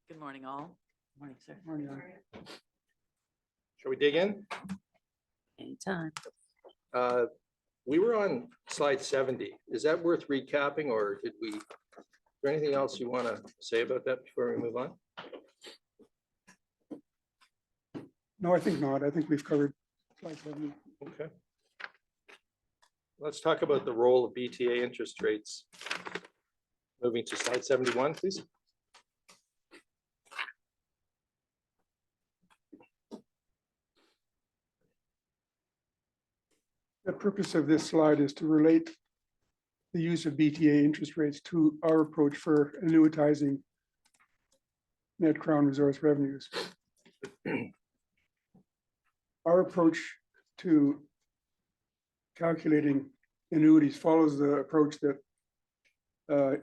Good morning, all. Morning, sir. Morning. Shall we dig in? Anytime. We were on slide 70. Is that worth recapping, or is there anything else you want to say about that before we move on? No, I think not. I think we've covered slide 70. Okay. Let's talk about the role of BTA interest rates. Moving to slide 71, please. The purpose of this slide is to relate the use of BTA interest rates to our approach for annuitizing net Crown resource revenues. Our approach to calculating annuities follows the approach that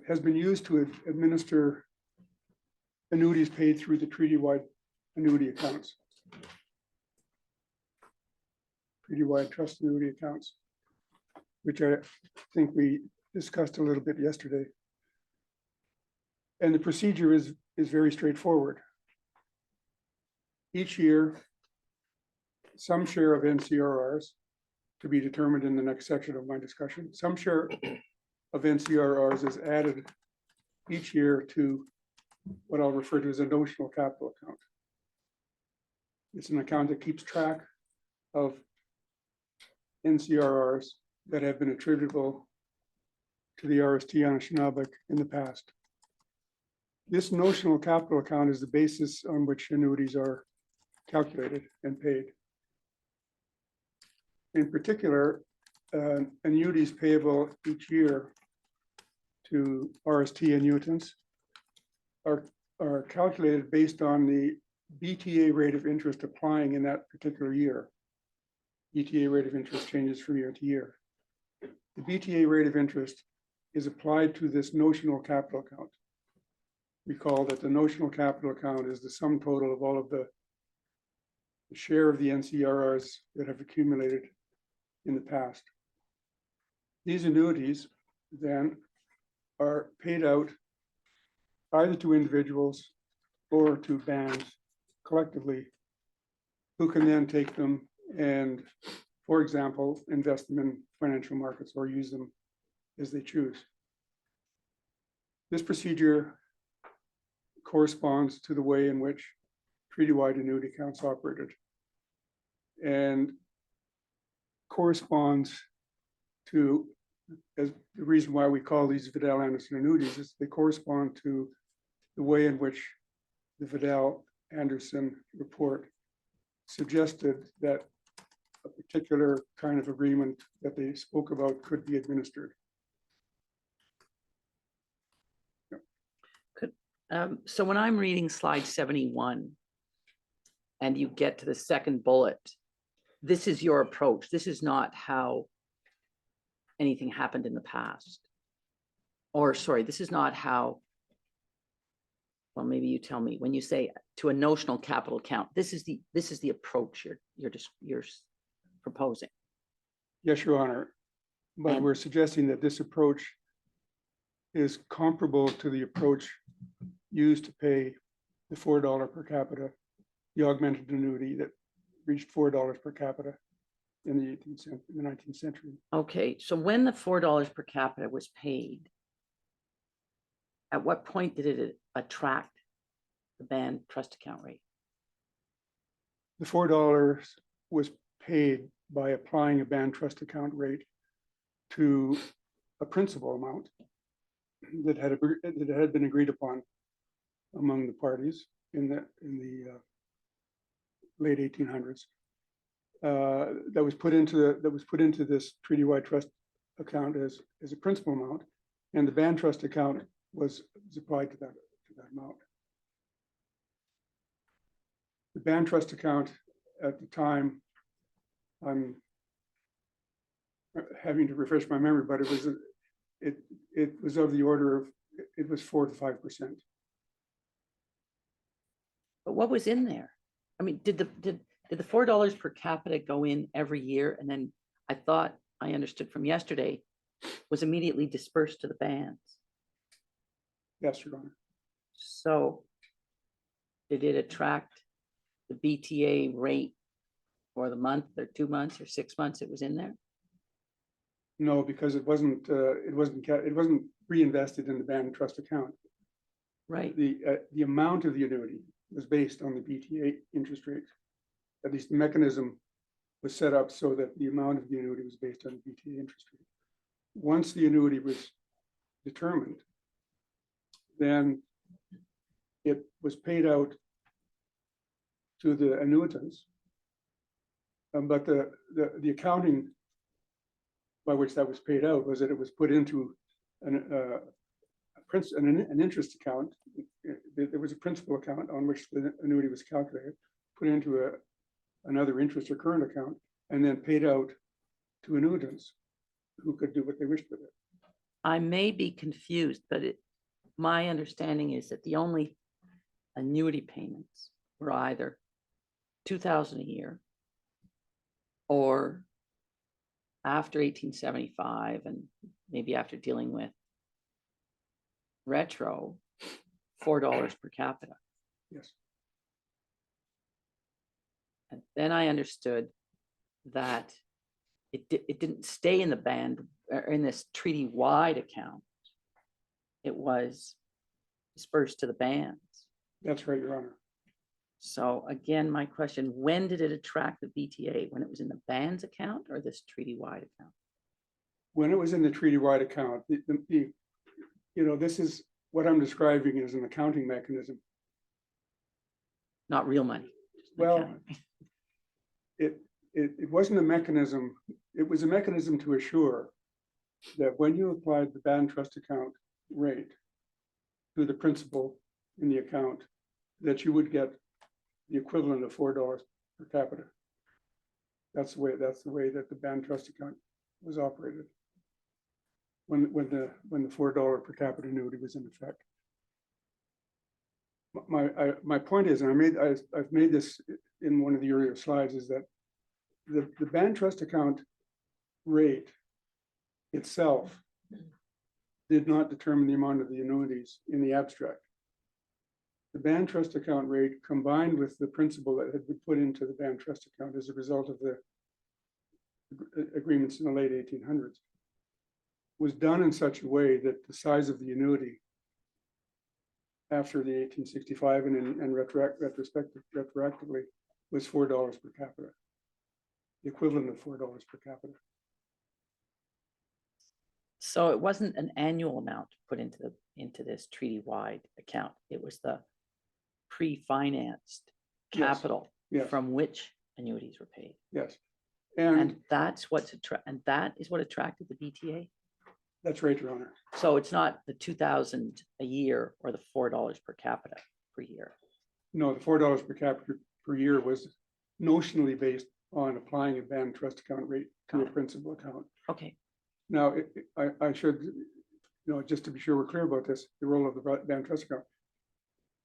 has been used to administer annuities paid through the treaty-wide annuity accounts. Treaty-wide trust annuity accounts, which I think we discussed a little bit yesterday. And the procedure is very straightforward. Each year, some share of NCRRs, to be determined in the next section of my discussion, some share of NCRRs is added each year to what I'll refer to as a notional capital account. It's an account that keeps track of NCRRs that have been attributable to the RST Anishinaabe in the past. This notional capital account is the basis on which annuities are calculated and paid. In particular, annuities payable each year to RST annuitants are calculated based on the BTA rate of interest applying in that particular year. BTA rate of interest changes from year to year. The BTA rate of interest is applied to this notional capital account. Recall that the notional capital account is the sum total of all of the share of the NCRRs that have accumulated in the past. These annuities then are paid out either to individuals or to bands collectively, who can then take them and, for example, invest them in financial markets or use them as they choose. This procedure corresponds to the way in which treaty-wide annuity accounts operated and corresponds to, as the reason why we call these Vidal-Anderson annuities is they correspond to the way in which the Vidal-Anderson report suggested that a particular kind of agreement that they spoke about could be administered. So when I'm reading slide 71 and you get to the second bullet, this is your approach. This is not how anything happened in the past. Or sorry, this is not how, well, maybe you tell me, when you say to a notional capital account, this is the approach you're proposing. Yes, Your Honor, but we're suggesting that this approach is comparable to the approach used to pay the $4 per capita, the augmented annuity that reached $4 per capita in the 19th century. Okay, so when the $4 per capita was paid, at what point did it attract the band trust account rate? The $4 was paid by applying a band trust account rate to a principal amount that had been agreed upon among the parties in the late 1800s. That was put into this treaty-wide trust account as a principal amount, and the band trust account was applied to that amount. The band trust account at the time, I'm having to refresh my memory, but it was of the order of, it was 4 to 5%. But what was in there? I mean, did the $4 per capita go in every year, and then I thought I understood from yesterday was immediately dispersed to the bands? Yes, Your Honor. So did it attract the BTA rate for the month or 2 months or 6 months it was in there? No, because it wasn't reinvested in the band trust account. Right, The amount of the annuity was based on the BTA interest rate. At least the mechanism was set up so that the amount of the annuity was based on the BTA interest rate. Once the annuity was determined, then it was paid out to the annuitants. But the accounting by which that was paid out was that it was put into an interest account. There was a principal account on which the annuity was calculated, put into another interest or current account, and then paid out to annuitants who could do what they wished with it. I may be confused, but my understanding is that the only annuity payments were either 2,000 a year or after 1875, and maybe after dealing with retro, $4 per capita. Yes. And then I understood that it didn't stay in the band or in this treaty-wide account. It was dispersed to the bands. That's right, Your Honor. So again, my question, when did it attract the BTA? When it was in the bands account or this treaty-wide account? When it was in the treaty-wide account, this is what I'm describing as an accounting mechanism. Not real money. just an Well, accounting. It wasn't a mechanism. It was a mechanism to assure that when you applied the band trust account rate to the principal in the account, that you would get the equivalent of $4 per capita. That's the way that the band trust account was operated when the $4 per capita annuity was in effect. My point is, and I've made this in one of the earlier slides, is that the band trust account rate itself did not determine the amount of the annuities in the abstract. The band trust account rate, combined with the principal that had been put into the band trust account as a result of the agreements in the late 1800s, was done in such a way that the size of the annuity after the 1865 and retroactively was $4 per capita, the equivalent of $4 per capita. So it wasn't an annual amount put into this treaty-wide account. It was the pre-financed Yes. capital Yes. from which annuities were paid. Yes, And and that is what attracted the BTA. that's right, Your Honor. So it's not the 2,000 a year or the $4 per capita per year. No, the $4 per capita per year was notionally based on applying a band trust account rate to a principal account. Okay, Now, I should, just to be sure we're clear about this, the role of the band trust account.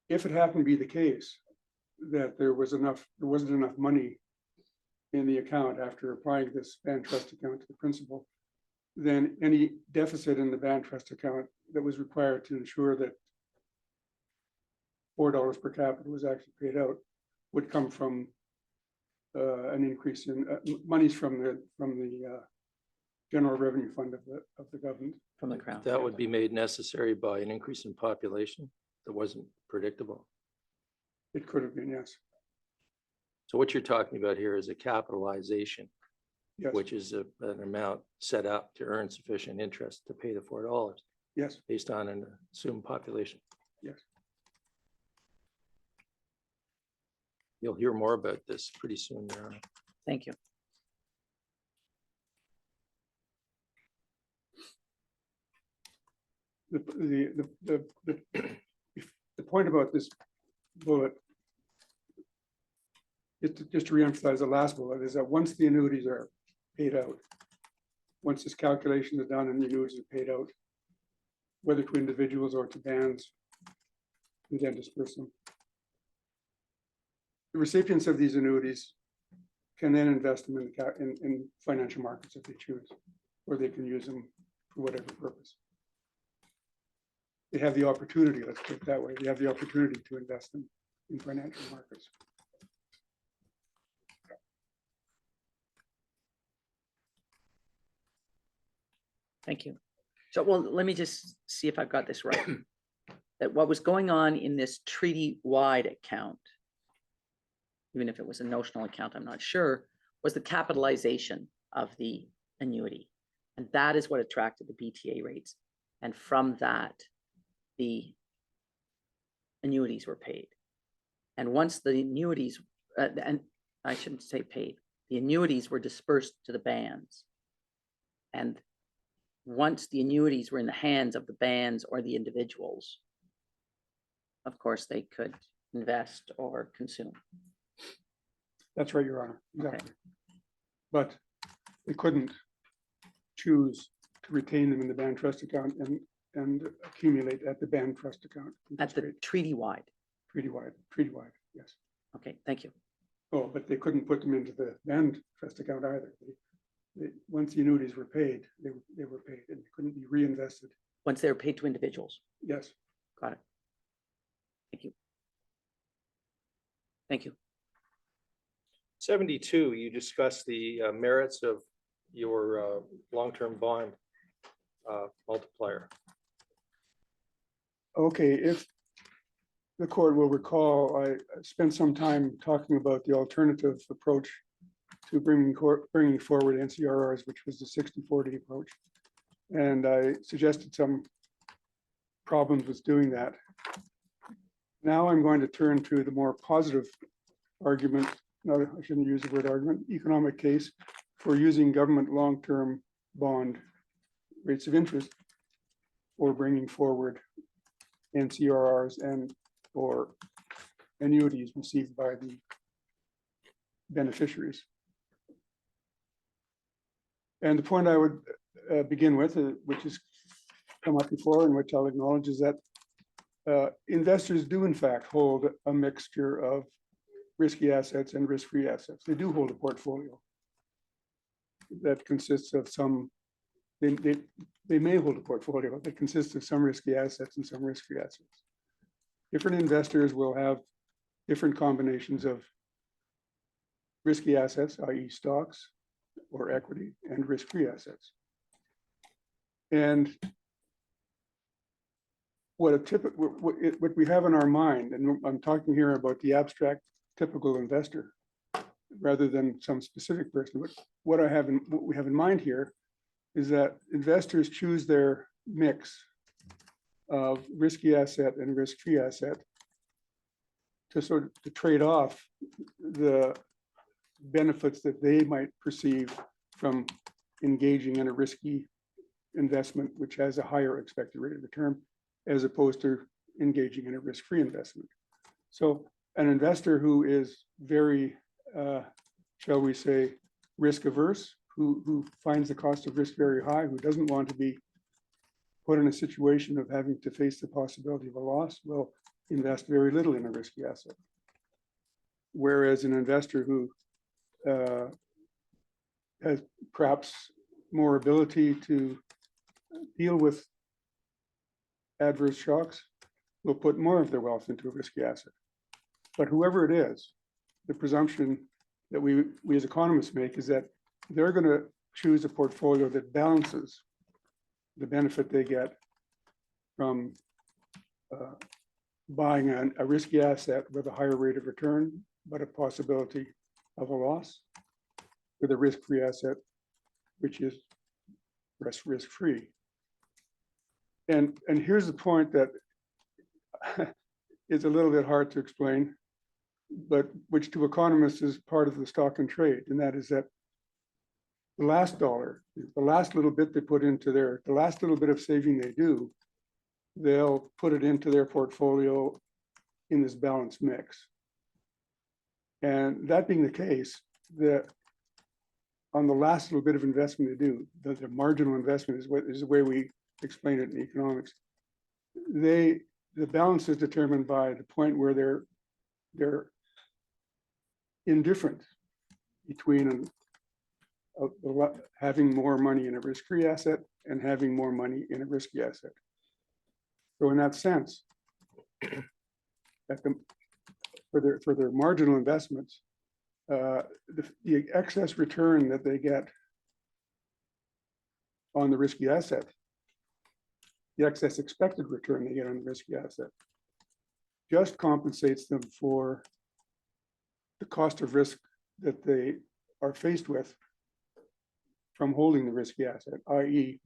If it happened to be the case that there wasn't enough money in the account after applying this band trust account to the principal, then any deficit in the band trust account that was required to ensure that $4 per capita was actually paid out would come from an increase in monies from the general revenue fund of the government. from the crown. That would be made necessary by an increase in population that wasn't predictable. It could have been, yes. So what you're talking about here is a capitalization, Yes, which is an amount set up to earn sufficient interest to pay the $4 yes, based on an assumed population. yes. You'll hear more about this pretty soon, Your Honor. Thank you. The point about this bullet is just to reemphasize the last bullet, is that once the annuities are paid out, once this calculation is done and the annuities are paid out, whether to individuals or to bands, we then disperse them. The recipients of these annuities can then invest them in financial markets if they choose, or they can use them for whatever purpose. They have the opportunity, let's put it that way, they have the opportunity to invest them in financial markets. Thank you. So, well, let me just see if I've got this right. That what was going on in this treaty-wide account, even if it was a notional account, I'm not sure, was the capitalization of the annuity. And that is what attracted the BTA rates. And from that, the annuities were paid. And once the annuities, and I shouldn't say paid, the annuities were dispersed to the bands. And once the annuities were in the hands of the bands or the individuals, of course, they could invest or consume. That's right, Your Honor. Okay. Exactly. But they couldn't choose to retain them in the band trust account and accumulate at the band trust account. At the treaty-wide. Treaty-wide, yes. Okay, thank you. Oh, but they couldn't put them into the band trust account either. Once the annuities were paid, they were paid and couldn't be reinvested. Once they were paid to individuals. Yes. Got it. Thank you. Thank you. 72, you discussed the merits of your long-term bond multiplier. Okay, if the court will recall, I spent some time talking about the alternative approach to bringing forward NCRRs, which was the 60-40 approach. And I suggested some problems with doing that. Now I'm going to turn to the more positive argument, no, I shouldn't use the word argument, economic case for using government long-term bond rates of interest for bringing forward NCRRs and or annuities received by the beneficiaries. And the point I would begin with, which has come up before and which I'll acknowledge, is that investors do in fact hold a mixture of risky assets and risk-free assets. They do hold a portfolio that consists of some, they may hold a portfolio that consists of some risky assets and some risk-free assets. Different investors will have different combinations of risky assets, i.e. stocks or equity, and risk-free assets. And what we have in our mind, and I'm talking here about the abstract typical investor rather than some specific person, but what we have in mind here is that investors choose their mix of risky asset and risk-free asset to sort of to trade off the benefits that they might perceive from engaging in a risky investment, which has a higher expected rate of return, as opposed to engaging in a risk-free investment. So an investor who is very, shall we say, risk averse, who finds the cost of risk very high, who doesn't want to be put in a situation of having to face the possibility of a loss, will invest very little in a risky asset. Whereas an investor who has perhaps more ability to deal with adverse shocks will put more of their wealth into a risky asset. But whoever it is, the presumption that we as economists make is that they're going to choose a portfolio that balances the benefit they get from buying a risky asset with a higher rate of return, but a possibility of a loss, with a risk-free asset, which is risk-free. And here's the point that is a little bit hard to explain, but which to economists is part of the stock and trade, and that is that the last dollar, the last little bit they put into the last little bit of saving they do, they'll put it into their portfolio in this balanced mix. And that being the case, that on the last little bit of investment they do, the marginal investment is the way we explain it in economics. The balance is determined by the point where they're indifferent between having more money in a risk-free asset and having more money in a risky asset. So in that sense, for their marginal investments, the excess return that they get on the risky asset, the excess expected return they get on the risky asset, just compensates them for the cost of risk that they are faced with from holding the risky asset, i.e.,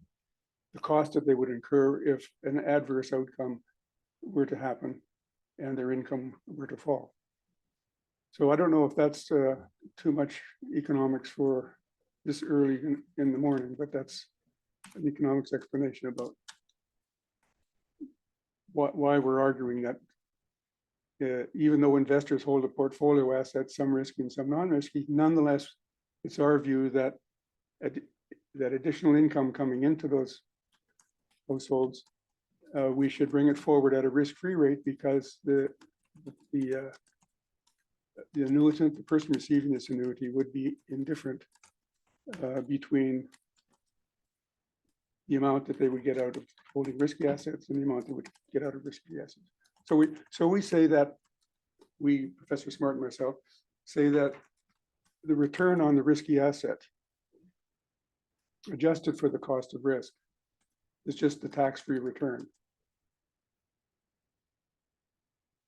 the cost that they would incur if an adverse outcome were to happen and their income were to fall. So I don't know if that's too much economics for this early in the morning, but that's an economics explanation about why we're arguing that even though investors hold a portfolio asset, some risky and some non-risky, nonetheless, it's our view that that additional income coming into those households, we should bring it forward at a risk-free rate, because the annuitant, the person receiving this annuity, would be indifferent between the amount that they would get out of holding risky assets and the amount they would get out of risky assets. So we say that, we, Professor Smart and myself, say that the return on the risky asset, adjusted for the cost of risk, is just the tax-free return.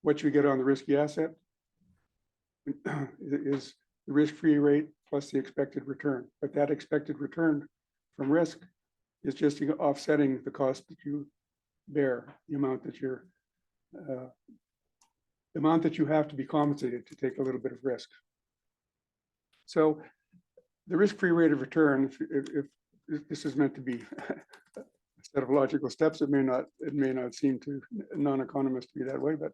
What you get on the risky asset is the risk-free rate plus the expected return. But that expected return from risk is just offsetting the cost that you bear, the amount that you have to be compensated to take a little bit of risk. So the risk-free rate of return, if this is meant to be a set of logical steps, it may not seem to non-economists to be that way, but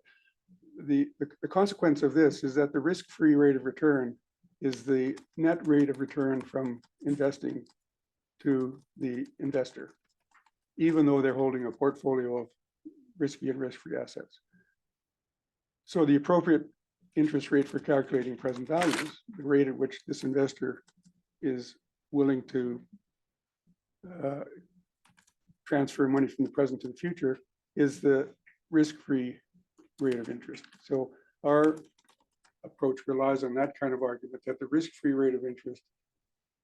the consequence of this is that the risk-free rate of return is the net rate of return from investing to the investor, even though they're holding a portfolio of risky and risk-free assets. So the appropriate interest rate for calculating present values, the rate at which this investor is willing to transfer money from the present to the future, is the risk-free rate of interest. So our approach relies on that kind of argument, that the risk-free rate of interest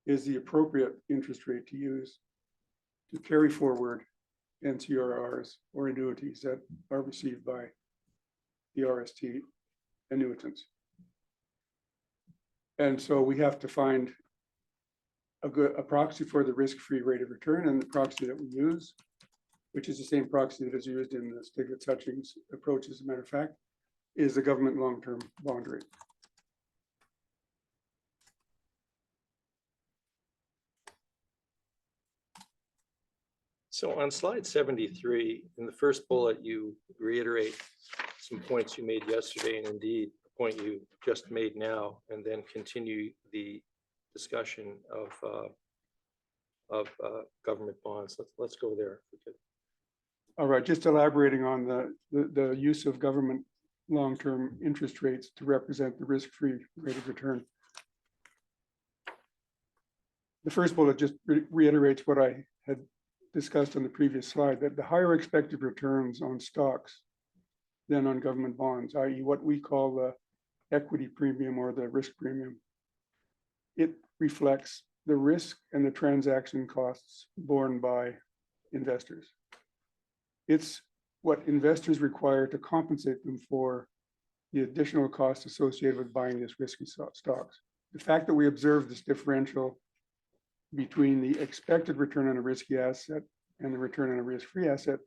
is the appropriate interest rate to use to carry forward NCRRs or annuities that are received by the RST annuitants. And so we have to find a proxy for the risk-free rate of return, and the proxy that we use, which is the same proxy that is used in the Stiglitz-Hutchings approach, as a matter of fact, is the government long-term bond rate. So on slide 73, in the first bullet, you reiterate some points you made yesterday, and indeed the point you just made now, and then continue the discussion of government bonds. Let's go there. All right, just elaborating on the use of government long-term interest rates to represent the risk-free rate of return. The first bullet just reiterates what I had discussed on the previous slide, that the higher expected returns on stocks than on government bonds, i.e. what we call the equity premium or the risk premium, it reflects the risk and the transaction costs borne by investors. It's what investors require to compensate them for the additional costs associated with buying this risky stocks. The fact that we observe this differential between the expected return on a risky asset and the return on a risk-free asset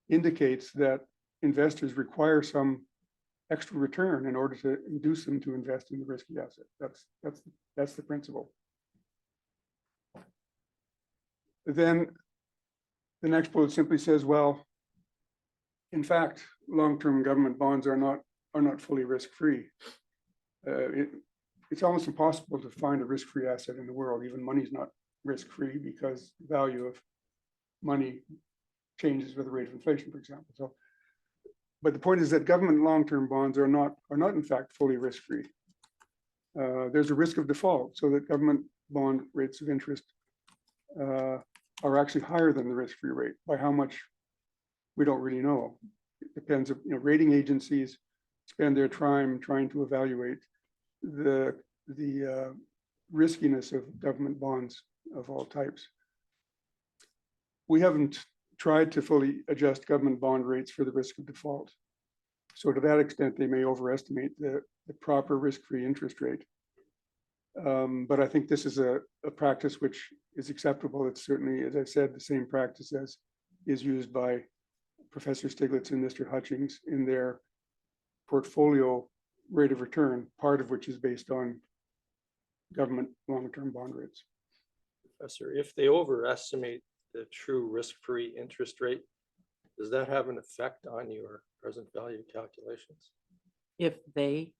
indicates that investors require some extra return in order to induce them to invest in the risky asset. That's the principle. Then the next bullet simply says, well, in fact, long-term government bonds are not fully risk-free. It's almost impossible to find a risk-free asset in the world. Even money is not risk-free, because the value of money changes with the rate of inflation, for example. So, but the point is that government long-term bonds are not in fact fully risk-free. There's a risk of default, so that government bond rates of interest are actually higher than the risk-free rate. By how much, we don't really know. It depends. Rating agencies spend their time trying to evaluate the riskiness of government bonds of all types. We haven't tried to fully adjust government bond rates for the risk of default. So to that extent, they may overestimate the proper risk-free interest rate. But I think this is a practice which is acceptable. It's certainly, as I said, the same practice as is used by Professor Stiglitz and Mr. Hutchings in their portfolio rate of return, part of which is based on government long-term bond rates. Professor, if they overestimate the true risk-free interest rate, does that have an effect on your present value calculations? If they,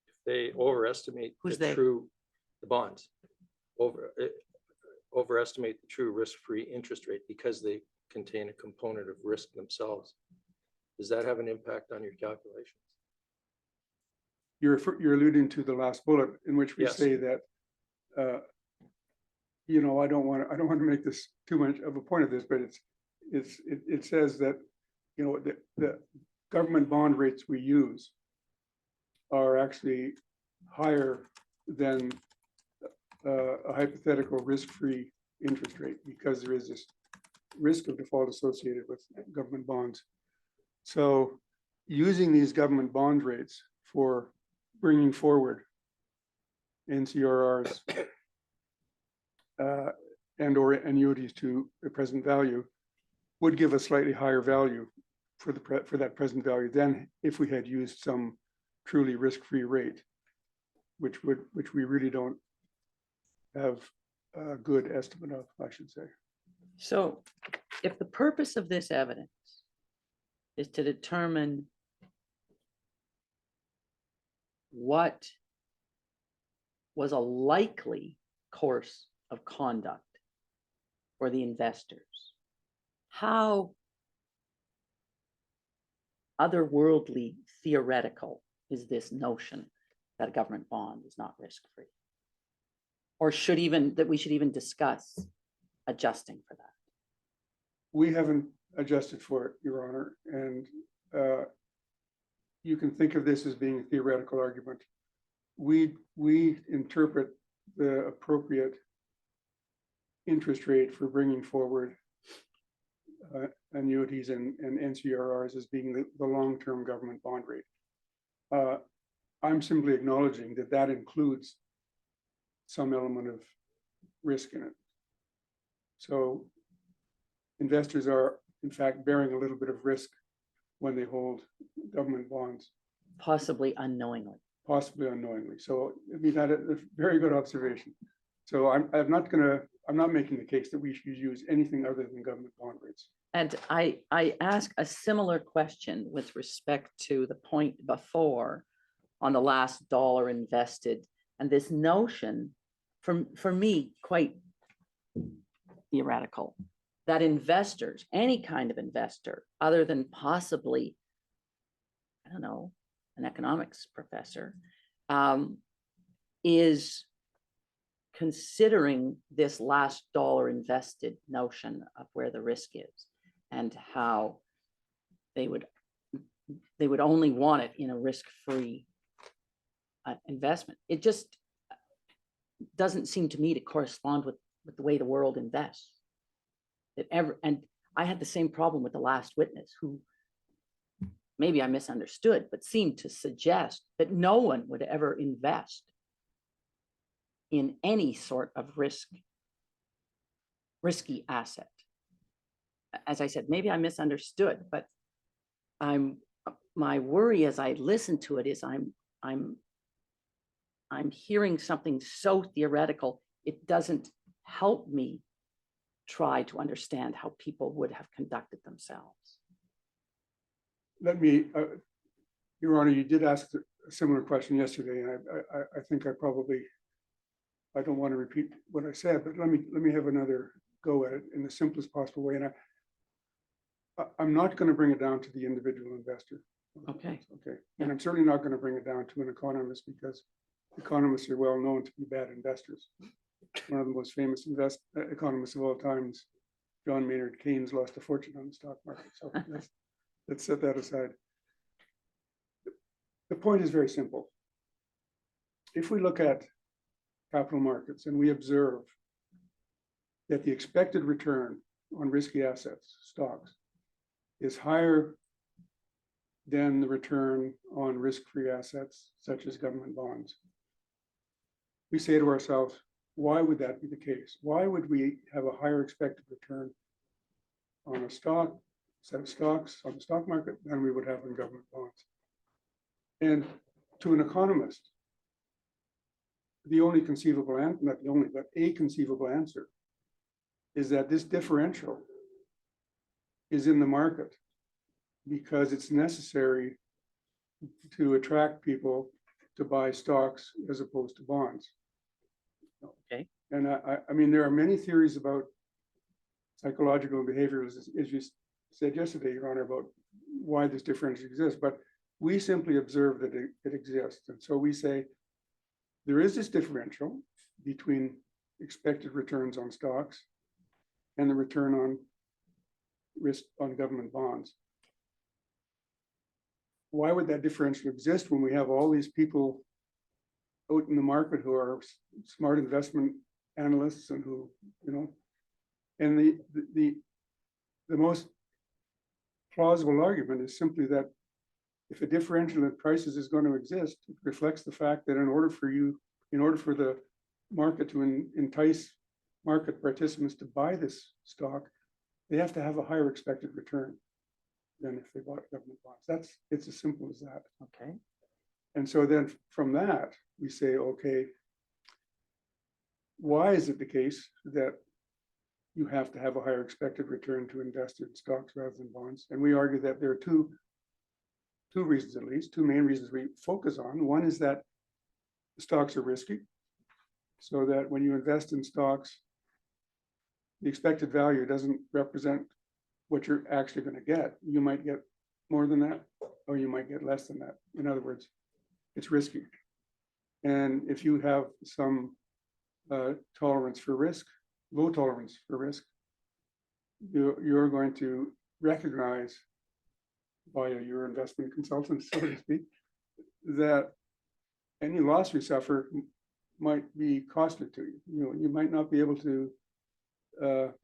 If they overestimate Who's the they? true, the bonds, overestimate the true risk-free interest rate because they contain a component of risk themselves, does that have an impact on your calculations? You're alluding to the last bullet in which we Yes. say that, you know, I don't want to make this too much of a point of this, but it says that, you know, the government bond rates we use are actually higher than a hypothetical risk-free interest rate because there is this risk of default associated with government bonds. So using these government bond rates for bringing forward NCRRs and or annuities to the present value would give a slightly higher value for that present value than if we had used some truly risk-free rate, which we really don't have a good estimate of, I should say. so if the purpose of this evidence is to determine what was a likely course of conduct for the investors, how otherworldly theoretical is this notion that a government bond is not risk-free? Or that we should even discuss adjusting for that? We haven't adjusted for it, Your Honor, and you can think of this as being a theoretical argument. We interpret the appropriate interest rate for bringing forward annuities and NCRRs as being the long-term government bond rate. I'm simply acknowledging that that includes some element of risk in it. So investors are, in fact, bearing a little bit of risk when they hold government bonds, Possibly unknowingly. possibly unknowingly. So I mean, that's a very good observation. So I'm not making the case that we should use anything other than government bond rates. And I ask a similar question with respect to the point before on the last dollar invested, and this notion, for me, quite theoretical, that investors, any kind of investor, other than possibly, I don't know, an economics professor, is considering this last dollar invested notion of where the risk is and how they would only want it in a risk-free investment. It just doesn't seem to me to correspond with the way the world invests. And I had the same problem with the last witness, who maybe I misunderstood, but seemed to suggest that no one would ever invest in any sort of risky asset. As I said, maybe I misunderstood, but my worry as I listen to it is I'm hearing something so theoretical, it doesn't help me try to understand how people would have conducted themselves. Let me, Your Honor, you did ask a similar question yesterday, and I think I don't want to repeat what I said, but let me have another go at it in the simplest possible way. And I'm not going to bring it down to the individual investor. Okay. Okay. And I'm certainly not going to bring it down to an economist, because economists are well known to be bad investors. One of the most famous economists of all times, John Maynard Keynes, lost a fortune on the stock market. So let's set that aside. The the point is very simple. If we look at capital markets and we observe that the expected return on risky assets, stocks, is higher than the return on risk-free assets such as government bonds, we say to ourselves, why would that be the case? Why would we have a higher expected return on a set of stocks on the stock market than we would have in government bonds? And to an economist, the only conceivable answer, not the only, but a conceivable answer, is that this differential is in the market because it's necessary to attract people to buy stocks as opposed to bonds. Okay. And I mean, there are many theories about psychological and behavioral, as you said yesterday, Your Honor, about why this difference exists, but we simply observe that it exists. And so we say there is this differential between expected returns on stocks and the return on risk on government bonds. Why would that differential exist when we have all these people out in the market who are smart investment analysts and who, you know, and the most plausible argument is simply that if a differential in prices is going to exist, it reflects the fact that in order for the market to entice market participants to buy this stock, they have to have a higher expected return than if they bought government bonds. It's as simple as that. Okay. And so then from that, we say, okay, why is it the case that you have to have a higher expected return to invest in stocks rather than bonds? And we argue that there are two reasons, at least, two main reasons we focus on. One is that the stocks are risky, so that when you invest in stocks, the expected value doesn't represent what you're actually going to get. You might get more than that, or you might get less than that. In other words, it's risky. And if you have some tolerance for risk, low tolerance for risk, you're going to recognize via your investment consultant, so to speak, that any loss you suffer might be costly to you. You know, you might not be able to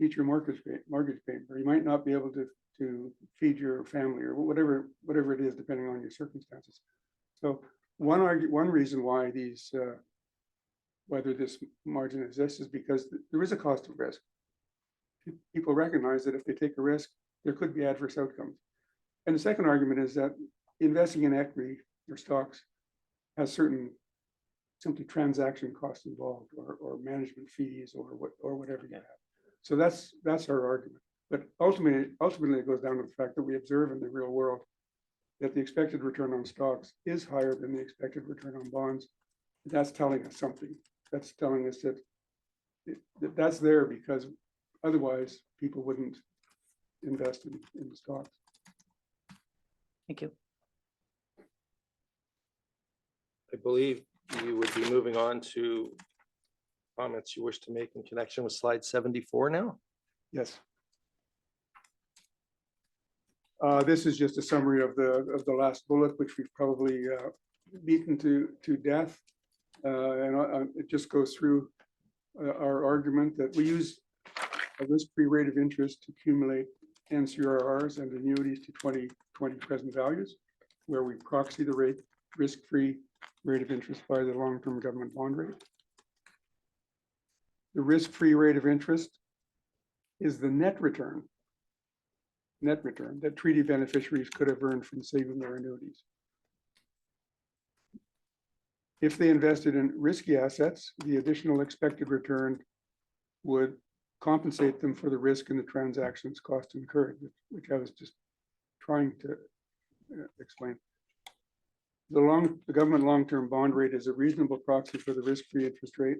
meet your mortgage payment, or you might not be able to feed your family, or whatever it is, depending on your circumstances. So one reason why whether this margin exists is because there is a cost of risk. People recognize that if they take a risk, there could be adverse outcomes. And the second argument is that investing in equity or stocks has certain simply transaction costs involved, or management fees, or whatever you have. So that's our argument. But ultimately it goes down to the fact that we observe in the real world that the expected return on stocks is higher than the expected return on bonds. That's telling us something. That's telling us that that's there because otherwise people wouldn't invest in the stocks. Thank you. I believe you would be moving on to comments you wish to make in connection with slide 74 now. Yes. This is just a summary of the last bullet, which we've probably beaten to death. And it just goes through our argument that we use a risk-free rate of interest to accumulate NCRRs and annuities to 2020 present values, where we proxy the risk-free rate of interest by the long-term government bond rate. The risk-free rate of interest is the net return that treaty beneficiaries could have earned from saving their annuities. If they invested in risky assets, the additional expected return would compensate them for the risk in the transactions cost incurred, which I was just trying to explain. The government long-term bond rate is a reasonable proxy for the risk-free interest rate,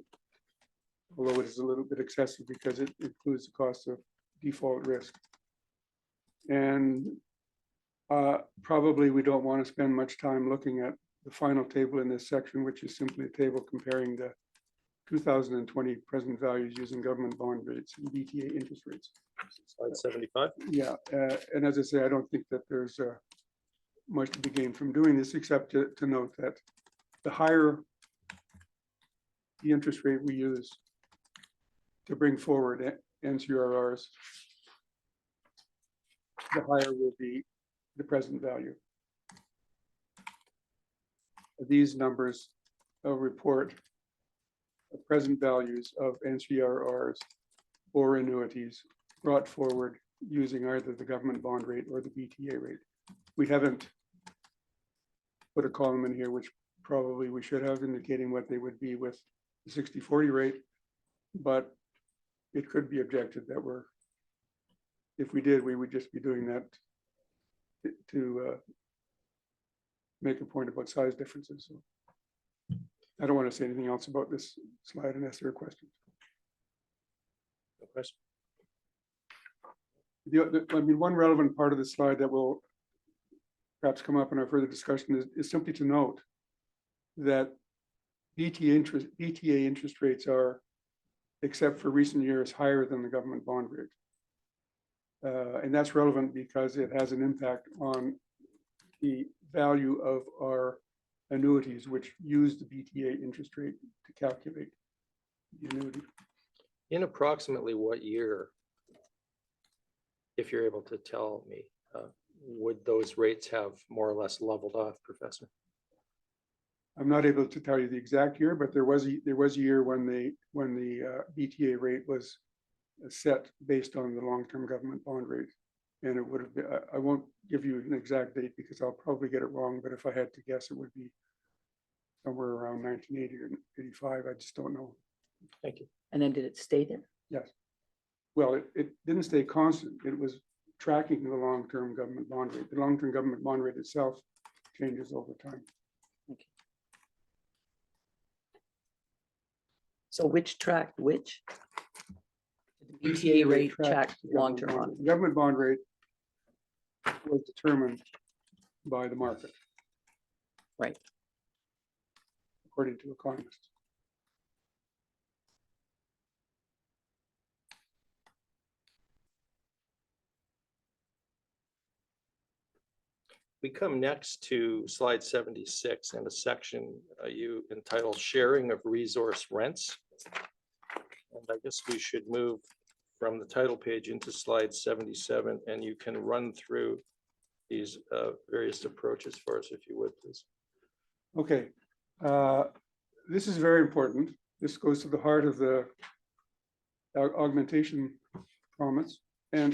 although it is a little bit excessive because it includes the cost of default risk. And probably we don't want to spend much time looking at the final table in this section, which is simply a table comparing the 2020 present values using government bond rates and BTA interest rates. Slide 75. Yeah, and as I say, I don't think that there's much to be gained from doing this, except to note that the higher the interest rate we use to bring forward NCRRs, the higher will be the present value. These numbers report the present values of NCRRs or annuities brought forward using either the government bond rate or the BTA rate. We haven't put a column in here, which probably we should have, indicating what they would be with the 60/40 rate, but it could be objected that if we did, we would just be doing that to make a point about size differences. So I don't want to say anything else about this slide unless there are questions. No question. I mean, one relevant part of the slide that will perhaps come up in our further discussion is simply to note that BTA interest rates are, except for recent years, higher than the government bond rate. And that's relevant because it has an impact on the value of our annuities, which use the BTA interest rate to calculate the annuity. In approximately what year, if you're able to tell me, would those rates have more or less leveled off, Professor? I'm not able to tell you the exact year, but there was a year when the BTA rate was set based on the long-term government bond rate, and it would have been. I won't give you an exact date because I'll probably get it wrong. But if I had to guess, it would be somewhere around 1980 or 85. I just don't know. Thank you. And then did it stay there? Yes. Well, it didn't stay constant. It was tracking the long-term government bond rate. The long-term government bond rate itself changes over time. So which tracked which? The BTA rate tracked the government long-term bond bond. rate. The government bond rate was determined by the market. Right. According to economists. We come next to slide 76 and a section you entitled Sharing of Resource Rents. And I guess we should move from the title page into slide 77, and you can run through these various approaches for us, if you would, please. Okay, this is very important. This goes to the heart of the augmentation promise, and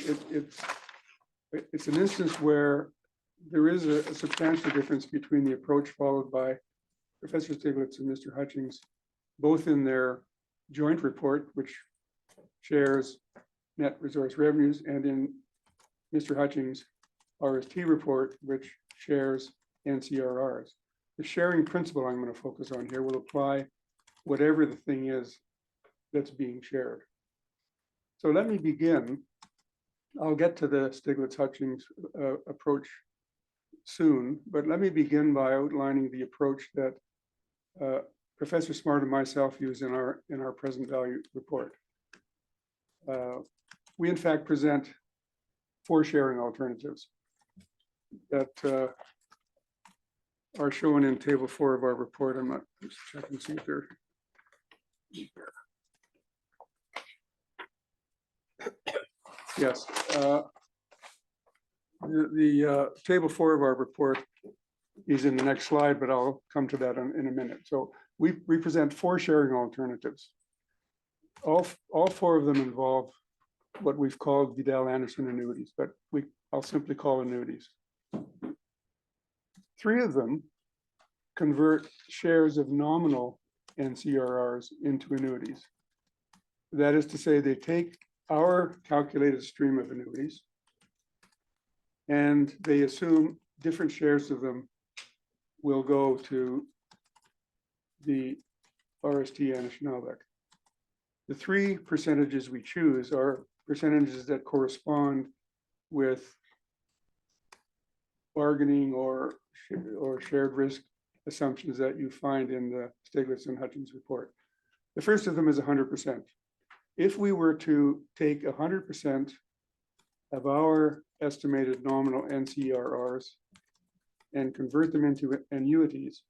it's an instance where there is a substantial difference between the approach followed by Professor Stiglitz and Mr. Hutchings, both in their joint report, which shares net resource revenues, and in Mr. Hutchings' RST report, which shares NCRRs. The sharing principle I'm going to focus on here will apply whatever the thing is that's being shared. So let me begin. I'll get to the Stiglitz-Hutchings approach soon, but let me begin by outlining the approach that Professor Smart and myself use in our present value report. We in fact present 4 sharing alternatives that are shown in table 4 of our report. I'm not just checking to see if they're yes. The table 4 of our report is in the next slide, but I'll come to that in a minute. So we present 4 sharing alternatives. All 4 of them involve what we've called Vidal-Anderson annuities, but I'll simply call annuities. 3 of them convert shares of nominal NCRRs into annuities. That is to say, they take our calculated stream of annuities and they assume different shares of them will go to the RST and Schnellbeck. The 3 percentages we choose are percentages that correspond with bargaining or shared risk assumptions that you find in the Stiglitz and Hutchings report. The first of them is 100%. If we were to take 100% of our estimated nominal NCRRs and convert them into annuities,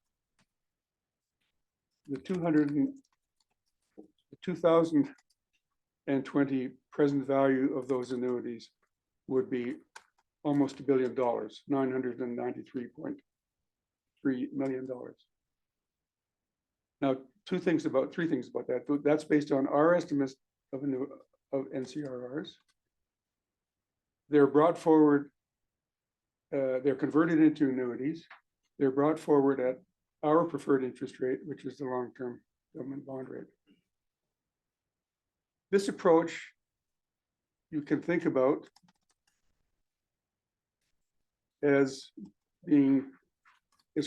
the 2020 present value of those annuities would be almost $1 billion, $993.3 million. Now, three things about that. That's based on our estimates of NCRRs. They're brought forward, they're converted into annuities. They're brought forward at our preferred interest rate, which is the long-term government bond rate. This approach you can think about as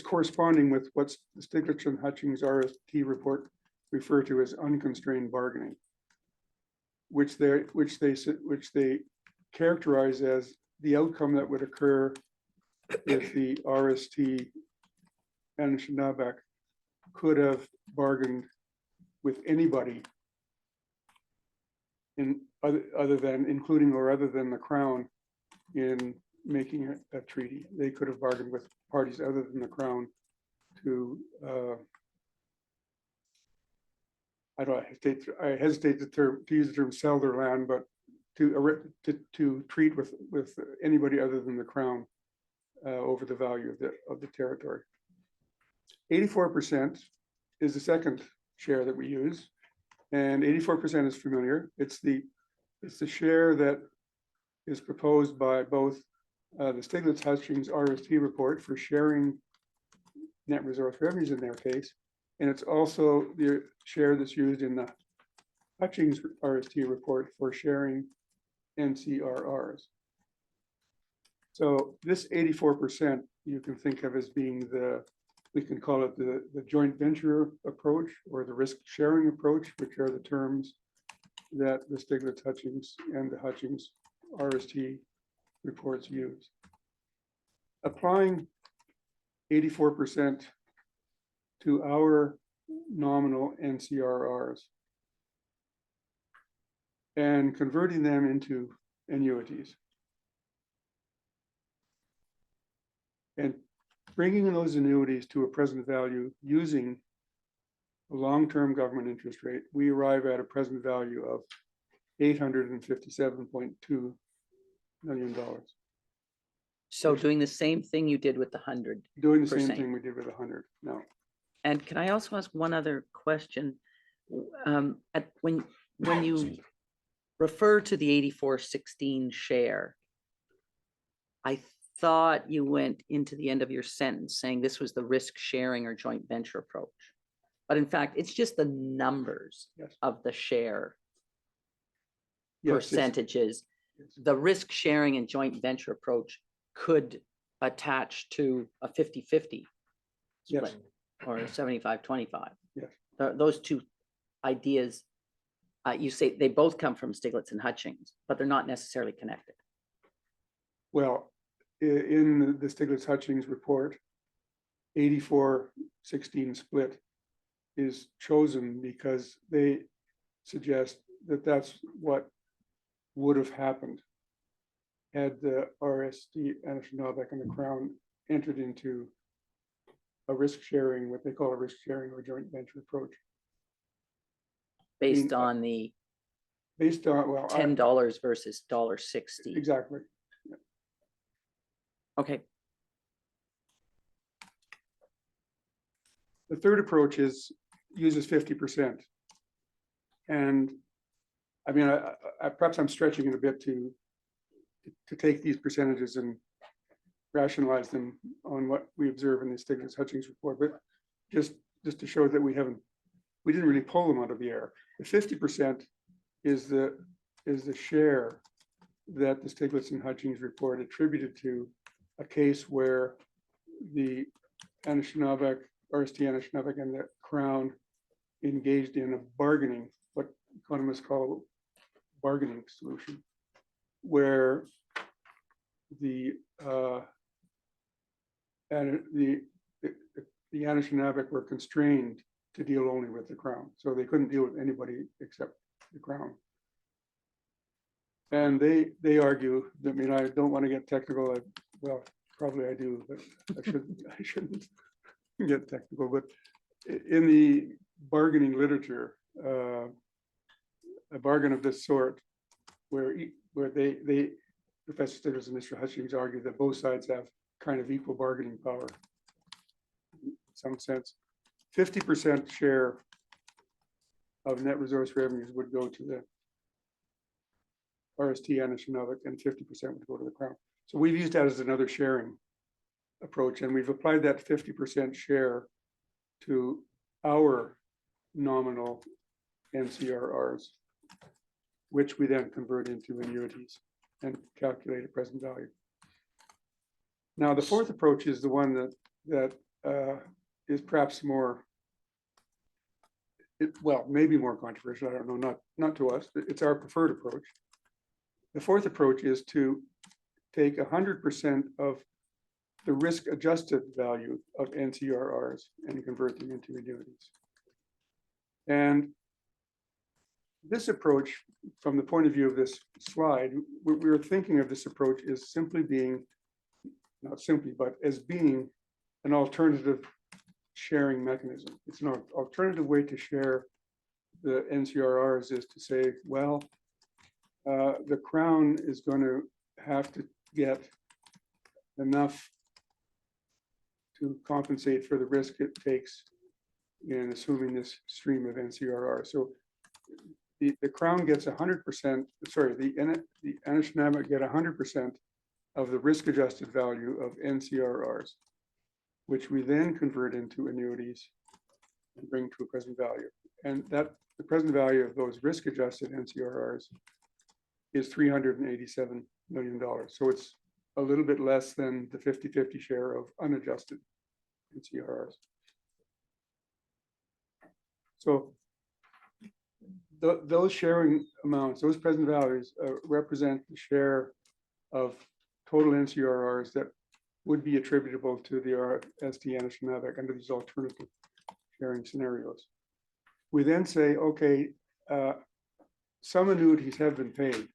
corresponding with what's the Stiglitz and Hutchings RST report refer to as unconstrained bargaining, which they characterize as the outcome that would occur if the RST and Anishinaabe could have bargained with anybody other than the Crown in making a treaty. They could have bargained with parties other than the Crown to I hesitate to use the term sell their land, but to treat with anybody other than the Crown over the value of the territory. 84% is the second share that we use, and 84% is familiar. It's the share that is proposed by both the Stiglitz-Hutchings RST report for sharing net resource revenues in their case, and it's also the share that's used in the Hutchings RST report for sharing NCRRs. So this 84% you can think of as being we can call it the joint venture approach or the risk sharing approach, which are the terms that the Stiglitz-Hutchings and the Hutchings RST reports use. Applying 84% to our nominal NCRRs and converting them into annuities and bringing those annuities to a present value using a long-term government interest rate, we arrive at a present value of $857.2 million. So doing the same thing you did with the 100. Doing the same thing we did with 100 now. And can I also ask one other question? When you refer to the 8416 share, I thought you went into the end of your sentence saying this was the risk sharing or joint venture approach. But in fact, it's just the numbers of the share percentages. The risk sharing and joint venture approach could attach to a 50-50 split or a 75-25. Yes. Those two ideas, you say they both come from Stiglitz and Hutchings, but they're not necessarily connected. Well, in the Stiglitz-Hutchings report, 84-16 split is chosen because they suggest that that's what would have happened had the RST, Anishinaabe, and the Crown entered into a risk sharing, what they call a risk sharing or joint venture approach. Based on well, $10 versus $1.60. Exactly. Yeah. Okay. The third approach uses 50%. And I mean, perhaps I'm stretching it a bit to take these percentages and rationalize them on what we observe in the Stiglitz-Hutchings report, but just to show that we didn't really pull them out of the air. The 50% is the share that the Stiglitz and Hutchings report attributed to a case where the Anishinaabe, RST Anishinaabe, and the Crown engaged in a bargaining, what economists call bargaining solution, where the Anishinaabe were constrained to deal only with the Crown. So they couldn't deal with anybody except the Crown. And they argue, I mean, I don't want to get technical, well, probably I do, but I shouldn't get technical, but in the bargaining literature, a bargain of this sort, where they, Professor Stiglitz and Mr. Hutchings argue that both sides have kind of equal bargaining power. In some sense, 50% share of net resource revenues would go to the RST and Anishinaabeg, and 50% would go to the Crown. So we've used that as another sharing approach, and we've applied that 50% share to our nominal NCRRs, which we then convert into annuities and calculate a present value. Now, the fourth approach is the one that is perhaps more, well, maybe more controversial. I don't know, not to us. It's our preferred approach. The fourth approach is to take 100% of the risk-adjusted value of NCRRs and convert them into annuities. And this approach, from the point of view of this slide, we're thinking of this approach as simply being, not simply, but as being an alternative sharing mechanism. It's an alternative way to share the NCRRs is to say, well, the Crown is going to have to get enough to compensate for the risk it takes in assuming this stream of NCRR. So the Crown gets 100%, sorry, the Anishinaabe get 100% of the risk-adjusted value of NCRRs, which we then convert into annuities and bring to a present value. And that the present value of those risk-adjusted NCRRs is $387 million. So it's a little bit less than the 50-50 share of unadjusted NCRRs. So those sharing amounts, those present values represent the share of total NCRRs that would be attributable to the RST Anishinaabe under these alternative sharing scenarios. We then say, okay, some annuities have been paid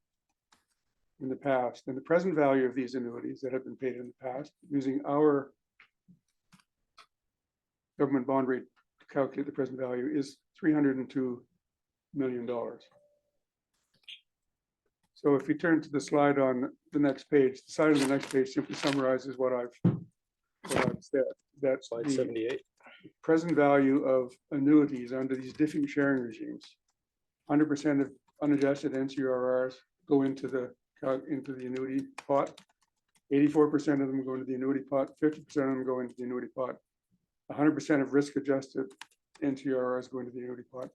in the past, and the present value of these annuities that have been paid in the past, using our government bond rate to calculate the present value, is $302 million. So if we turn to the slide on the next page, the slide on the next page simply summarizes what I've said. That Slide 78. present value of annuities under these different sharing regimes, 100% of unadjusted NCRRs go into the annuity pot. 84% of them go into the annuity pot. 50% of them go into the annuity pot. 100% of risk-adjusted NCRRs go into the annuity pot.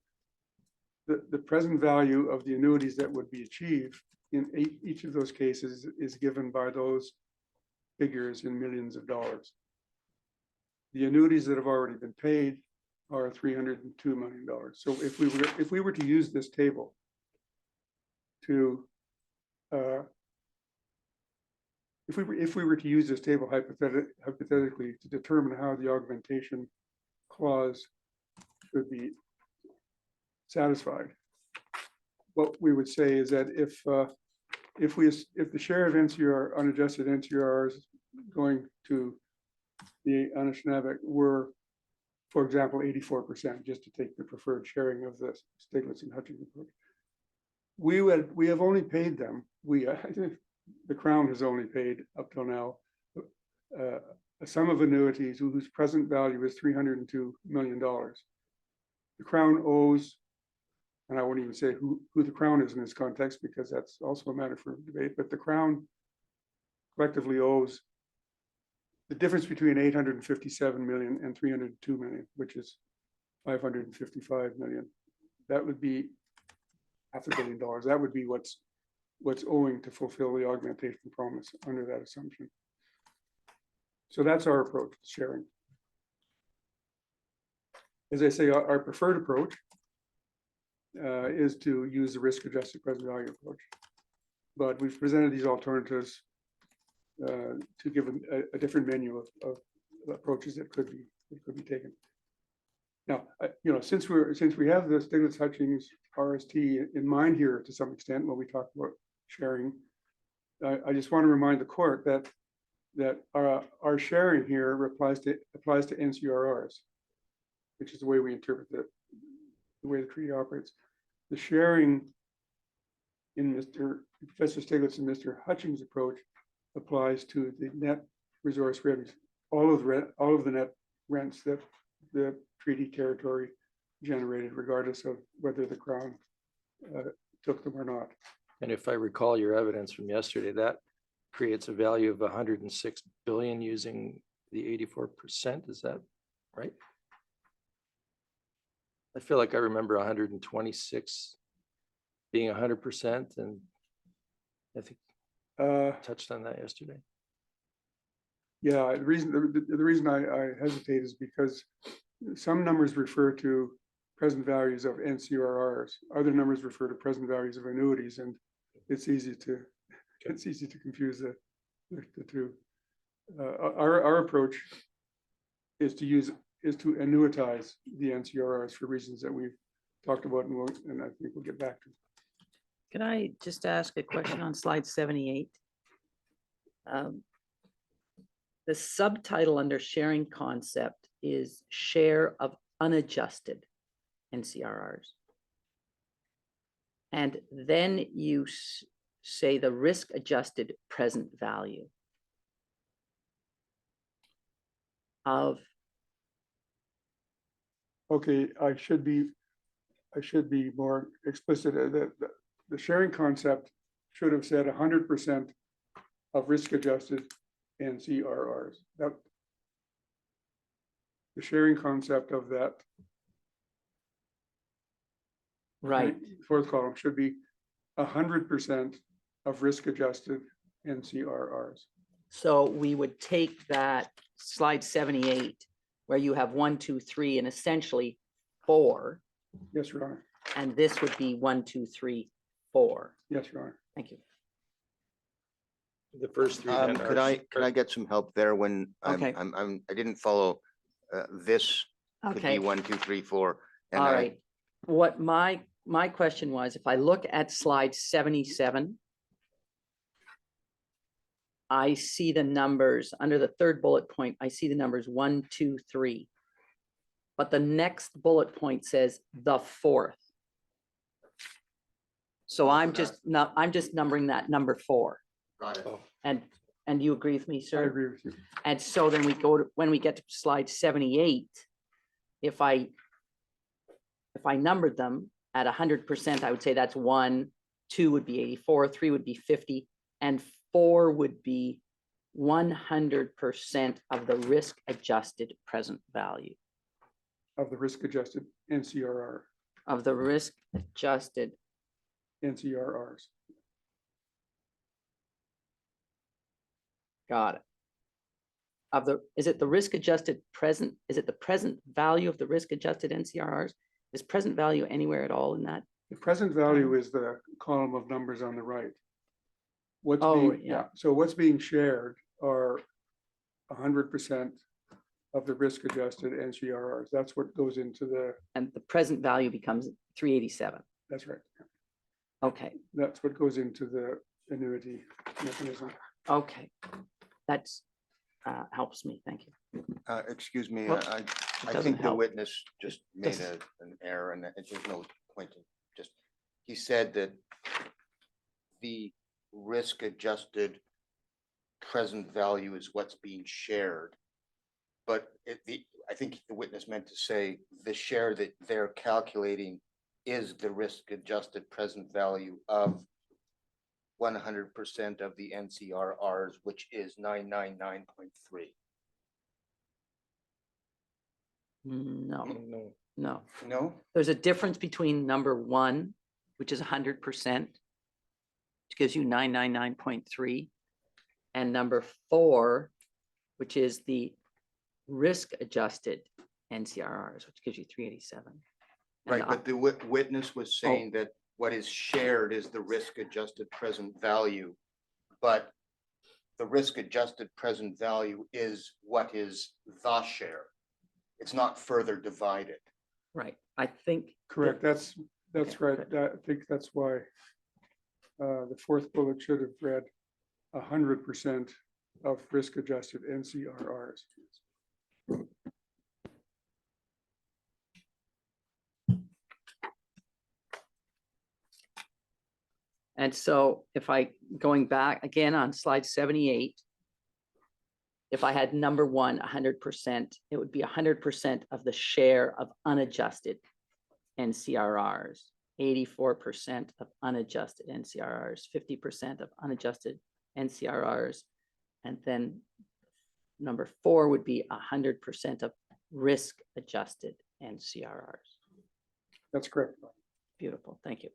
The present value of the annuities that would be achieved in each of those cases is given by those figures in millions of dollars. The annuities that have already been paid are $302 million. So if we were to use this table to if we were to use this table hypothetically to determine how the augmentation clause should be satisfied, what we would say is that if the share of unadjusted NCRRs going to the Anishinaabe were, for example, 84%, just to take the preferred sharing of the Stiglitz and Hutchings approach, we have only paid them. I think the Crown has only paid up till now a sum of annuities whose present value is $302 million. The Crown owes, and I won't even say who the Crown is in this context because that's also a matter for debate, but the Crown collectively owes the difference between 857 million and 302 million, which is 555 million. That would be $500 million. That would be what's owing to fulfill the augmentation promise under that assumption. So that's our approach to sharing. As I say, our preferred approach is to use the risk-adjusted present value approach. But we've presented these alternatives to give a different menu of approaches that could be taken. Now, since we have the Stiglitz-Hutchings RST in mind here to some extent when we talk about sharing, I just want to remind the court that that our sharing here applies to NCRRs, which is the way we interpret the way the treaty operates. The sharing in Professor Stiglitz and Mr. Hutchings' approach applies to the net resource revenues, all of the net rents that the treaty territory generated, regardless of whether the Crown took them or not. And if I recall your evidence from yesterday, that creates a value of 106 billion using the 84%. Is that right? I feel like I remember 126 being 100%, and I think touched on that yesterday. Yeah, the reason I hesitate is because some numbers refer to present values of NCRRs, other numbers refer to present values of annuities, and it's easy to confuse the two. Our approach is to annuitize the NCRRs for reasons that we've talked about, and I think we'll get back to. Can I just ask a question on slide 78? The subtitle under sharing concept is share of unadjusted NCRRs. And then you say the risk adjusted present value of. Okay, I should be more explicit. The sharing concept should have said 100% of risk adjusted NCRRs. That the sharing concept of that Right. fourth column should be 100% of risk adjusted NCRRs. So we would take that slide 78 where you have 1, 2, 3, and essentially 4. Yes, Your Honor. And this would be 1, 2, 3, 4. Yes, Your Honor. Thank you. The first three. Then Could I get some help there when Okay. I didn't follow this could Okay. be 1, 2, 3, 4. And All right. What my question was, if I look at slide 77, I see the numbers under the third bullet point. I see the numbers 1, 2, 3. But the next bullet point says the fourth. So I'm just numbering that number 4. Got it. And you agree with me, I sir? agree with you. And so then we go to, when we get to slide 78, if I numbered them at 100%, I would say that's 1, 2 would be 84, 3 would be 50, and 4 would be 100% of the risk adjusted present value Of the risk adjusted NCRR, of the risk adjusted. NCRRs. Got it. Is it the risk adjusted present? Is it the present value of the risk adjusted NCRRs? Is present value anywhere at all in that? The present value is the column of numbers on the right. What's Oh, being, yeah. So what's being shared are 100% of the risk adjusted NCRRs. That's what goes into the, And the present value becomes 387. that's right. Okay, That's what goes into the annuity mechanism. okay. That's helps me. Thank you. Excuse me, Well, I doesn't think the help. witness just made Does- an error, and there's no point in just, he said that the risk adjusted present value is what's being shared. But I think the witness meant to say the share that they're calculating is the risk adjusted present value of 100% of the NCRRs, which is 999.3. No, No. no. No? There's a difference between number 1, which is 100%, which gives you 999.3, and number 4, which is the risk adjusted NCRRs, which gives you 387. And Right, but the witness was saying that what is shared is the risk adjusted present value. But the risk adjusted present value is what is the share. It's not further divided. Right, I think. Correct. That's Okay, right. good. I think that's why the fourth bullet should have read 100% of risk-adjusted NCRRs. And so if going back again on slide 78, if I had number one, 100%, it would be 100% of the share of unadjusted NCRRs, 84% of unadjusted NCRRs, 50% of unadjusted NCRRs, and then number four would be 100% of risk-adjusted NCRRs. That's correct. Beautiful, thank you.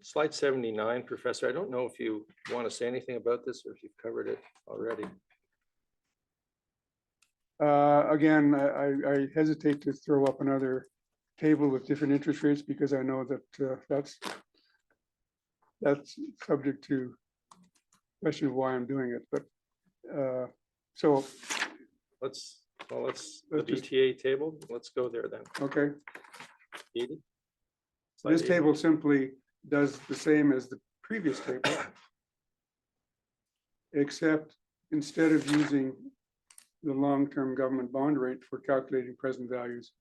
Slide 79, Professor, I don't know if you want to say anything about this or if you've covered it already. Again, I hesitate to throw up another table with different interest rates because I know that that's subject to question of why I'm doing it. But so The Let's just- BTA table, let's go there then. okay, 80. Slide this 80. table simply does the same as the previous table, except instead of using the long-term government bond rate for calculating present values,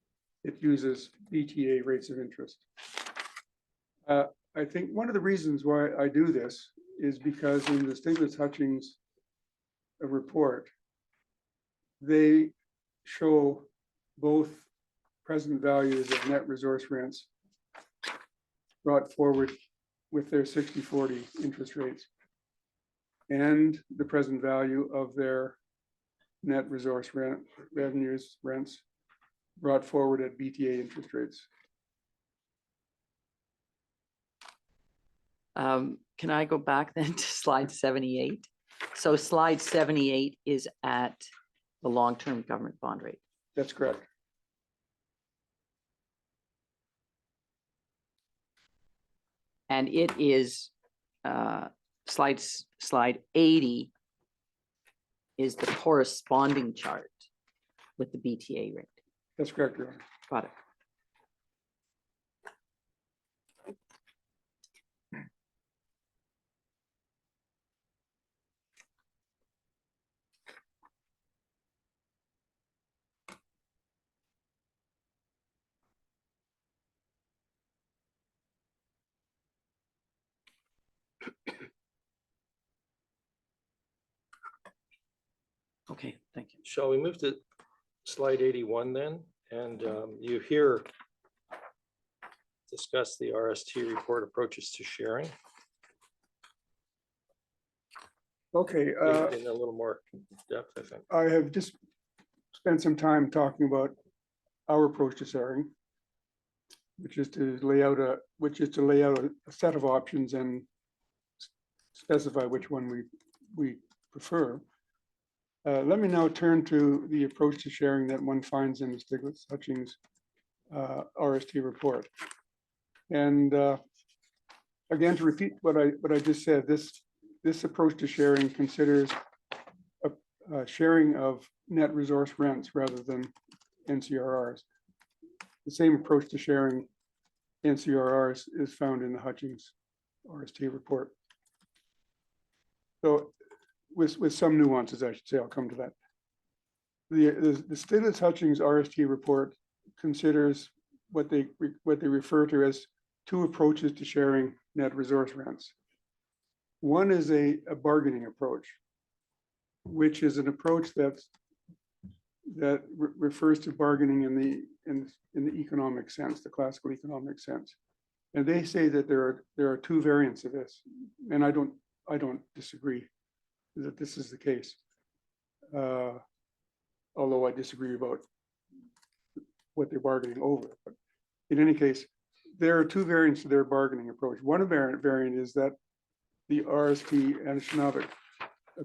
it uses BTA rates of interest. I think one of the reasons why I do this is because in the Stiglitz-Hutchings report, they show both present values of net resource rents brought forward with their 60/40 interest rates and the present value of their net resource rents brought forward at BTA interest rates. Can I go back then to slide 78? So slide 78 is at the long-term government bond rate. That's correct. And it is slide 80 is the corresponding chart with the BTA rate. That's correct, Your Honor. Got it. Okay, thank you. Shall we move to slide 81 then? And you here discuss the RST report approaches to sharing Okay, in a little more depth, I think. I have just spent some time talking about our approach to sharing, which is to lay out a set of options and specify which one we prefer. Let me now turn to the approach to sharing that one finds in the Stiglitz-Hutchings RST report. And again, to repeat what I just said, this approach to sharing considers a sharing of net resource rents rather than NCRRs. The same approach to sharing NCRRs is found in the Hutchings RST report. So with some nuances, I should say, I'll come to that. The Stiglitz-Hutchings RST report considers what they refer to as two approaches to sharing net resource rents. One is a bargaining approach, which is an approach that refers to bargaining in the economic sense, the classical economic sense. And they say that there are two variants of this, and I don't disagree that this is the case, although I disagree about what they're bargaining over. But in any case, there are two variants to their bargaining approach. One variant is that the RST and Anishinaabe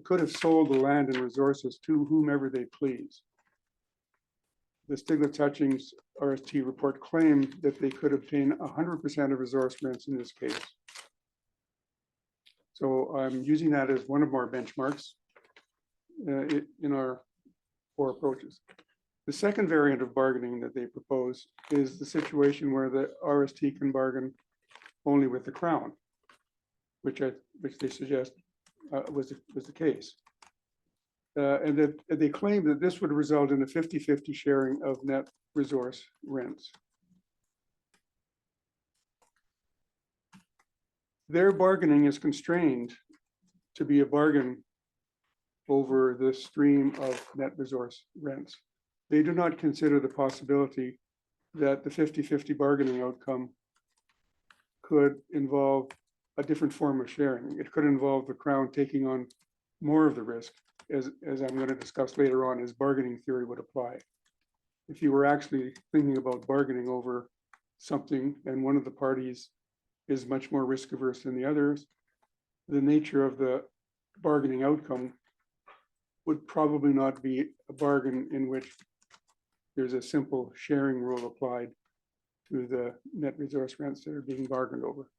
could have sold the land and resources to whomever they please. The Stiglitz-Hutchings RST report claimed that they could obtain 100% of resource rents in this case. So I'm using that as one of our benchmarks in our four approaches. The second variant of bargaining that they propose is the situation where the RST can bargain only with the Crown, which they suggest was the case. And that they claimed that this would result in a 50-50 sharing of net resource rents. Their bargaining is constrained to be a bargain over the stream of net resource rents. They do not consider the possibility that the 50-50 bargaining outcome could involve a different form of sharing. It could involve the Crown taking on more of the risk, as I'm going to discuss later on, as bargaining theory would apply. If you were actually thinking about bargaining over something and one of the parties is much more risk averse than the others, the nature of the bargaining outcome would probably not be a bargain in which there's a simple sharing rule applied to the net resource rents that are being bargained over.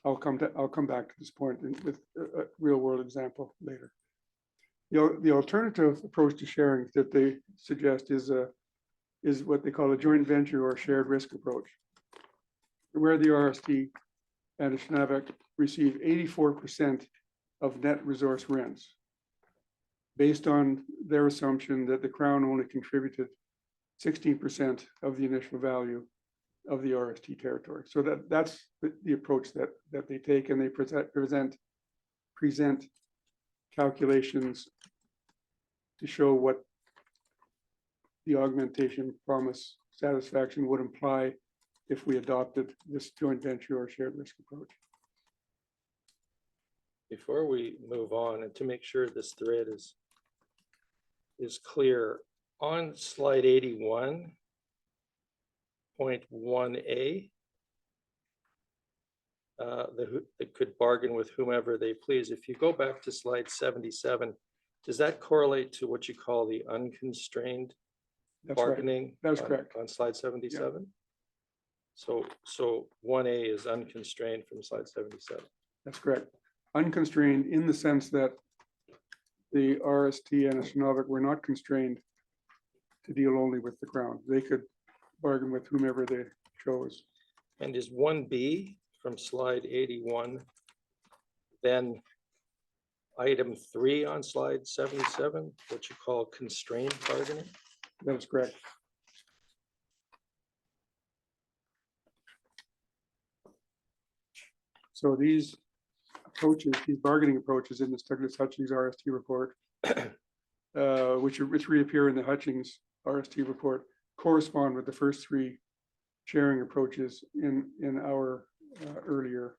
I'll come back to this point with a real world example later. The alternative approach to sharing that they suggest is what they call a joint venture or shared risk approach, where the RST and Anishinaabe receive 84% of net resource rents, based on their assumption that the Crown only contributed 16% of the initial value of the RST territory. So that's the approach that they take, and they present calculations to show what the augmentation promise satisfaction would imply if we adopted this joint venture or shared risk approach. Before we move on, and to make sure this thread is clear, on slide 81.1a, they could bargain with whomever they please. If you go back to slide 77, does that correlate to what you call the unconstrained That's right. bargaining? That's correct. On slide 77? So 1A is unconstrained from slide 77. That's correct. Unconstrained in the sense that the RST and Anishinaabe were not constrained to deal only with the Crown. They could bargain with whomever they chose. And is 1B from slide 81 then item 3 on slide 77, what you call constrained bargaining? That is correct. So these approaches, these bargaining approaches in the Douglas Hutchings RST report, which reappear in the Hutchings RST report, correspond with the first 3 sharing approaches in our earlier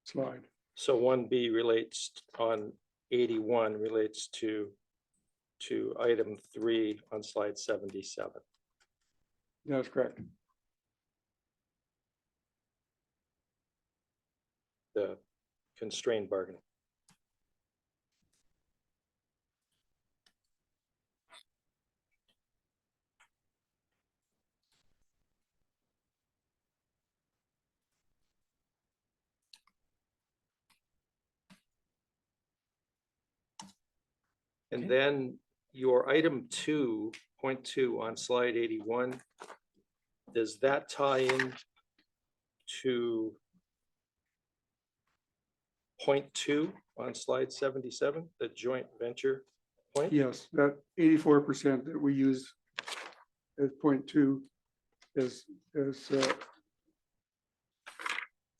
slide. So 1B relates on 81 relates to item 3 on slide 77. That is correct. The constrained bargaining. And then your item 2.2 on slide 81, does that tie in to point 2 on slide 77, the joint venture point? Yes, that 84% that we use as point 2 is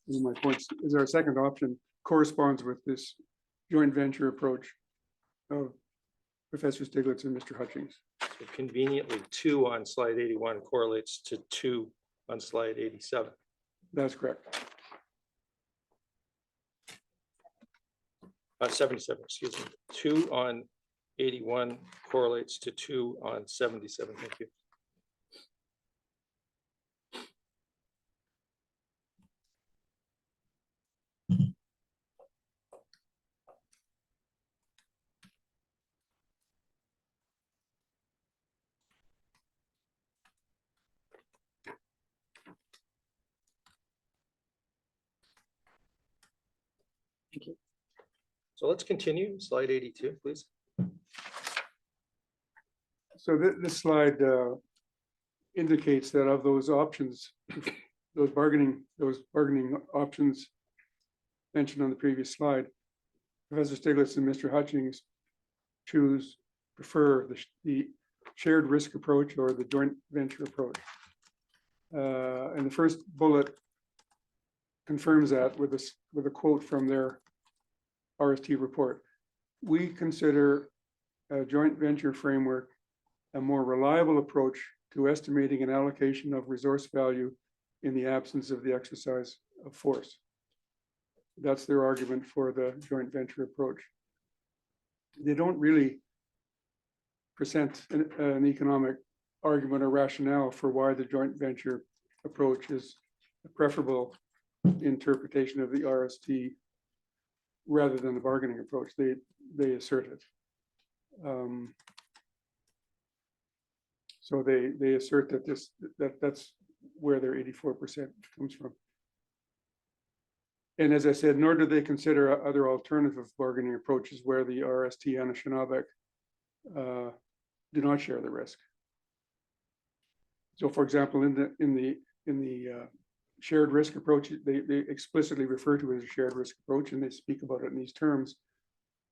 my points is our second option, corresponds with this joint venture approach of Professor Stiglitz and Mr. Hutchings. So conveniently 2 on slide 81 correlates to 2 on slide 87. That's correct. 77, excuse me. 2 on 81 correlates to 2 on 77. Thank you. Thank you. So let's continue. Slide 82, please. So this slide indicates that of those options, those bargaining options mentioned on the previous slide, Professor Stiglitz and Mr. Hutchings prefer the shared risk approach or the joint venture approach. And the first bullet confirms that with a quote from their RST report. We consider a joint venture framework a more reliable approach to estimating an allocation of resource value in the absence of the exercise of force. That's their argument for the joint venture approach. They don't really present an economic argument or rationale for why the joint venture approach is a preferable interpretation of the RST rather than the bargaining approach. They assert it. So they assert that that's where their 84% comes from. And as I said, nor do they consider other alternative bargaining approaches where the RST and Anishinaabe do not share the risk. So, for example, in the shared risk approach, they explicitly refer to it as a shared risk approach, and they speak about it in these terms.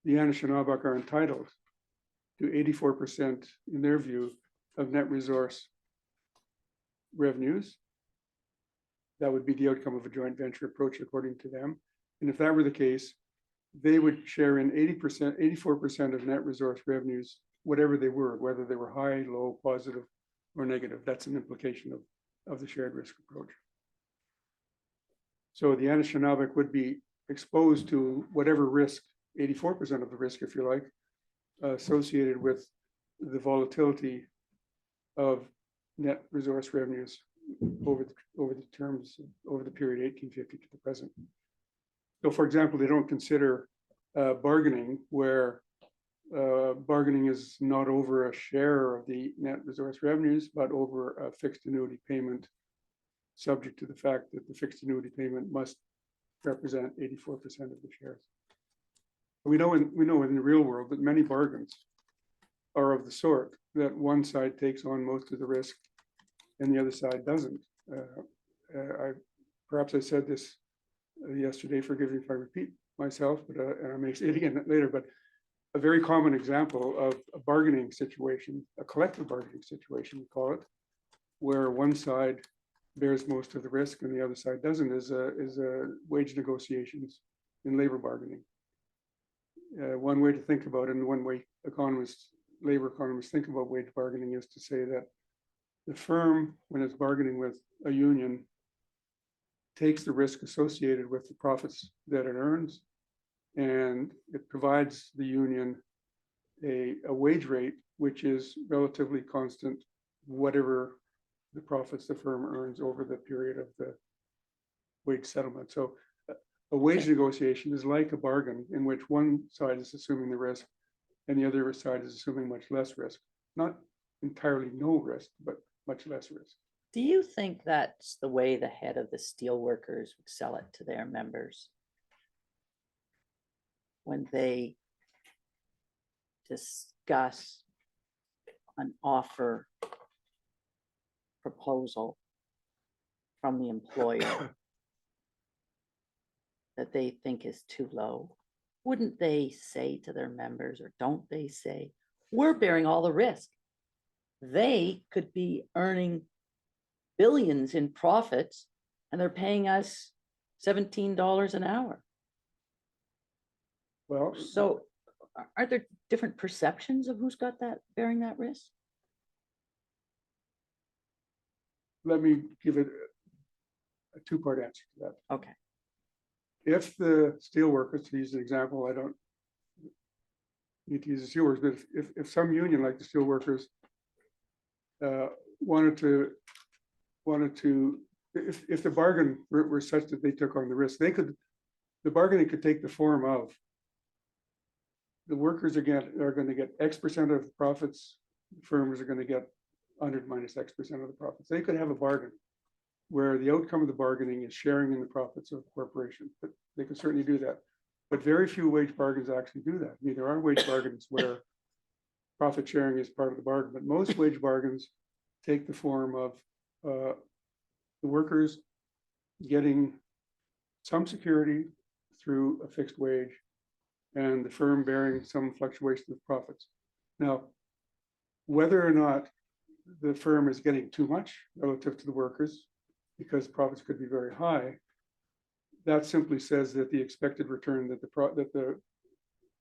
The Anishinaabe are entitled to 84% in their view of net resource revenues. That would be the outcome of a joint venture approach, according to them. And if that were the case, they would share in 84% of net resource revenues, whatever they were, whether they were high, low, positive, or negative. That's an implication of the shared risk approach. So the Anishinaabe would be exposed to whatever risk, 84% of the risk, if you like, associated with the volatility of net resource revenues over the period 1850 to the present. So, for example, they don't consider bargaining, where bargaining is not over a share of the net resource revenues, but over a fixed annuity payment, subject to the fact that the fixed annuity payment must represent 84% of the shares. We know in the real world that many bargains are of the sort that one side takes on most of the risk and the other side doesn't. Perhaps I said this yesterday, forgive me if I repeat myself, but and I may say it again later, but a very common example of a bargaining situation, a collective bargaining situation, we call it, where one side bears most of the risk and the other side doesn't, is wage negotiations in labor bargaining. One way to think about it, and one way labor economists think about wage bargaining, is to say that the firm, when it's bargaining with a union, takes the risk associated with the profits that it earns, and it provides the union a wage rate which is relatively constant, whatever the profits the firm earns over the period of the wage settlement. So a wage negotiation is like a bargain in which one side is assuming the risk and the other side is assuming much less risk. Not entirely no risk, but much less risk. Do you think that's the way the head of the steelworkers would sell it to their members when they discuss an offer proposal from the employer that they think is too low? Wouldn't they say to their members, or don't they say, we're bearing all the risk? They could be earning billions in profits and they're paying us $17 an hour. Well, So are there different perceptions of who's got that, bearing that risk? let me give it a two-part answer to that. Okay. If the steelworkers, to use an example, I don't need to use the steelworkers, but if some union like the steelworkers wanted to, if the bargain were such that they took on the risk, the bargaining could take the form of the workers are going to get X percent of the profits, the firms are going to get 100 minus X percent of the profits. They could have a bargain where the outcome of the bargaining is sharing in the profits of the corporation, but they can certainly do that. But very few wage bargains actually do that. I mean, there are wage bargains where profit sharing is part of the bargain, but most wage bargains take the form of the workers getting some security through a fixed wage and the firm bearing some fluctuation of profits. Now, whether or not the firm is getting too much relative to the workers, because profits could be very high, that simply says that the expected return that the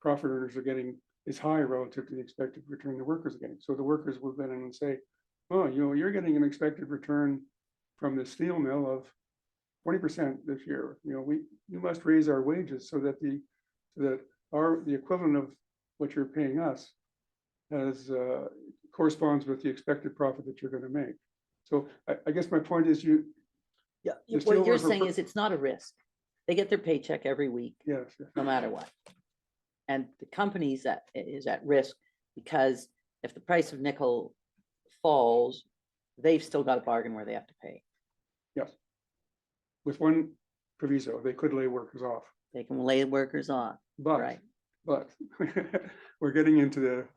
profit earners are getting is high relative to the expected return the workers are getting. So the workers will then in and say, oh, you're getting an expected return from the steel mill of 20% this year. You must raise our wages so that the equivalent of what you're paying us corresponds with the expected profit that you're going to make. So I guess my point is Yeah, The what you're steelworker saying per- is it's not a risk. They get their paycheck every week, yes, no matter what. And the company's is at risk because if the price of nickel falls, they've still got a bargain where they have to pay. yes. With one proviso, they could lay workers off, They can lay workers off, but right? we're getting into the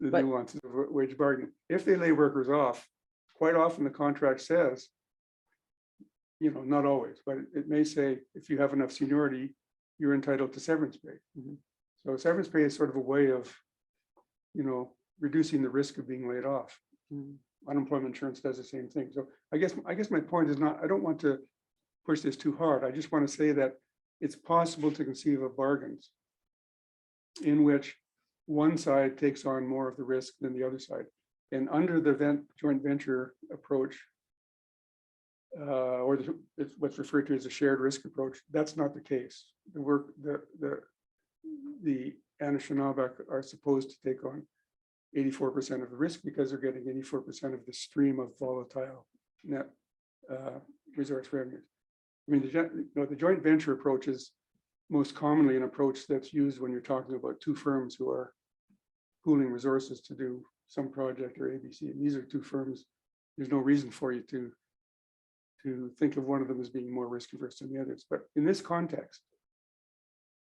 But- nuances of wage bargaining. If they lay workers off, quite often the contract says, not always, but it may say if you have enough seniority, you're entitled to severance pay. Mhm. So severance pay is sort of a way of, reducing the risk of being laid off. Mm. Unemployment insurance does the same thing. So I guess my point is not, I don't want to push this too hard. I just want to say that it's possible to conceive of bargains in which one side takes on more of the risk than the other side. And under the joint venture approach, or it's what's referred to as a shared risk approach, that's not the case. The Anishinaabe are supposed to take on 84% of the risk because they're getting 84% of the stream of volatile net resource revenues. I mean, the joint venture approach is most commonly an approach that's used when you're talking about two firms who are pooling resources to do some project or ABC. And these are two firms. There's no reason for you to think of one of them as being more risk averse than the others. But in this context,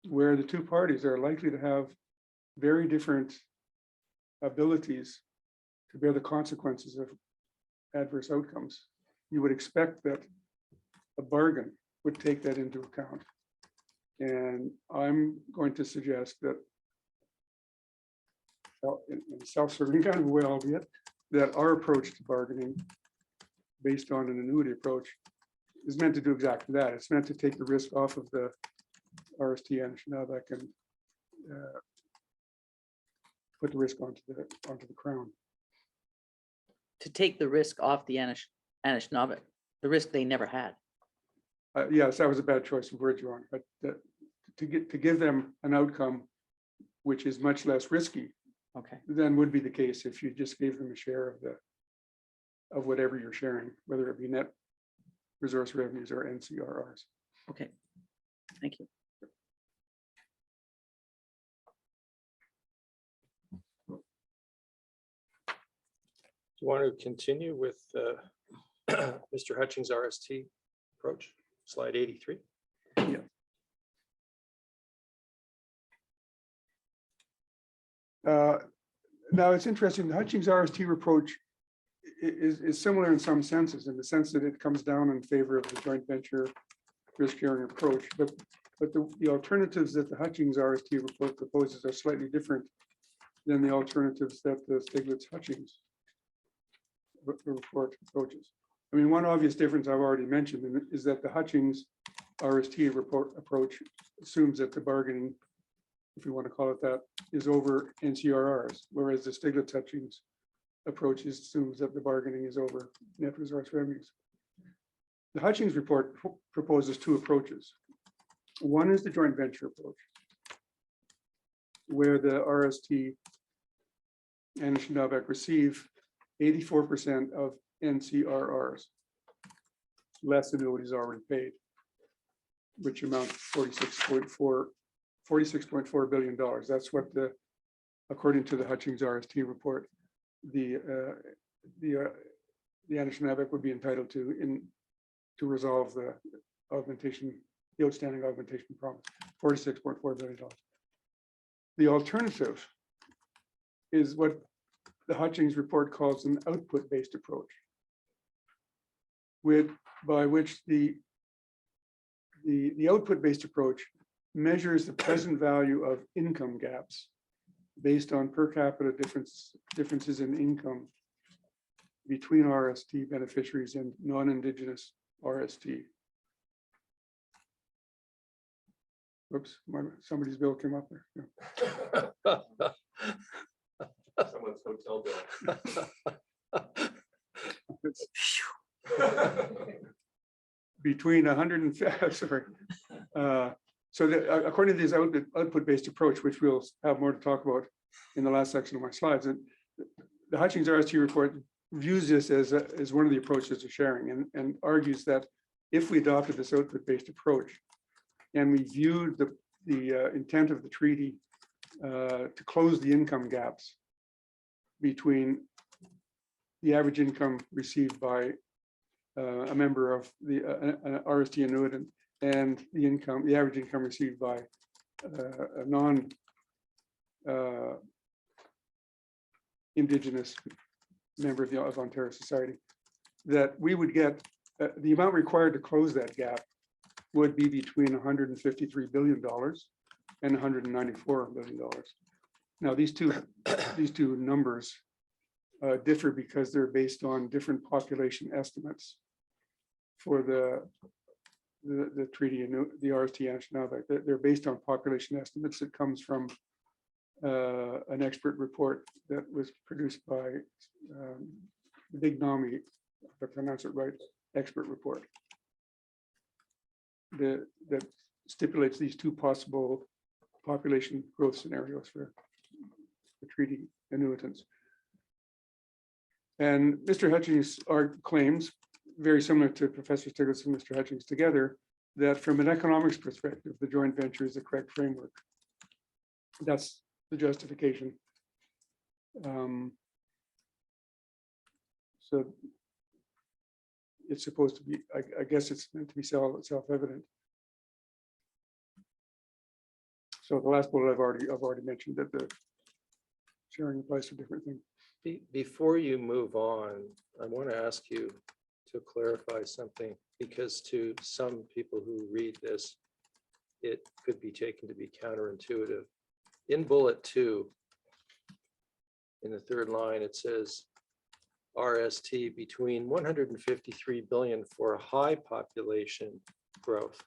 where the two parties are likely to have very different abilities to bear the consequences of adverse outcomes, you would expect that a bargain would take that into account. And I'm going to suggest that, in a self-serving kind of a way, albeit, that our approach to bargaining based on an annuity approach is meant to do exactly that. It's meant to take the risk off of the RST and Anishinaabe and put the risk onto the Crown. To take the risk off the Anishinaabe, the risk they never had. Yes, that was a bad choice of words, Ron, but to give them an outcome which is much less risky Okay, than would be the case if you just gave them a share of whatever you're sharing, whether it be net resource revenues or NCRRs. okay. Thank you. Do you want to continue with Mr. Hutchings' RST approach, slide 83? Now it's interesting, the Hutchings RST approach is similar in some senses, in the sense that it comes down in favor of the joint venture risk sharing approach, but the alternatives that the Hutchings RST report proposes are slightly different than the alternatives that the Stiglitz-Hutchings report approaches. I mean, one obvious difference I've already mentioned is that the Hutchings RST report approach assumes that the bargaining, if you want to call it that, is over NCRRs, whereas the Stiglitz-Hutchings approach assumes that the bargaining is over net resource revenues. The Hutchings report proposes two approaches. One is the joint venture approach, where the RST and Anishinaabe receive 84% of NCRRs, less annuities already paid, which amount to $46.4 billion. That's what according to the Hutchings RST report, the Anishinaabe would be entitled to resolve the outstanding augmentation promise, $46.4 billion. The alternative is what the Hutchings report calls an output-based approach, by which the output-based approach measures the present value of income gaps based on per capita differences in income between RST beneficiaries and non-Indigenous RST. Oops, somebody's bill came up there. Yeah. Someone's hotel bill. It's between 100 and, sorry. So according to this output-based approach, which we'll have more to talk about in the last section of my slides, and the Hutchings RST report views this as one of the approaches to sharing and argues that if we adopted this output-based approach and we viewed the intent of the treaty to close the income gaps between the average income received by a member of the RST annuitant and the average income received by a non Indigenous member of Ontario society, that we would get the amount required to close that gap would be between $153 billion and $194 billion. Now, these two numbers differ because they're based on different population estimates for the treaty and the RST national. They're based on population estimates that comes from an expert report that was produced by Big Nami, if I pronounce it right, expert report that stipulates these two possible population growth scenarios for the treaty annuitants. And Mr. Hutchings claims, very similar to Professor Stiglitz and Mr. Hutchings together, that from an economics perspective, the joint venture is the correct framework. That's the justification. So it's supposed to be, I guess it's meant to be self-evident. So the last bullet I've already mentioned that the sharing applies to different things. Before you move on, I want to ask you to clarify something, because to some people who read this, it could be taken to be counterintuitive. In bullet 2, in the third line, it says RST between 153 billion for high population growth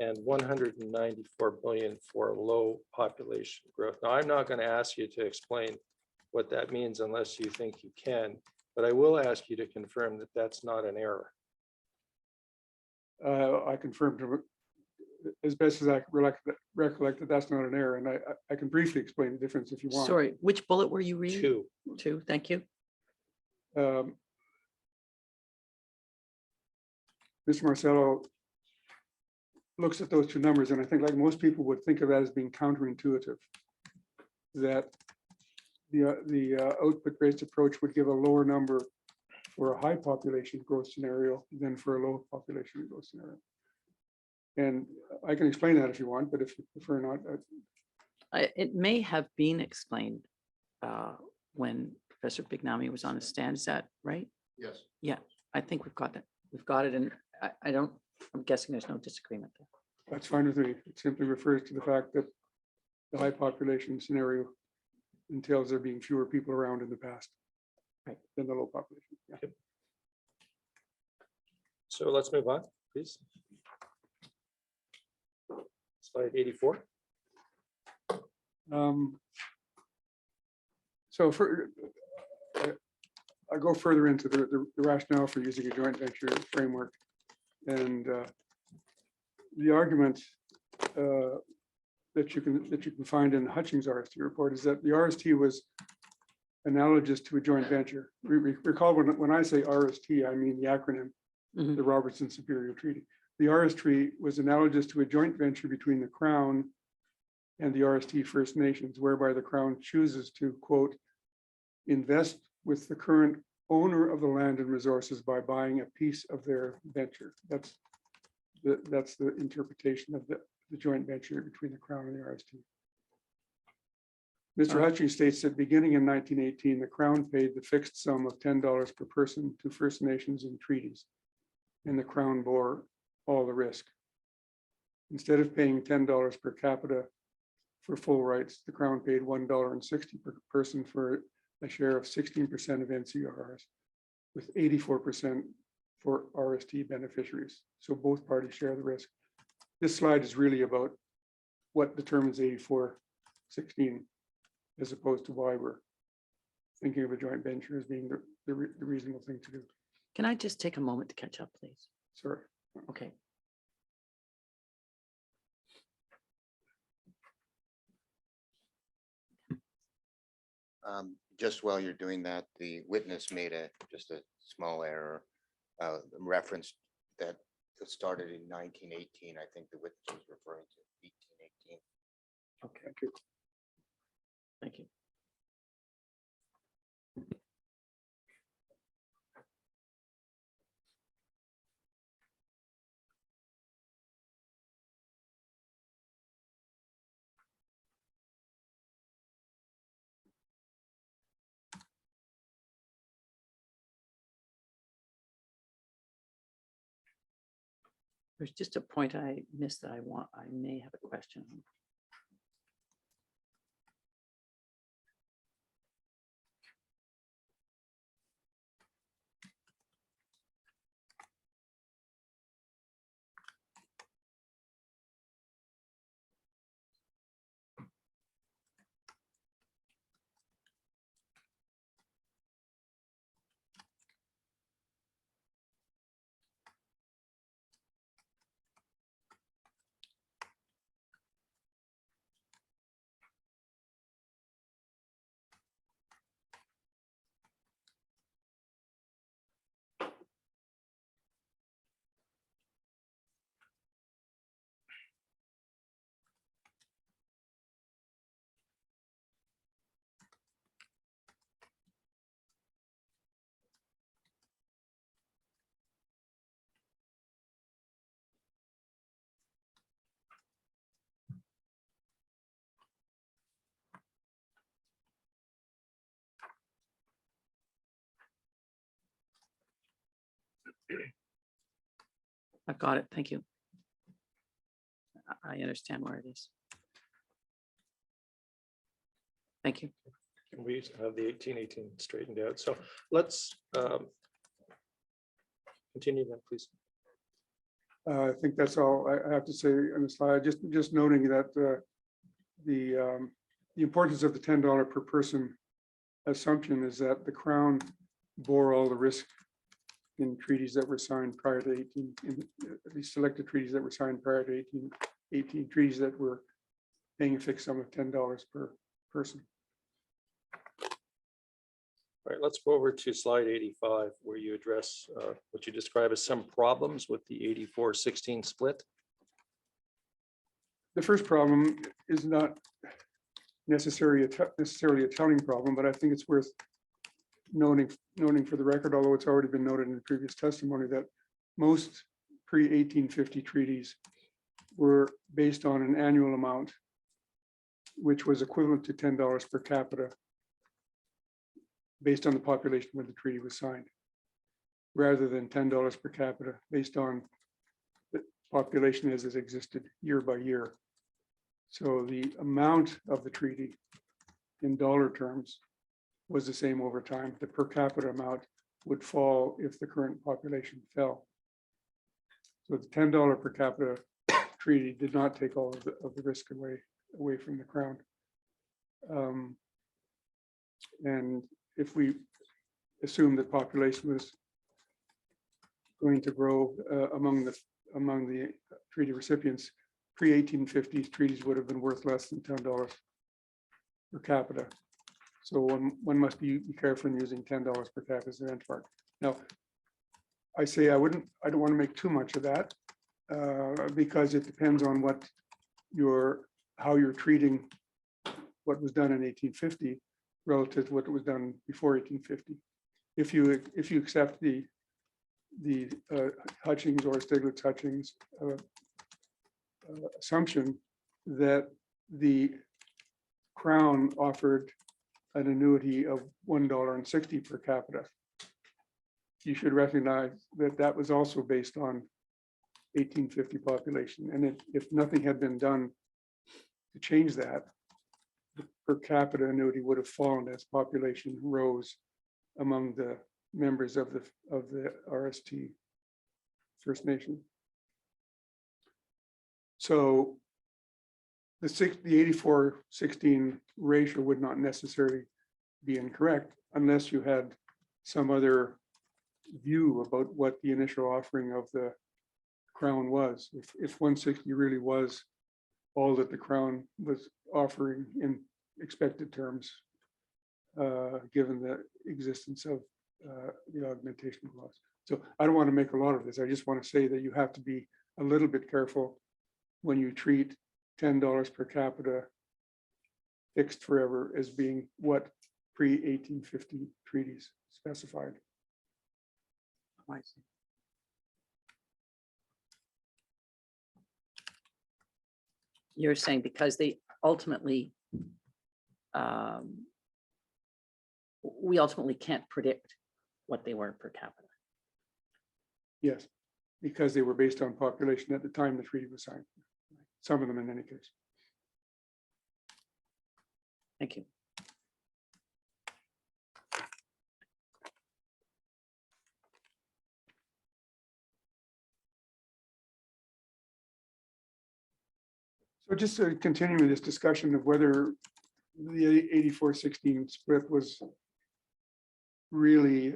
and 194 billion for low population growth. Now, I'm not going to ask you to explain what that means unless you think you can, but I will ask you to confirm that that's not an error. I confirmed as best as I recollect that that's not an error, and I can briefly explain the difference if you want. Sorry, which bullet were you reading? 2. 2, thank you. Mr. Marcello looks at those two numbers, and I think, like most people, would think of that as being counterintuitive. That the output-based approach would give a lower number for a high population growth scenario than for a low population growth scenario. And I can explain that if you want, but if you prefer not. It may have been explained when Professor Bignami was on the stand. Is that right? Yes. Yeah, I think we've got that. We've got it, and I'm guessing there's no disagreement there. That's fine with me. It simply refers to the fact that the high population scenario entails there being fewer people around in the past, right, than the low population. Yeah. Okay. So let's move on, please. Slide 84. So I go further into the rationale for using a joint venture framework, and the argument that you can find in the Hutchings RST report is that the RST was analogous to a joint venture. Recall when I say RST, I mean the acronym, the Robertson Superior Treaty. The RST was analogous to a joint venture between the Crown and the RST First Nations, whereby the Crown chooses to, quote, invest with the current owner of the land and resources by buying a piece of their venture. That's the interpretation of the joint venture between the Crown and the RST. Mr. Hutchings states that beginning in 1918, the Crown paid the fixed sum of $10 per person to First Nations in treaties, and the Crown bore all the risk. Instead of paying $10 per capita for full rights, the Crown paid $1.60 per person for a share of 16% of NCRs, with 84% for RST beneficiaries. So both parties share the risk. This slide is really about what determines 84-16, as opposed to why we're thinking of a joint venture as being the reasonable thing to do. Can I just take a moment to catch up, please? Sorry. Okay. Just while you're doing that, the witness made just a small error. Referenced that it started in 1918. I think the witness was referring to 1818. Okay, thank you. Thank you. There's just a point I missed that I may have a question on. I've got it. Thank you. I understand where it is. Thank you. We have the 1818 straightened out. So let's continue then, please. I think that's all I have to say on the slide. Just noting that the importance of the $10 per person assumption is that the Crown bore all the risk in treaties that were signed prior to 18, in these selected treaties that were signed prior to 1818 treaties that were paying a fixed sum of $10 per person. All right, let's go over to slide 85, where you address what you describe as some problems with the 84-16 split. The first problem is not necessarily a telling problem, but I think it's worth noting for the record, although it's already been noted in the previous testimony, that most pre-1850 treaties were based on an annual amount, which was equivalent to $10 per capita, based on the population when the treaty was signed, rather than $10 per capita based on the population as it existed year by year. So the amount of the treaty in dollar terms was the same over time. The per capita amount would fall if the current population fell. So the $10 per capita treaty did not take all of the risk away from the Crown. And if we assume that population was going to grow among the treaty recipients, pre-1850s treaties would have been worth less than $10 per capita. So one must be careful in using $10 per capita as an benchmark. Now, I say I don't want to make too much of that because it depends on how you're treating what was done in 1850 relative to what was done before 1850. If you accept the Hutchings or Stiglitz-Hutchings assumption that the Crown offered an annuity of $1.60 per capita, you should recognize that that was also based on 1850 population. And if nothing had been done to change that, the per capita annuity would have fallen as population rose among the members of the RST First Nation. So the 84-16 ratio would not necessarily be incorrect unless you had some other view about what the initial offering of the Crown was. If 160 really was all that the Crown was offering in expected terms, given the existence of the augmentation clause. So I don't want to make a lot of this. I just want to say that you have to be a little bit careful when you treat $10 per capita fixed forever as being what pre-1850 treaties specified. I see. You're saying because they ultimately, we ultimately can't predict what they were per capita. Yes, because they were based on population at the time the treaty was signed. Some of them in any case. Thank you. So just to continue with this discussion of whether the 84-16 split was really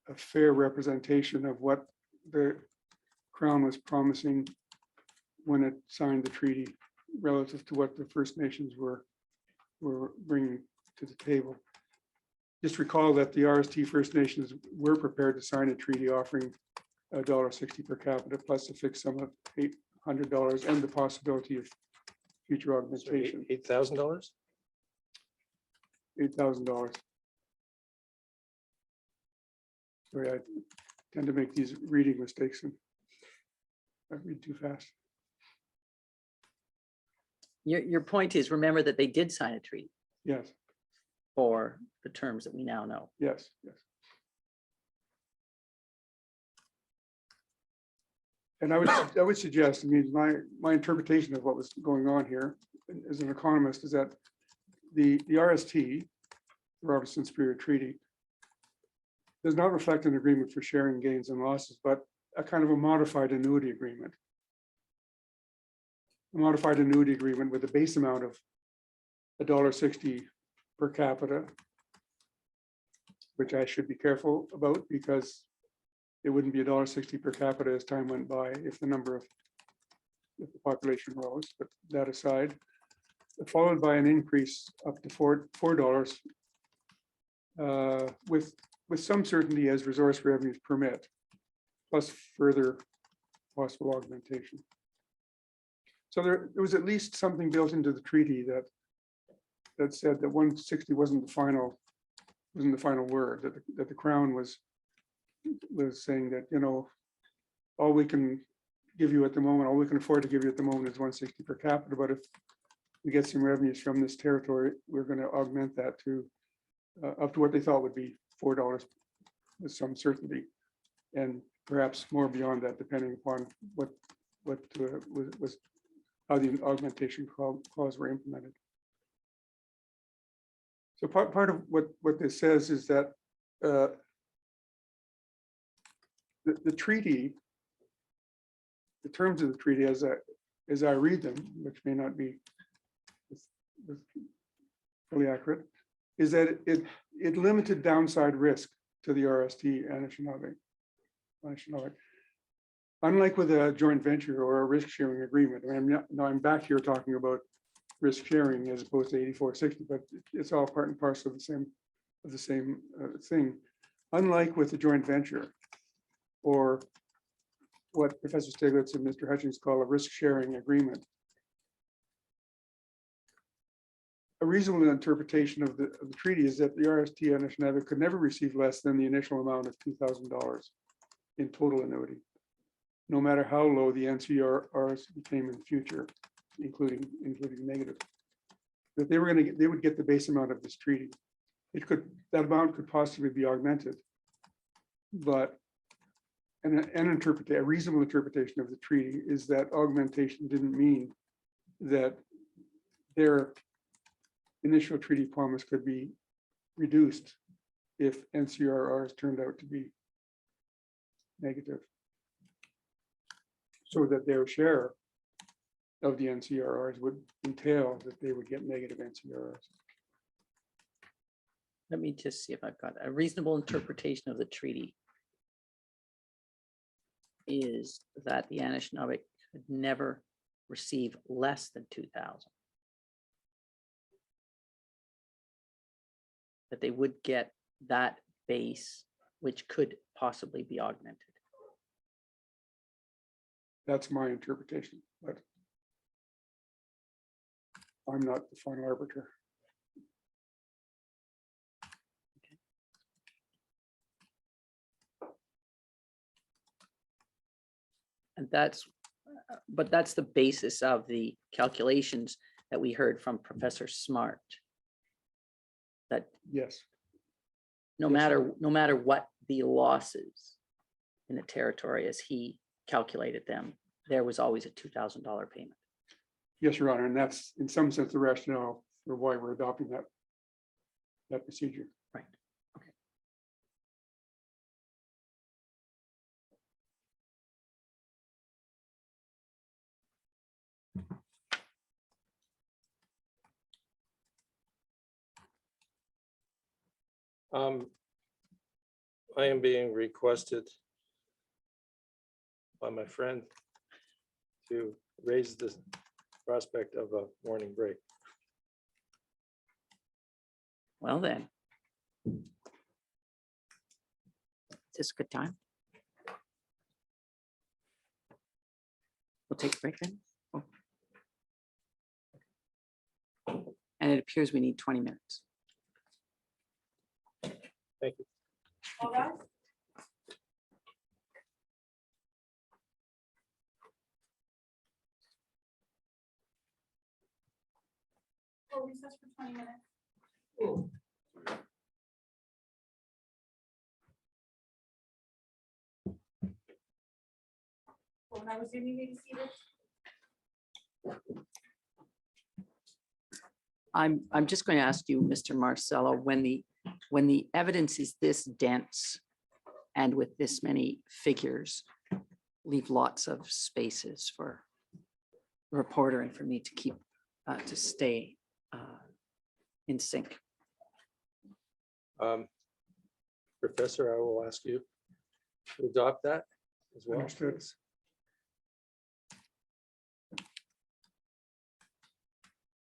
a fair representation of what the Crown was promising when it signed the treaty relative to what the First Nations were bringing to the table. Just recall that the RST First Nations were prepared to sign a treaty offering $1.60 per capita plus a fixed sum of $800 and the possibility of future augmentation. $8,000? $8,000. Sorry, I tend to make these reading mistakes and I read too fast. Your point is, remember that they did sign a treaty Yes, for the terms that we now know. yes, yes. And I would suggest, I mean, my interpretation of what was going on here as an economist is that the RST, the Robertson Superior Treaty, does not reflect an agreement for sharing gains and losses, but a kind of a modified annuity agreement. A modified annuity agreement with a base amount of $1.60 per capita, which I should be careful about because it wouldn't be $1.60 per capita as time went by if the population rose, but that aside, followed by an increase up to $4 with some certainty as resource revenues permit, plus further possible augmentation. So there was at least something built into the treaty that said that 160 wasn't the final word, that the Crown was saying that, you know, all we can give you at the moment, all we can afford to give you at the moment is 160 per capita, but if we get some revenues from this territory, we're going to augment that to up to what they thought would be $4 with some certainty, and perhaps more beyond that, depending upon what was how the augmentation clause were implemented. So part of what this says is that the treaty, the terms of the treaty as I read them, which may not be fully accurate, is that it limited downside risk to the RST and Anishinaabe. Unlike with a joint venture or a risk sharing agreement, I'm back here talking about risk sharing as opposed to 84-60, but it's all part and parcel of the same thing. Unlike with the joint venture, or what Professor Stiglitz and Mr. Hutchings call a risk sharing agreement, a reasonable interpretation of the treaty is that the RST Anishinaabe could never receive less than the initial amount of $2,000 in total annuity, no matter how low the NCRs became in the future, including negative. That they would get the base amount of this treaty. That amount could possibly be augmented, a reasonable interpretation of the treaty is that augmentation didn't mean that their initial treaty promise could be reduced if NCRRs turned out to be negative. So that their share of the NCRRs would entail that they would get negative NCRRs. Let me just see if I've got a reasonable interpretation of the treaty. Is that the Anishinaabe could never receive less than 2,000. That they would get that base, which could possibly be augmented. That's my interpretation, but I'm not the final arbiter. And but that's the basis of the calculations that we heard from Professor Smart. That Yes, no matter what the losses in the territory as he calculated them, there was always a $2,000 payment. yes, Your Honor, and that's in some sense the rationale for why we're adopting that procedure. Right. Okay. I am being requested by my friend to raise the prospect of a morning break. Well then. Is this a good time? We'll take a break then. Oh. And it appears we need 20 minutes. Thank you. All right. We'll recess for 20 minutes. When I was in, you may be seated. I'm just going to ask you, Mr. Marcello, when the evidence is this dense and with this many figures, leave lots of spaces for the reporter and for me to keep to stay in sync. Professor, I will ask you to adopt that as well. Understood.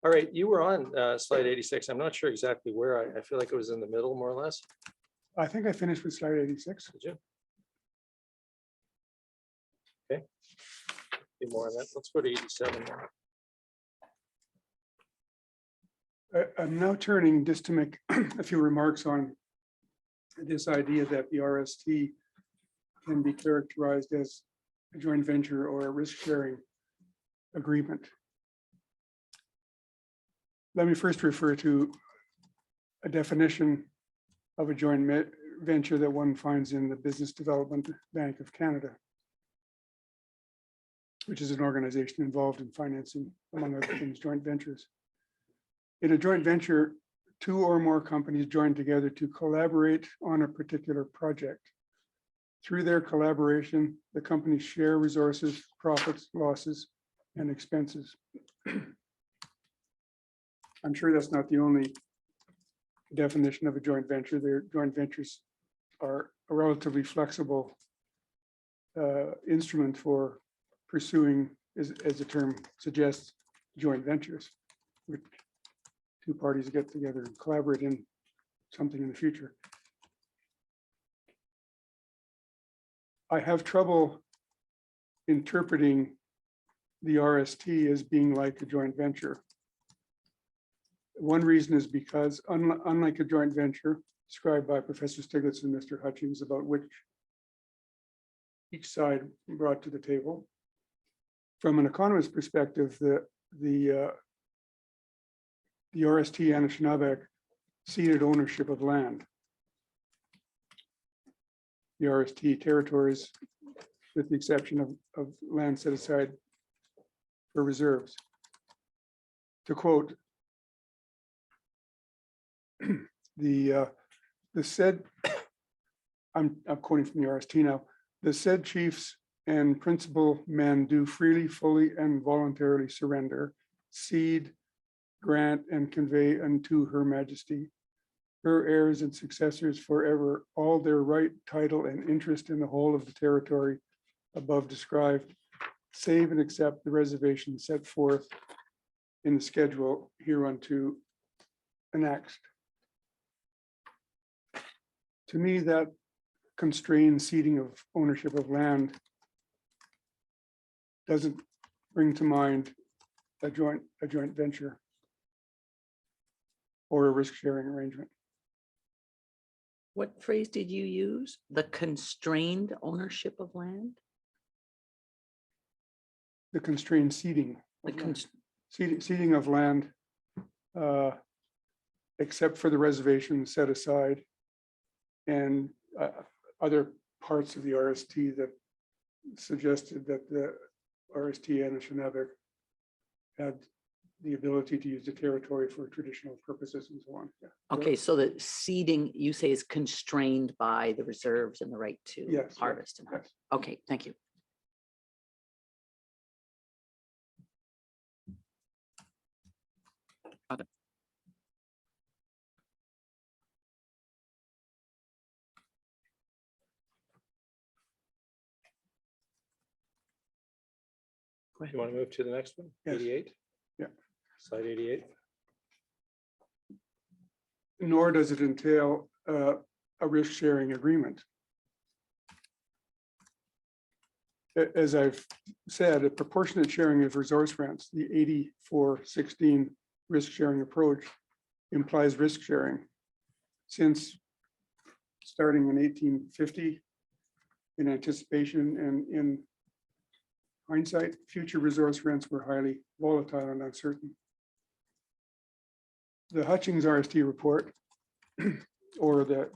All right, you were on slide 86. I'm not sure exactly where. I feel like it was in the middle, more or less. I think I finished with slide 86. Did you? Okay. Be more on that. Let's go to 87 now. I'm now turning just to make a few remarks on this idea that the RST can be characterized as a joint venture or a risk-sharing agreement. Let me first refer to a definition of a joint venture that one finds in the Business Development Bank of Canada, which is an organization involved in financing, among other things, joint ventures. In a joint venture, two or more companies join together to collaborate on a particular project. Through their collaboration, the companies share resources, profits, losses, and expenses. I'm sure that's not the only definition of a joint venture. Their joint ventures are a relatively flexible instrument for pursuing, as the term suggests, joint ventures, which two parties get together and collaborate in something in the future. I have trouble interpreting the RST as being like a joint venture. One reason is because unlike a joint venture described by Professor Stiglitz and Mr. Hutchings, about which each side brought to the table, from an economist perspective, the RST Anishinaabe ceded ownership of land. The RST territories with the exception of land set aside for reserves. To quote, the said, I'm quoting from the RST now, the said chiefs and principal men do freely, fully, and voluntarily surrender, cede, grant, and convey unto Her Majesty, her heirs and successors forever, all their right, title, and interest in the whole of the territory above described, save and accept the reservations set forth in the schedule hereunto annexed. To me, that constrains ceding of ownership of land doesn't bring to mind a joint venture or a risk-sharing arrangement. What phrase did you use? The constrained ownership of land? The constrained ceding. The of land. con- Ceding of land, except for the reservation set aside and other parts of the RST that suggested that the RST and Anishinaabe had the ability to use the territory for traditional purposes and so on. Yeah. Okay, so the seeding, you say, is constrained by the reserves and the right to Yes, harvest. And yes. okay, thank you. You want to move to the next one? Yes. 88? Yeah. Slide 88. Nor does it entail a risk-sharing agreement. As I've said, a proportionate sharing of resource rents, the 84-16 risk-sharing approach implies risk sharing. Since starting in 1850, in anticipation and in hindsight, future resource rents were highly volatile and uncertain. The Hutchings RST report, or the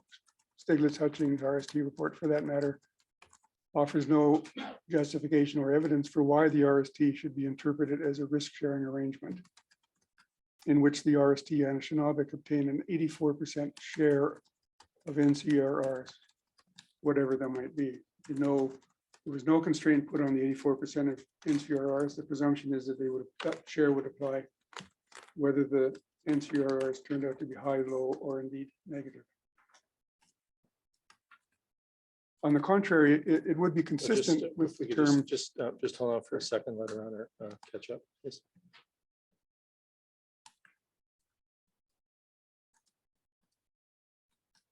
Stiglitz-Hutchings RST report for that matter, offers no justification or evidence for why the RST should be interpreted as a risk-sharing arrangement in which the RST and Anishinaabe obtain an 84% share of NCRRs, whatever that might be. You know, there was no constraint put on the 84% of NCRRs. The presumption is that that share would apply whether the NCRRs turned out to be high, low, or indeed negative. On the contrary, it would be consistent with the term. Just hold on for a second, let her on her catch up, please.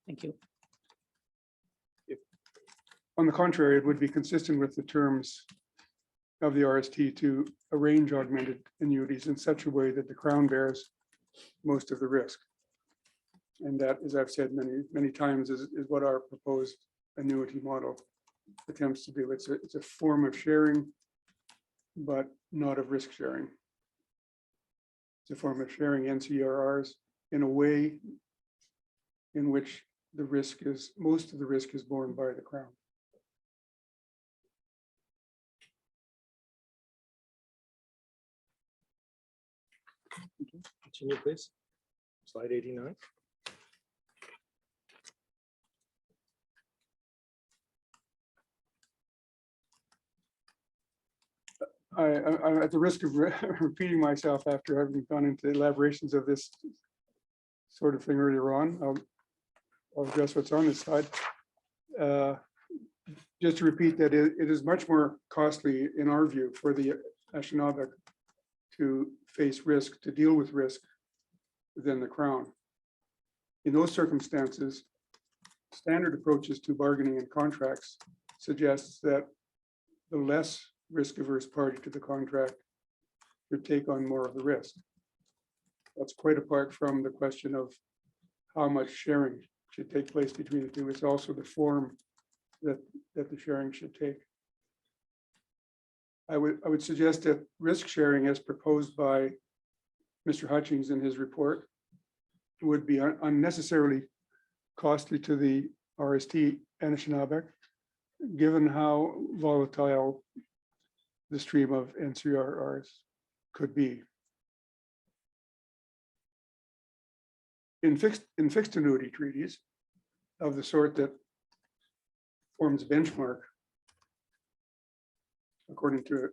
Thank you. On the contrary, it would be consistent with the terms of the RST to arrange augmented annuities in such a way that the Crown bears most of the risk. And that, as I've said many times, is what our proposed annuity model attempts to do. It's a form of sharing, but not of risk sharing. It's a form of sharing NCRRs in a way in which most of the risk is borne by the Crown. Continue, please. Slide 89. I'm at the risk of repeating myself after having gone into elaborations of this sort of thing earlier on. I'll address what's on this slide. Just to repeat that it is much more costly, in our view, for the Anishinaabe to face risk, to deal with risk, than the Crown. In those circumstances, standard approaches to bargaining and contracts suggests that the less risk-averse party to the contract should take on more of the risk. That's quite apart from the question of how much sharing should take place between the two. It's also the form that the sharing should take. I would suggest that risk sharing, as proposed by Mr. Hutchings in his report, would be unnecessarily costly to the RST Anishinaabe given how volatile the stream of NCRRs could be. In fixed annuity treaties of the sort that forms a benchmark, according to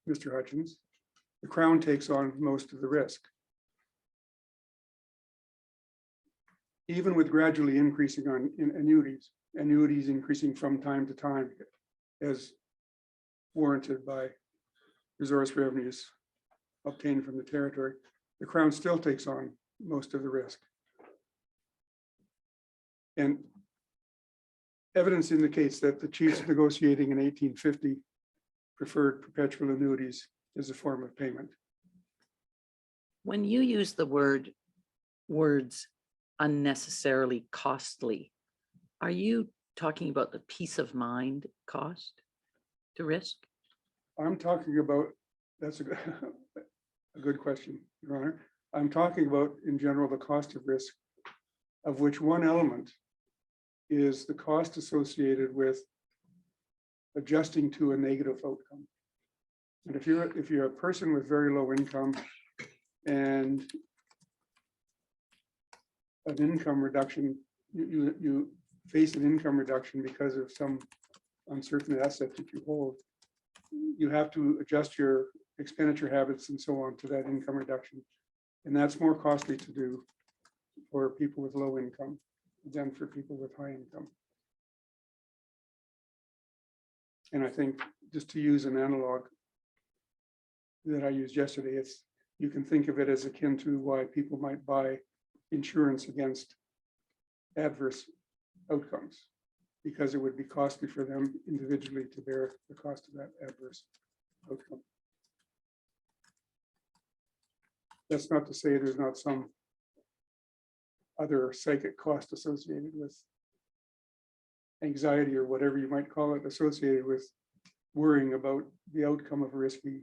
Mr. Hutchins, the Crown takes on most of the risk. Even with gradually increasing in annuities increasing from time to time as warranted by resource revenues obtained from the territory, the Crown still takes on most of the risk. And evidence indicates that the chiefs negotiating in 1850 preferred perpetual annuities as a form of payment. When you use the words unnecessarily costly, are you talking about the peace of mind cost to risk? I'm talking about, that's a good question, Your Honor. I'm talking about, in general, the cost of risk, of which one element is the cost associated with adjusting to a negative outcome. And if you're a person with very low income and an income reduction, you face an income reduction because of some uncertain asset that you hold, you have to adjust your expenditure habits and so on to that income reduction. And that's more costly to do for people with low income than for people with high income. And I think, just to use an analog that I used yesterday, you can think of it as akin to why people might buy insurance against adverse outcomes, because it would be costly for them individually to bear the cost of that adverse outcome. That's not to say there's not some other psychic cost associated with anxiety or whatever you might call it, associated with worrying about the outcome of a risky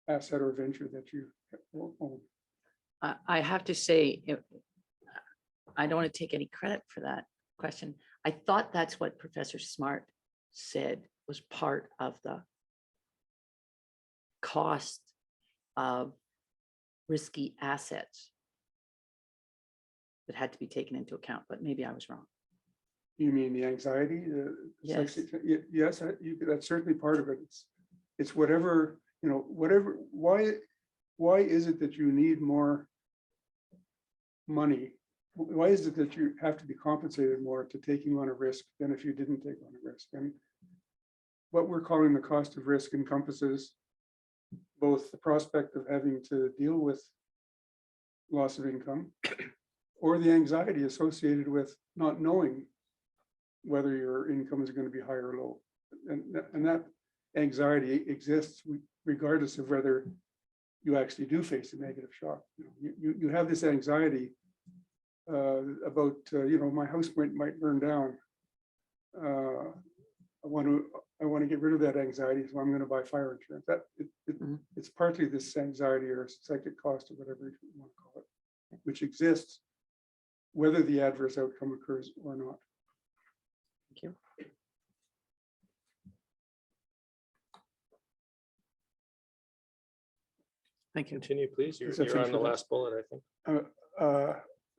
asset or venture that you own. I have to say, I don't want to take any credit for that question. I thought that's what Professor Smart said was part of the cost of risky assets that had to be taken into account, but maybe I was wrong. You mean the anxiety? Yes. Yes, that's certainly part of it. It's whatever, whatever, why is it that you need more money? Why is it that you have to be compensated more to taking on a risk than if you didn't take on a risk? And what we're calling the cost of risk encompasses both the prospect of having to deal with loss of income or the anxiety associated with not knowing whether your income is going to be high or low. And that anxiety exists regardless of whether you actually do face a negative shock. You have this anxiety about, my house might burn down. I want to get rid of that anxiety, so I'm going to buy fire insurance. It's partly this anxiety or psychic cost or whatever you want to call it, which exists whether the adverse outcome occurs or not. Thank you. Thank you. Continue, please. You're Is that on finished the with that? last bullet, I think.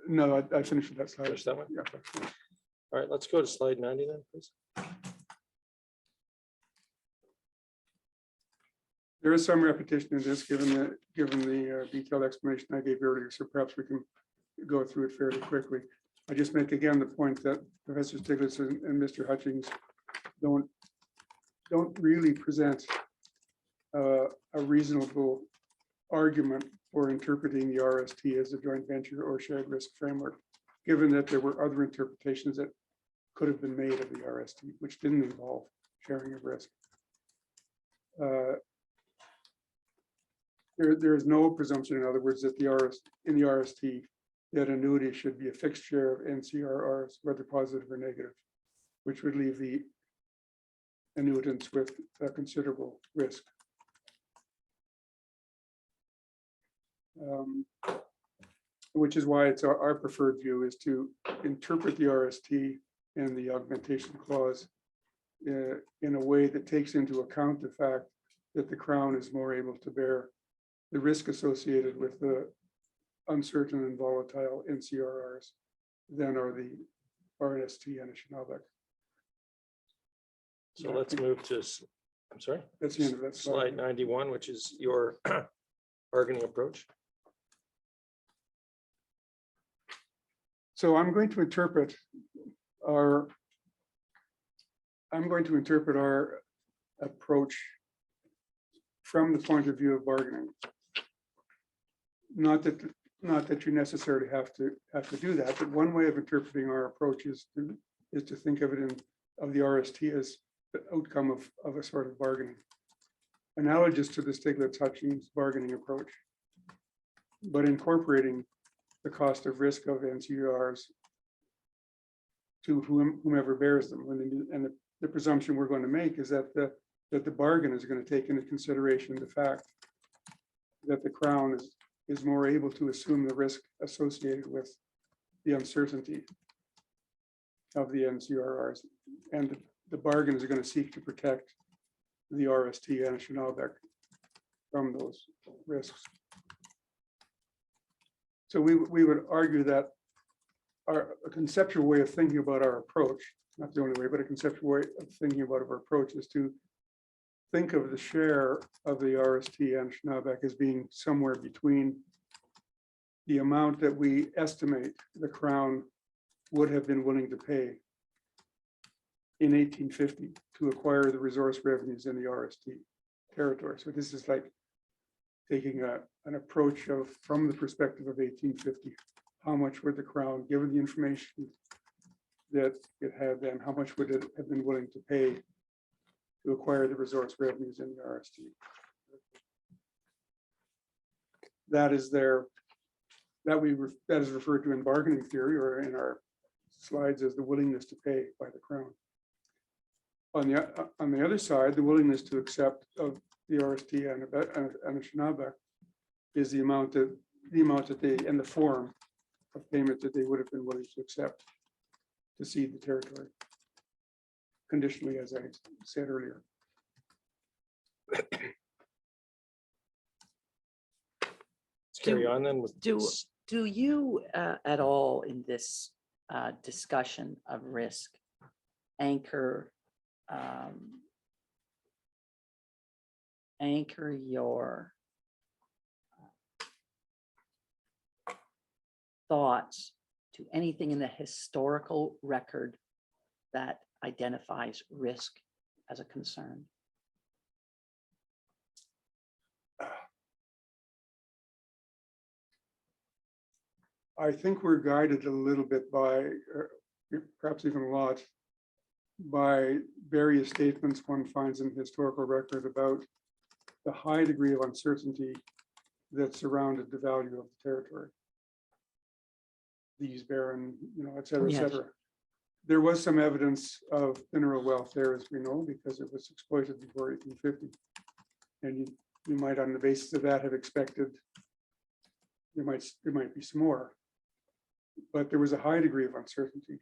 No, I finished with that slide. Finish that one? Yeah. All right, let's go to slide 90 then, please. There is some repetition in this, given the detailed explanation I gave earlier, so perhaps we can go through it fairly quickly. I just make again the point that Professor Stiglitz and Mr. Hutchings don't really present a reasonable argument for interpreting the RST as a joint venture or shared risk framework, given that there were other interpretations that could have been made of the RST, which didn't involve sharing of risk. There is no presumption, in other words, that in the RST, that annuity should be a fixed share of NCRRs, whether positive or negative, which would leave the annuitants with a considerable risk. Which is why it's our preferred view is to interpret the RST and the augmentation clause in a way that takes into account the fact that the Crown is more able to bear the risk associated with the uncertain and volatile NCRRs than are the RNST and Anishinaabe. So let's move to, I'm sorry, That's the end of that slide 91, which is your bargaining approach. So I'm going to interpret our approach from the point of view of bargaining. Not that you necessarily have to do that, but one way of interpreting our approach is to think of it of the RST as the outcome of a sort of bargaining, analogous to the Stiglitz-Hutchins bargaining approach, but incorporating the cost of risk of NCRs to whomever bears them. And the presumption we're going to make is that the bargain is going to take into consideration the fact that the Crown is more able to assume the risk associated with the uncertainty of the NCRRs. And the bargain is going to seek to protect the RST and Anishinaabe from those risks. So we would argue that a conceptual way of thinking about our approach, not the only way, but a conceptual way of thinking about our approach is to think of the share of the RST and Anishinaabe as being somewhere between the amount that we estimate the Crown would have been willing to pay in 1850 to acquire the resource revenues in the RST territory. So this is like taking an approach from the perspective of 1850. How much would the Crown, given the information that it had then, how much would it have been willing to pay to acquire the resource revenues in the RST? That is referred to in bargaining theory or in our slides as the willingness to pay by the Crown. On the other side, the willingness to accept of the RST and Anishinaabe is the amount that they, in the form of payment that they would have been willing to accept to cede the territory, conditionally, as I said earlier. Let's carry on then with Do you at all in this discussion of risk anchor your thoughts to anything in the historical record that identifies risk as a concern? I think we're guided a little bit by, perhaps even a lot, by various statements one finds in the historical record about the high degree of uncertainty that surrounded the value of the territory. These barren, et cetera, et Yes. cetera. There was some evidence of mineral wealth there, as we know, because it was exploited before 1850. And you might, on the basis of that, have expected there might be some more. But there was a high degree of uncertainty.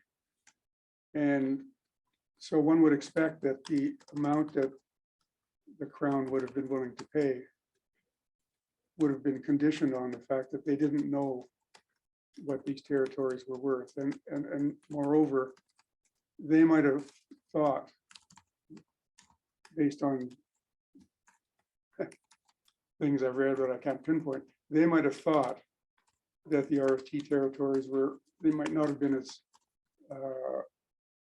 And so one would expect that the amount that the Crown would have been willing to pay would have been conditioned on the fact that they didn't know what these territories were worth. And moreover, they might have thought, based on things I've read but I can't pinpoint, they might have thought that the RST territories they might not have been as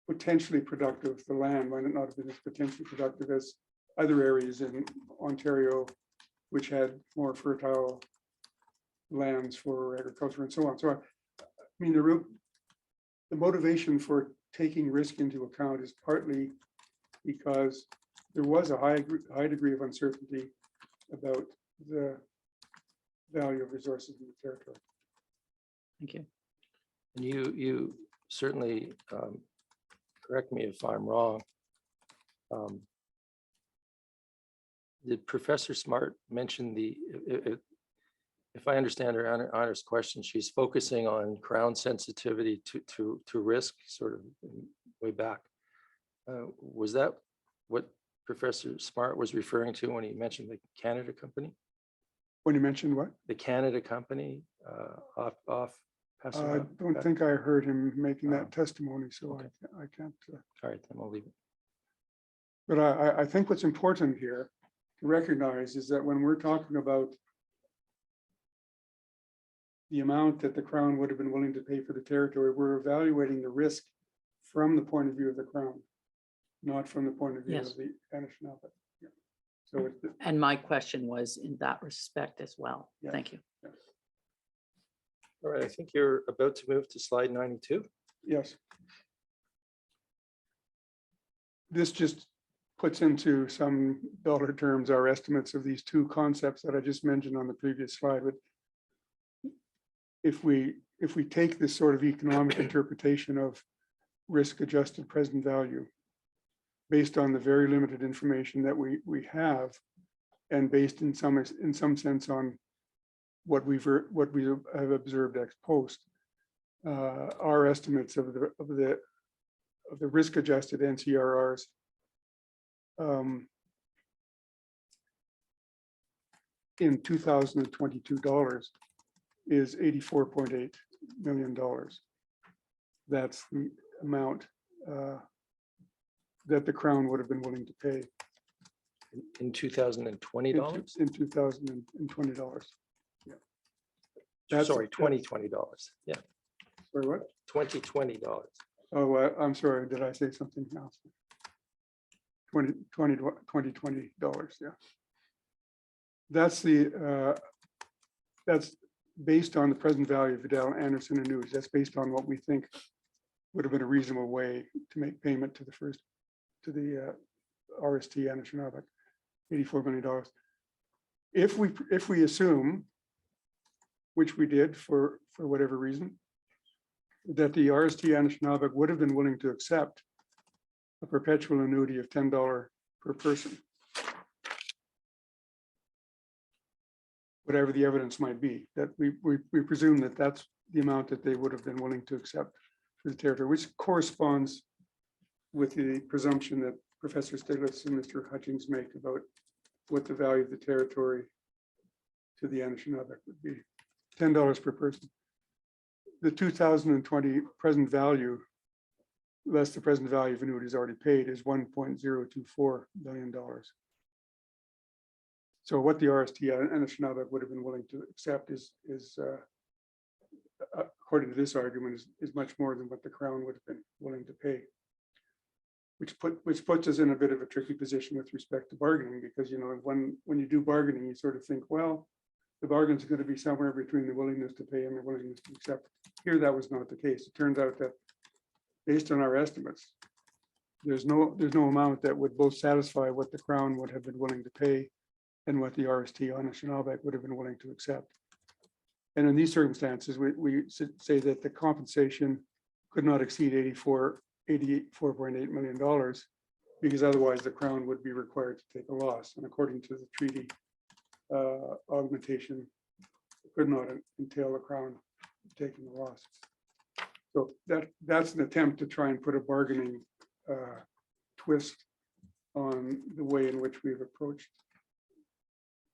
potentially productive, the land might not have been as potentially productive as other areas in Ontario, which had more fertile lands for agriculture and so on. So, I mean, the motivation for taking risk into account is partly because there was a high degree of uncertainty about the value of resources in the territory. Thank you. And you certainly, correct me if I'm wrong. Did Professor Smart mention if I understand her Honor's question, she's focusing on Crown sensitivity to risk, sort of way back. Was that what Professor Smart was referring to when he mentioned the Canada company? When you mentioned what? The Canada company off I Pasadena? don't think I heard him making Oh, that testimony, so okay. I can't. All right, then we'll leave it. But I think what's important here to recognize is that when we're talking about the amount that the Crown would have been willing to pay for the territory, we're evaluating the risk from the point of view of the Crown, not from the point of view Yes. of the Anishinaabe. Yeah. So it's, And my question was in that respect as well. Yeah. Thank you. All right, I think you're about to move to slide 92. yes. This just puts into some dollar terms our estimates of these two concepts that I just mentioned on the previous slide. But if we take this sort of economic interpretation of risk adjusted present value based on the very limited information that we have, and based in some sense on what we have observed ex post, our estimates of the risk adjusted NCRRs in 2022 dollars is $84.8 million. That's the amount that the Crown would have been willing to pay In $2020? in 2020 dollars. Yeah. That's- Sorry, $2020. Yeah, Sorry, what? $2020. Oh, I'm sorry, did I say something else? 2020 dollars, yeah. That's that's based on the present value of Vidal Anderson annuities. That's based on what we think would have been a reasonable way to make payment to the RST Anishinaabe, $84 million. If we assume, which we did for whatever reason, that the RST Anishinaabe would have been willing to accept a perpetual annuity of $10 per person, whatever the evidence might be, that we presume that that's the amount that they would have been willing to accept for the territory, which corresponds with the presumption that Professor Stiglitz and Mr. Hutchings make about what the value of the territory to the Anishinaabe would be, $10 per person. The 2020 present value, less the present value of annuities already paid, is $1.024 billion. So what the RST Anishinaabe would have been willing to accept is according to this argument, is much more than what the Crown would have been willing to pay. Which puts us in a bit of a tricky position with respect to bargaining, because when you do bargaining, you sort of think, well, the bargain is going to be somewhere between the willingness to pay and the willingness to accept. Here, that was not the case. It turns out that based on our estimates, there's no amount that would both satisfy what the Crown would have been willing to pay and what the RST Anishinaabe would have been willing to accept. And in these circumstances, we say that the compensation could not exceed $84.8 million, because otherwise the Crown would be required to take a loss. And according to the treaty, augmentation could not entail the Crown taking a loss. So that's an attempt to try and put a bargaining twist on the way in which we've approached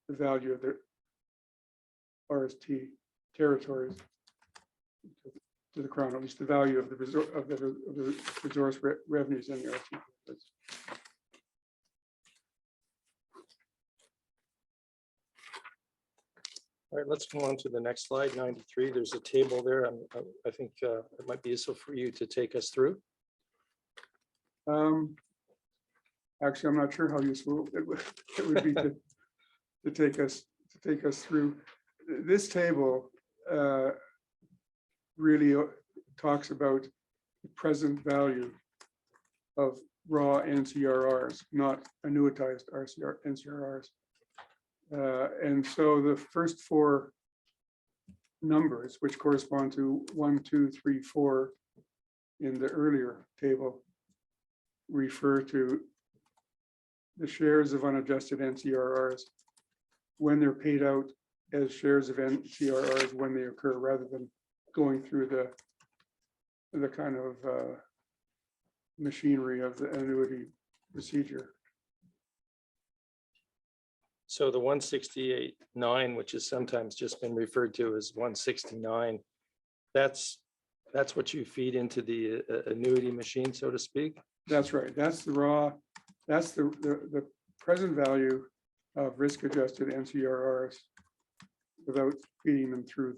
the value of the RST territories to the Crown, at least the value of the resource revenues in the RST territories. All right, let's go on to the next slide, 93. There's a table there. I think it might be useful for you to take us through. Actually, I'm not sure how useful it would be to take us through. This table really talks about the present value of raw NCRRs, not annuitized NCRRs. And so the first four numbers, which correspond to 1, 2, 3, 4 in the earlier table, refer to the shares of unadjusted NCRRs when they're paid out as shares of NCRRs when they occur, rather than going through the kind of machinery of the annuity procedure. So the 168.9, which has sometimes just been referred to as 169, that's what you feed into the annuity machine, so to speak? That's right. That's the raw, that's the present value of risk adjusted NCRRs without feeding them through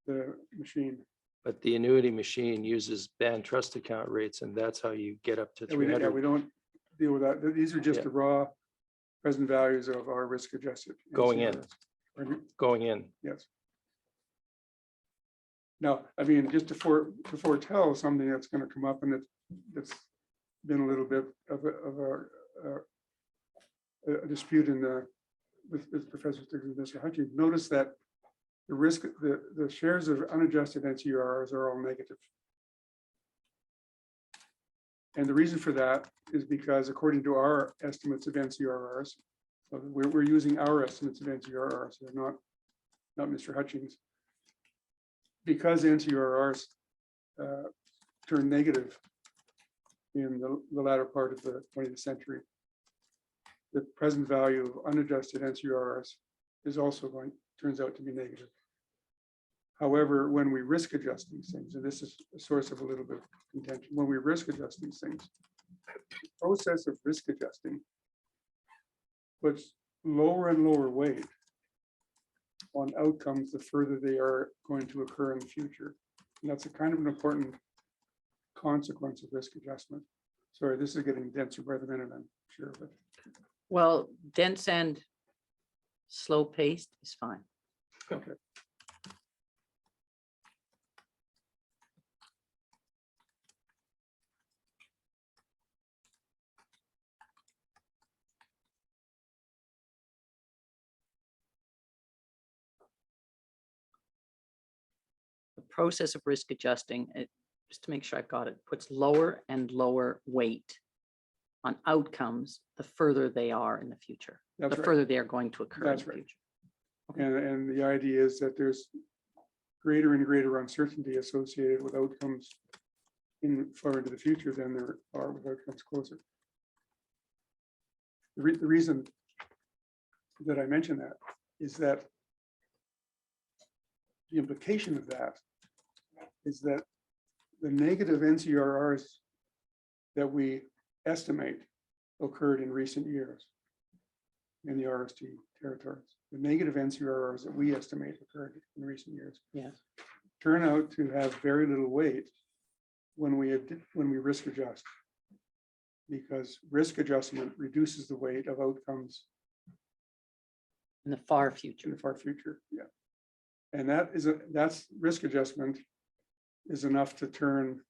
the machine. But the annuity machine uses band trust account rates, and that's how you get up to And we 300 don't deal with that. These are just Yeah. the raw present values of our risk adjusted. Going in. NCRRs. Pardon me? going in. Yes. Now, I mean, just to foretell something that's going to come up, and that's been a little bit of a dispute with Professor Stiggs and Mr. Hutchings. Notice that the shares of unadjusted NCRRs are all negative. And the reason for that is because according to our estimates of NCRRs, so we're using our estimates of NCRRs, they're not Mr. Hutchings. Because NCRRs turned negative in the latter part of the 20th century, the present value of unadjusted NCRRs is also turns out to be negative. However, when we risk adjust these things, and this is a source of a little bit of contention, when we risk adjust these things, the process of risk adjusting puts lower and lower weight on outcomes the further they are going to occur in the future. And that's a kind of an important consequence of risk adjustment. Sorry, this is getting denser by the minute, I'm sure, but Well, dense and slow paced is fine. okay. The process of risk adjusting, just to make sure I've got it, puts lower and lower weight on outcomes the further they are in the future, That's the right. further they are going to occur in That's the right. future. And the idea is that there's greater and greater uncertainty associated with outcomes far into the future than there are with outcomes closer. The reason that I mention that is that the implication of that is that the negative NCRRs that we estimate occurred in recent years in the RST territories. The negative NCRRs that we estimate occurred in recent years Yes. turn out to have very little weight when we risk adjust, because risk adjustment reduces the weight of outcomes In the far in future. the far future. Yeah, and that's risk adjustment is enough to turn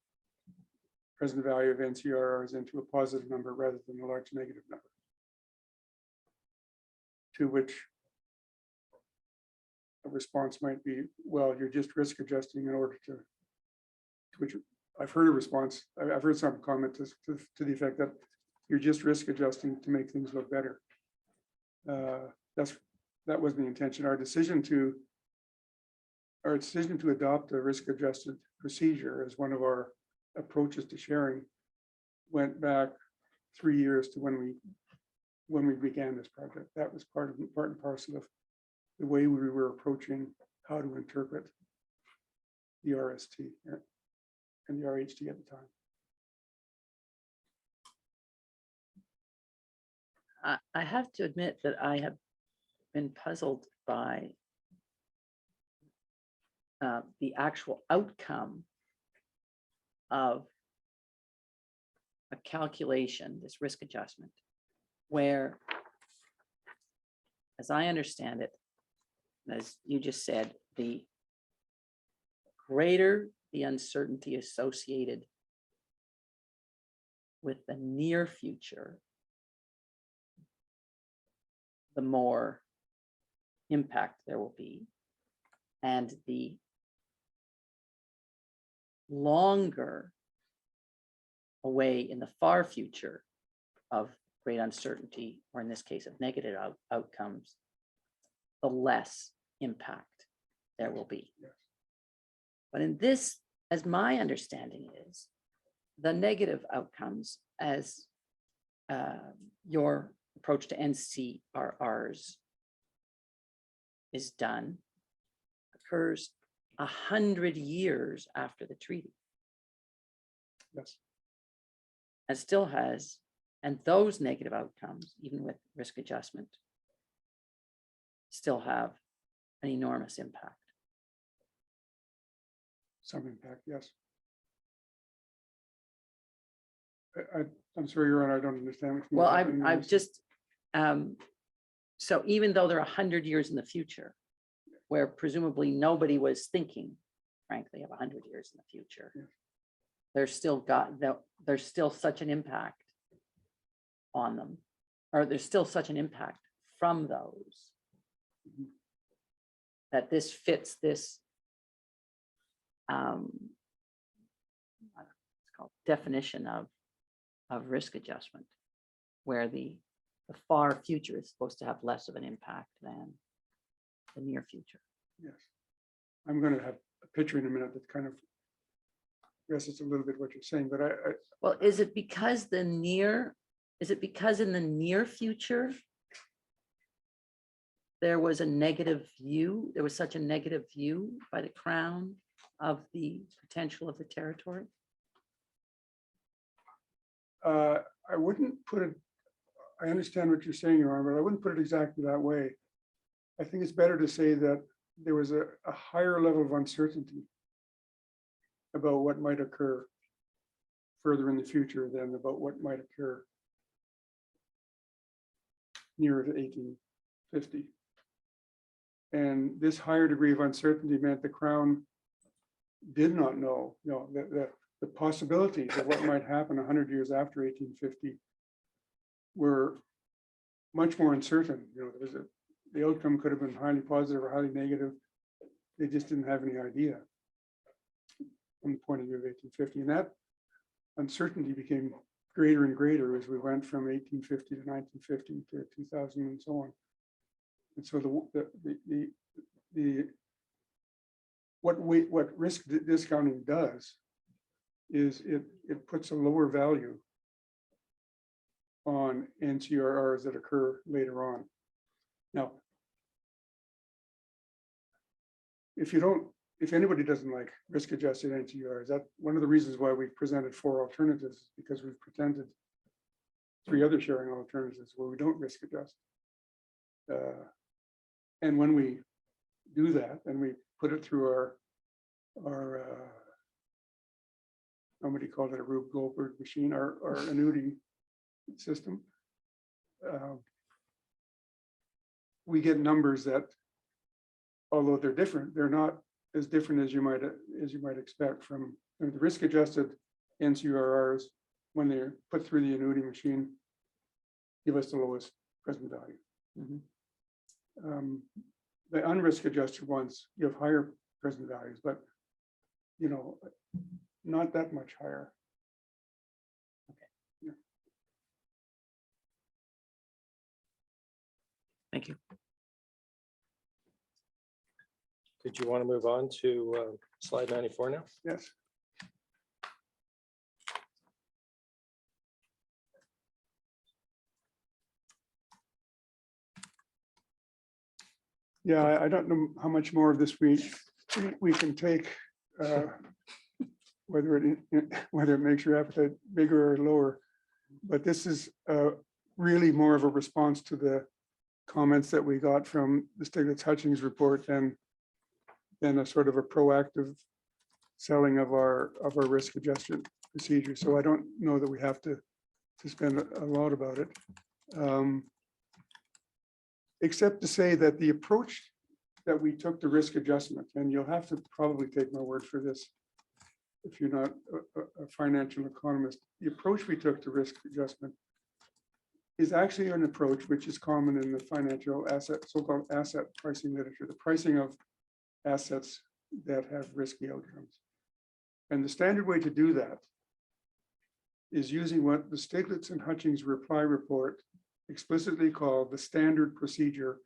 present value of NCRRs into a positive number rather than a large negative number. To which a response might be, well, you're just risk adjusting in order to which I've heard a response, I've heard some comment to the effect that you're just risk adjusting to make things look better. That wasn't the intention. Our decision to adopt a risk adjusted procedure as one of our approaches to sharing went back 3 years to when we began this project. That was part and parcel of the way we were approaching how to interpret the RST and the RHT at the time. I have to admit that I have been puzzled by the actual outcome of a calculation, this risk adjustment, where, as I understand it, as you just said, the greater the uncertainty associated with the near future, the more impact there will be, and the longer away in the far future of great uncertainty, or in this case of negative outcomes, the less impact there will be. Yes. But in this, as my understanding is, the negative outcomes as your approach to NCRRs is done occurs 100 years after the treaty. Yes. And still has, and those negative outcomes, even with risk adjustment, still have an enormous impact. Some impact, yes. I'm sorry, Your Honor, I don't understand. What you mean Well, by I've enormous. just, so even though they're 100 years in the future, where presumably nobody was thinking, frankly, of 100 years in the future, Yeah. there's still such an impact on them, or there's still such an impact from those Mhm. that this fits this it's called definition of risk adjustment, where the far future is supposed to have less of an impact than the near future. Yes. I'm going to have a picture in a minute that kind of, yes, it's a little bit what you're saying, but I Well, is it because in the near future there was a negative view, there was such a negative view by the Crown of the potential of the territory? I wouldn't put it, I understand what you're saying, Your Honor, but I wouldn't put it exactly that way. I think it's better to say that there was a higher level of uncertainty about what might occur further in the future than about what might occur nearer to 1850. And this higher degree of uncertainty meant the Crown did not know, the possibilities of what might happen 100 years after 1850 were much more uncertain. The outcome could have been highly positive or highly negative. They just didn't have any idea from the point of view of 1850. And that uncertainty became greater and greater as we went from 1850 to 1950 to 2000 and so on. And so what risk discounting does is it puts a lower value on NCRRs that occur later on. Now, if anybody doesn't like risk adjusted NCRs, that's one of the reasons why we presented 4 alternatives, because we've presented 3 other sharing alternatives where we don't risk adjust. And when we do that and we put it through our somebody called it a Rube Goldberg machine, our annuity system, we get numbers that, although they're different, they're not as different as you might expect from the risk adjusted NCRRs when they're put through the annuity machine, give us the lowest present value. Mhm. The unrisk adjusted ones give higher present values, but not that much higher. Thank you. Did you want to move on to slide 94 now? Yes. Yeah, I don't know how much more of this we can take, whether it makes your appetite bigger or lower. But this is really more of a response to the comments that we got from the Stiglitz-Hutchings report than a sort of a proactive selling of our risk adjusted procedure. So I don't know that we have to spend a lot about it. Except to say that the approach that we took to risk adjustment, and you'll have to probably take my word for this if you're not a financial economist, the approach we took to risk adjustment is actually an approach which is common in the financial asset, so-called asset pricing literature, the pricing of assets that have risky outcomes. And the standard way to do that is using what the Stiglitz and Hutchings reply report explicitly called the standard procedure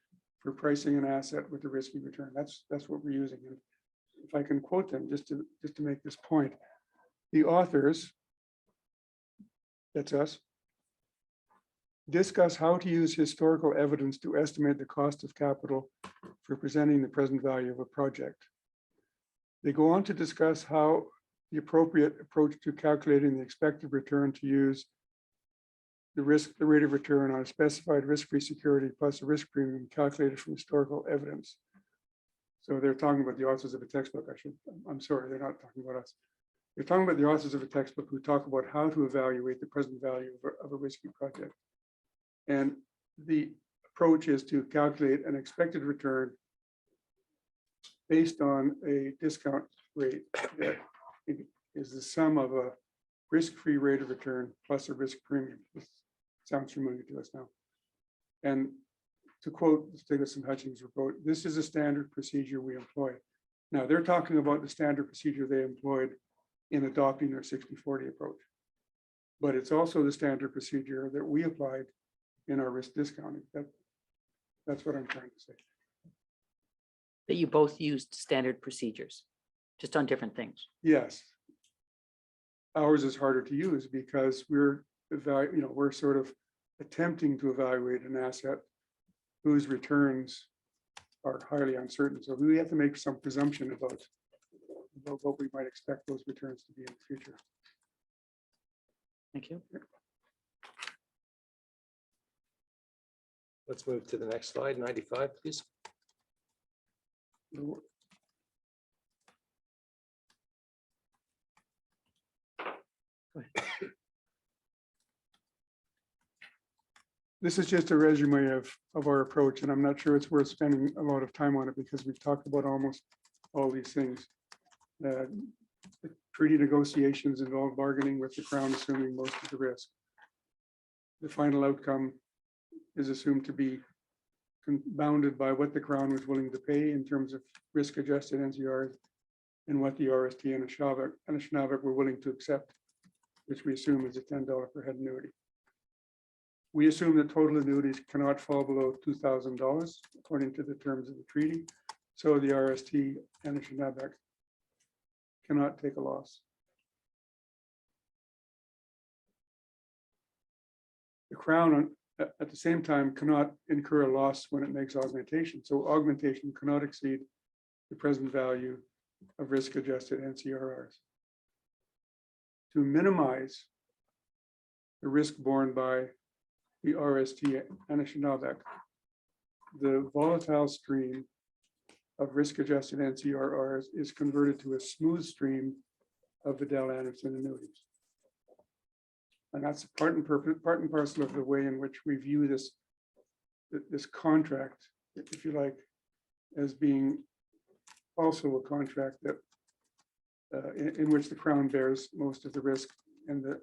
for pricing an asset with a risky return. That's what we're using. And if I can quote them, just to make this point, the authors, that's us, discuss how to use historical evidence to estimate the cost of capital for presenting the present value of a project. They go on to discuss how the appropriate approach to calculating the expected return to use the rate of return on a specified risk-free security plus a risk premium calculated from historical evidence. So they're talking about the authors of a textbook. I'm sorry, they're not talking about us. They're talking about the authors of a textbook who talk about how to evaluate the present value of a risky project. And the approach is to calculate an expected return based on a discount rate that is the sum of a risk-free rate of return plus a risk premium. This sounds familiar to us now. And to quote Stiglitz and Hutchings' report, this is a standard procedure we employ. Now, they're talking about the standard procedure they employed in adopting their 60/40 approach. But it's also the standard procedure that we applied in our risk discounting. That's what I'm trying to say. That you both used standard procedures, just on different things. Yes. Ours is harder to use because we're sort of attempting to evaluate an asset whose returns are highly uncertain. So we have to make some presumption about what we might expect those returns to be in the future. Thank you. Let's move to the next slide, 95, please. This is just a resume of our approach, and I'm not sure it's worth spending a lot of time on it because we've talked about almost all these things. The treaty negotiations involve bargaining with the Crown, assuming most of the risk. The final outcome is assumed to be bounded by what the Crown was willing to pay in terms of risk-adjusted NCRs and what the RST and Anishinaabe were willing to accept, which we assume is a $10 per head annuity. We assume that total annuities cannot fall below $2,000 according to the terms of the treaty. So the RST and Anishinaabe cannot take a loss. The Crown at the same time cannot incur a loss when it makes augmentation. So augmentation cannot exceed the present value of risk-adjusted NCRRs. To minimize the risk borne by the RST and Anishinaabe, the volatile stream of risk-adjusted NCRRs is converted to a smooth stream of Vidal-Anderson annuities. And that's part and parcel of the way in which we view this contract, if you like, as being also a contract that in which the Crown bears most of the risk and the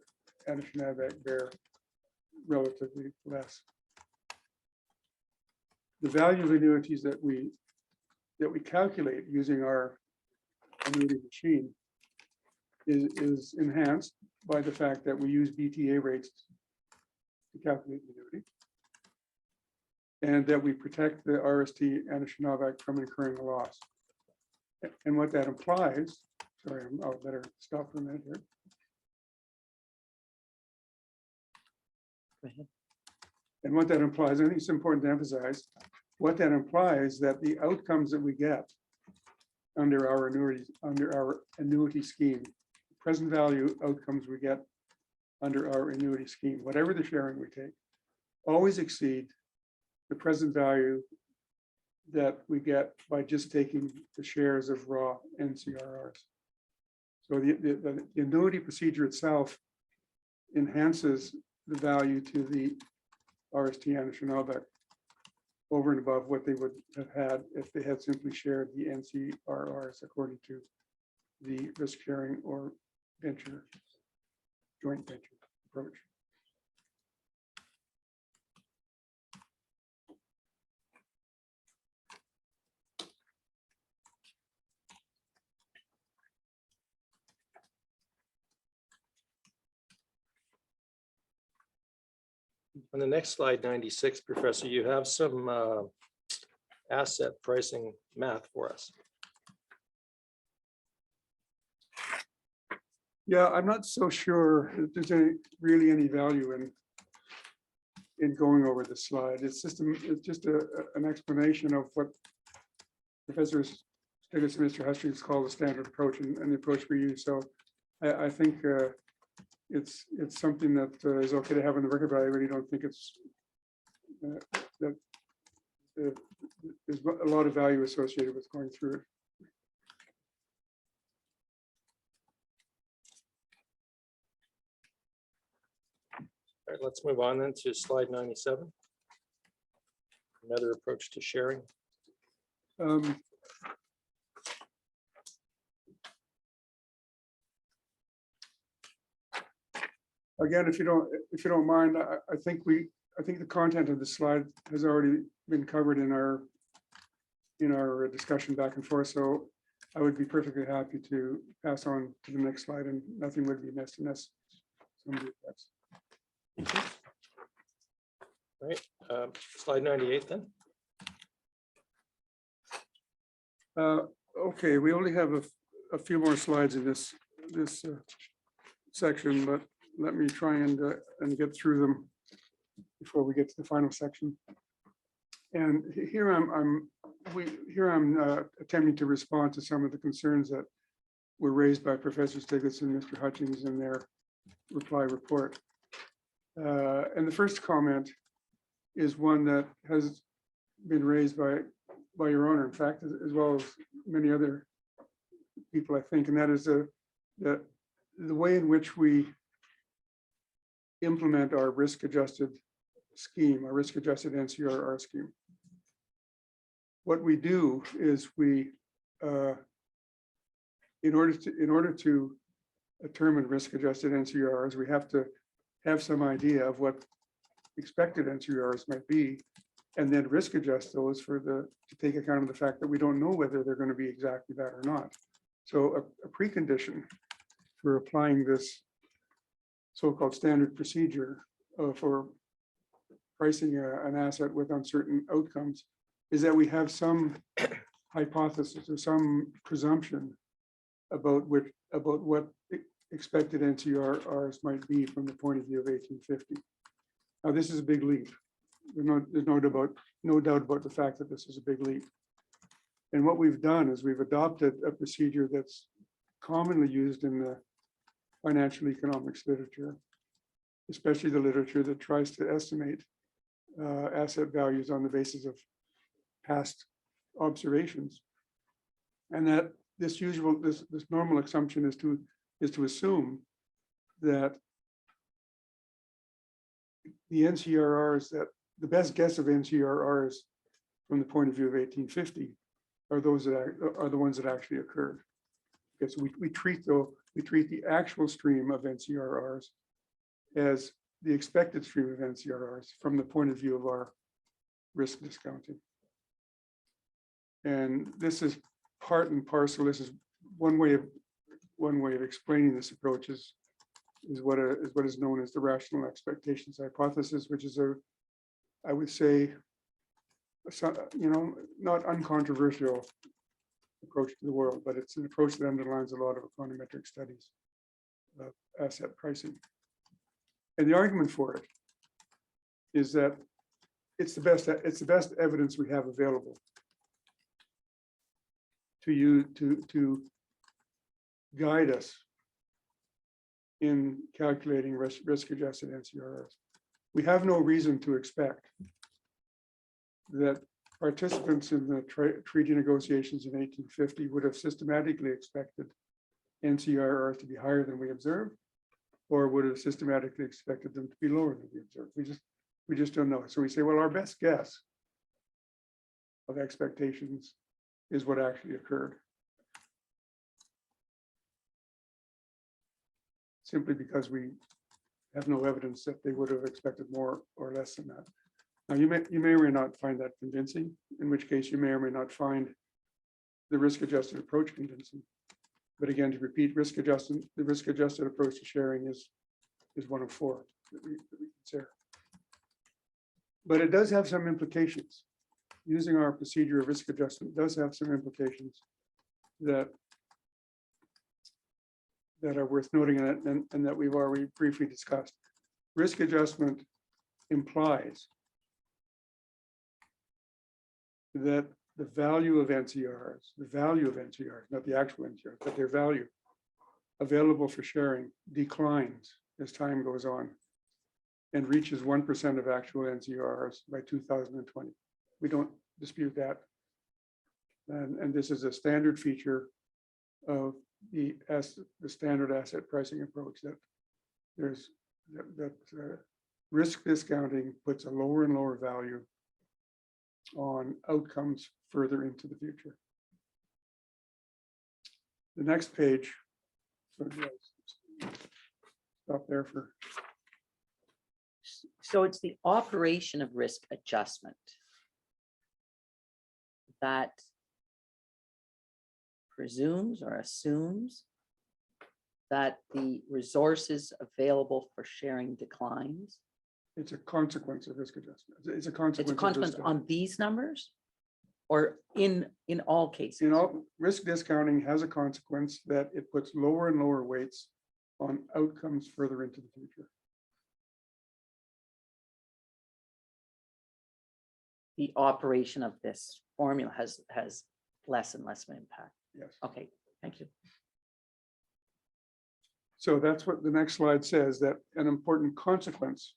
Anishinaabe bear relatively less. The value of annuities that we calculate using our annuity machine is enhanced by the fact that we use BTA rates to calculate the annuity, and that we protect the RST and Anishinaabe from incurring a loss. And what that implies, sorry, I'll better stop for a minute here. Go ahead. And what that implies, I think it's important to emphasize, what that implies that the outcomes that we get under our annuity scheme, present value outcomes we get under our annuity scheme, whatever the sharing we take, always exceed the present value that we get by just taking the shares of raw NCRRs. So the annuity procedure itself enhances the value to the RST and Anishinaabe over and above what they would have had if they had simply shared the NCRRs according to the risk sharing or joint venture approach. On the next slide, 96, Professor, you have some asset pricing math for us. Yeah, I'm not so sure if there's really any value in going over the slide. It's just an explanation of what Professor Stiglitz and Mr. Hutchings call the standard approach and the approach we use. So I think it's something that is okay to have in the record, but I really don't think it's that there's a lot of value associated with going through it. All right, let's move on then to slide 97. Another approach to sharing. Again, if you don't mind, I think the content of the slide has already been covered in our discussion back and forth. So I would be perfectly happy to pass on to the next slide, and nothing would be missed unless somebody objects. All right, slide 98 then. Okay, we only have a few more slides in this section, but let me try and get through them before we get to the final section. And here I'm attempting to respond to some of the concerns that were raised by Professor Stiglitz and Mr. Hutchings in their reply report. And the first comment is one that has been raised by your honor, in fact, as well as many other people, I think, and that is the way in which we implement our risk-adjusted scheme, our risk-adjusted NCRR scheme. What we do is we, in order to determine risk-adjusted NCRRs, we have to have some idea of what expected NCRRs might be, and then risk adjust those to take account of the fact that we don't know whether they're going to be exactly that or not. So a precondition for applying this so-called standard procedure for pricing an asset with uncertain outcomes is that we have some hypothesis or some presumption about what expected NCRRs might be from the point of view of 1850. Now, this is a big leap. There's no doubt about the fact that this is a big leap. And what we've done is we've adopted a procedure that's commonly used in the financial economics literature, especially the literature that tries to estimate asset values on the basis of past observations. And that this normal assumption is to assume that the NCRRs, that the best guess of NCRRs from the point of view of 1850 are the ones that actually occurred. Okay, so we treat the actual stream of NCRRs as the expected stream of NCRRs from the point of view of our risk discounting. And this is part and parcel. This is one way of explaining this approach is what is known as the rational expectations hypothesis, which is I would say, not uncontroversial approach to the world, but it's an approach that underlines a lot of econometric studies of asset pricing. And the argument for it is that it's the best evidence we have available to guide us in calculating risk-adjusted NCRRs. We have no reason to expect that participants in the treaty negotiations in 1850 would have systematically expected NCRRs to be higher than we observed, or would have systematically expected them to be lower than we observed. We just don't know. So we say, well, our best guess of expectations is what actually occurred. Simply because we have no evidence that they would have expected more or less than that. Now, you may or may not find that convincing, in which case you may or may not find the risk-adjusted approach convincing. But again, to repeat, the risk-adjusted approach to sharing is one of four that we consider. But it does have some implications. using our procedure of risk adjustment does have some implications that are worth noting in it, and that we've already briefly discussed. Risk adjustment implies that the value of NCRs, not the actual NCRs, but their value available for sharing declines as time goes on and reaches 1% of actual NCRs by 2020. We don't dispute that. And this is a standard feature of the standard asset pricing approach, that there's risk discounting puts a lower and lower value on outcomes further into the future. The next page. So yes, stop there for. So it's the operation of risk adjustment that presumes or assumes that the resources available for sharing declines. It's a consequence of risk adjustment. It's a consequence. It's a of consequence risk on these numbers or in all cases? You know, risk discounting has a consequence that it puts lower and lower weights on outcomes further into the future. The operation of this formula has less and less of an impact. Yes. Okay, thank you. So that's what the next slide says, that an important consequence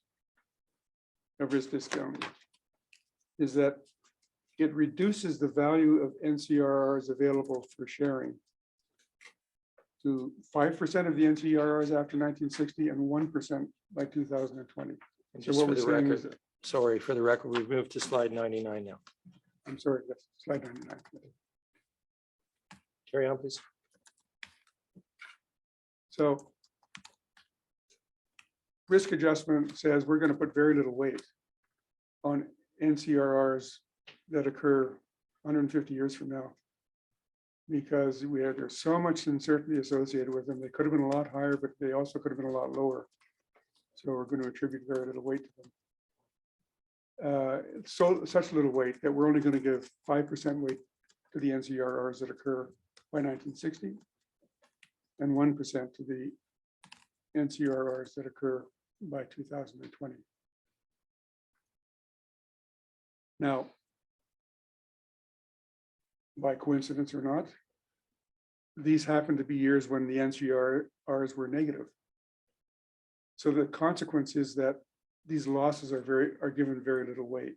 of risk discounting is that it reduces the value of NCRRs available for sharing to 5% of the NCRRs after 1960 and 1% by 2020. And So just what for we're the saying record, is that, sorry, for the record, we've moved to slide 99 now. I'm sorry, that's slide 99. Carry on, please. So risk adjustment says we're going to put very little weight on NCRRs that occur 150 years from now, because there's so much uncertainty associated with them. They could have been a lot higher, but they also could have been a lot lower. So we're going to attribute very little weight to them. So such little weight that we're only going to give 5% weight to the NCRRs that occur by 1960 and 1% to the NCRRs that occur by 2020. Now, by coincidence or not, these happen to be years when the NCRRs were negative. So the consequence is that these losses are given very little weight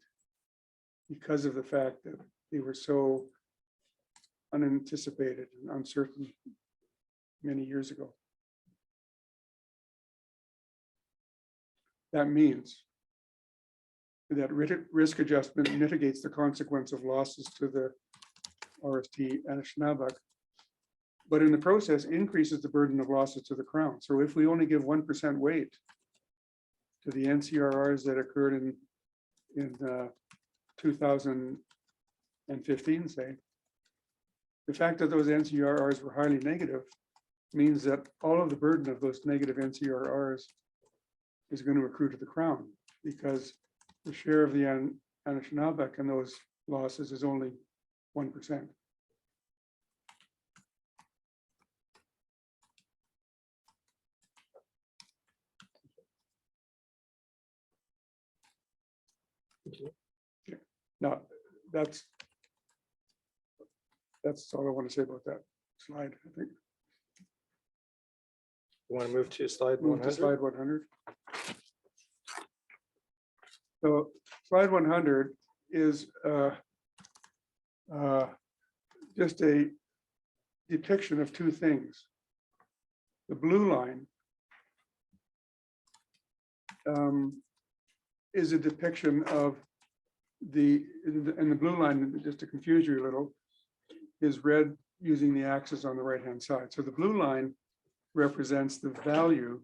because of the fact that they were so unanticipated and uncertain many years ago. That means that risk adjustment mitigates the consequence of losses to the RST and Schnabach, but in the process increases the burden of losses to the Crown. So if we only give 1% weight to the NCRRs that occurred in 2015, say, the fact that those NCRRs were highly negative means that all of the burden of those negative NCRRs is going to accrue to the Crown, because the share of the Anishinaabe in those losses is only 1%. Now, that's all I want to say about that slide, I think. You want to move to slide Move to 100? slide 100. So slide 100 is just a depiction of two things. The blue line is a depiction of and the blue line, just to confuse you a little, is red using the axis on the right-hand side. So the blue line represents the value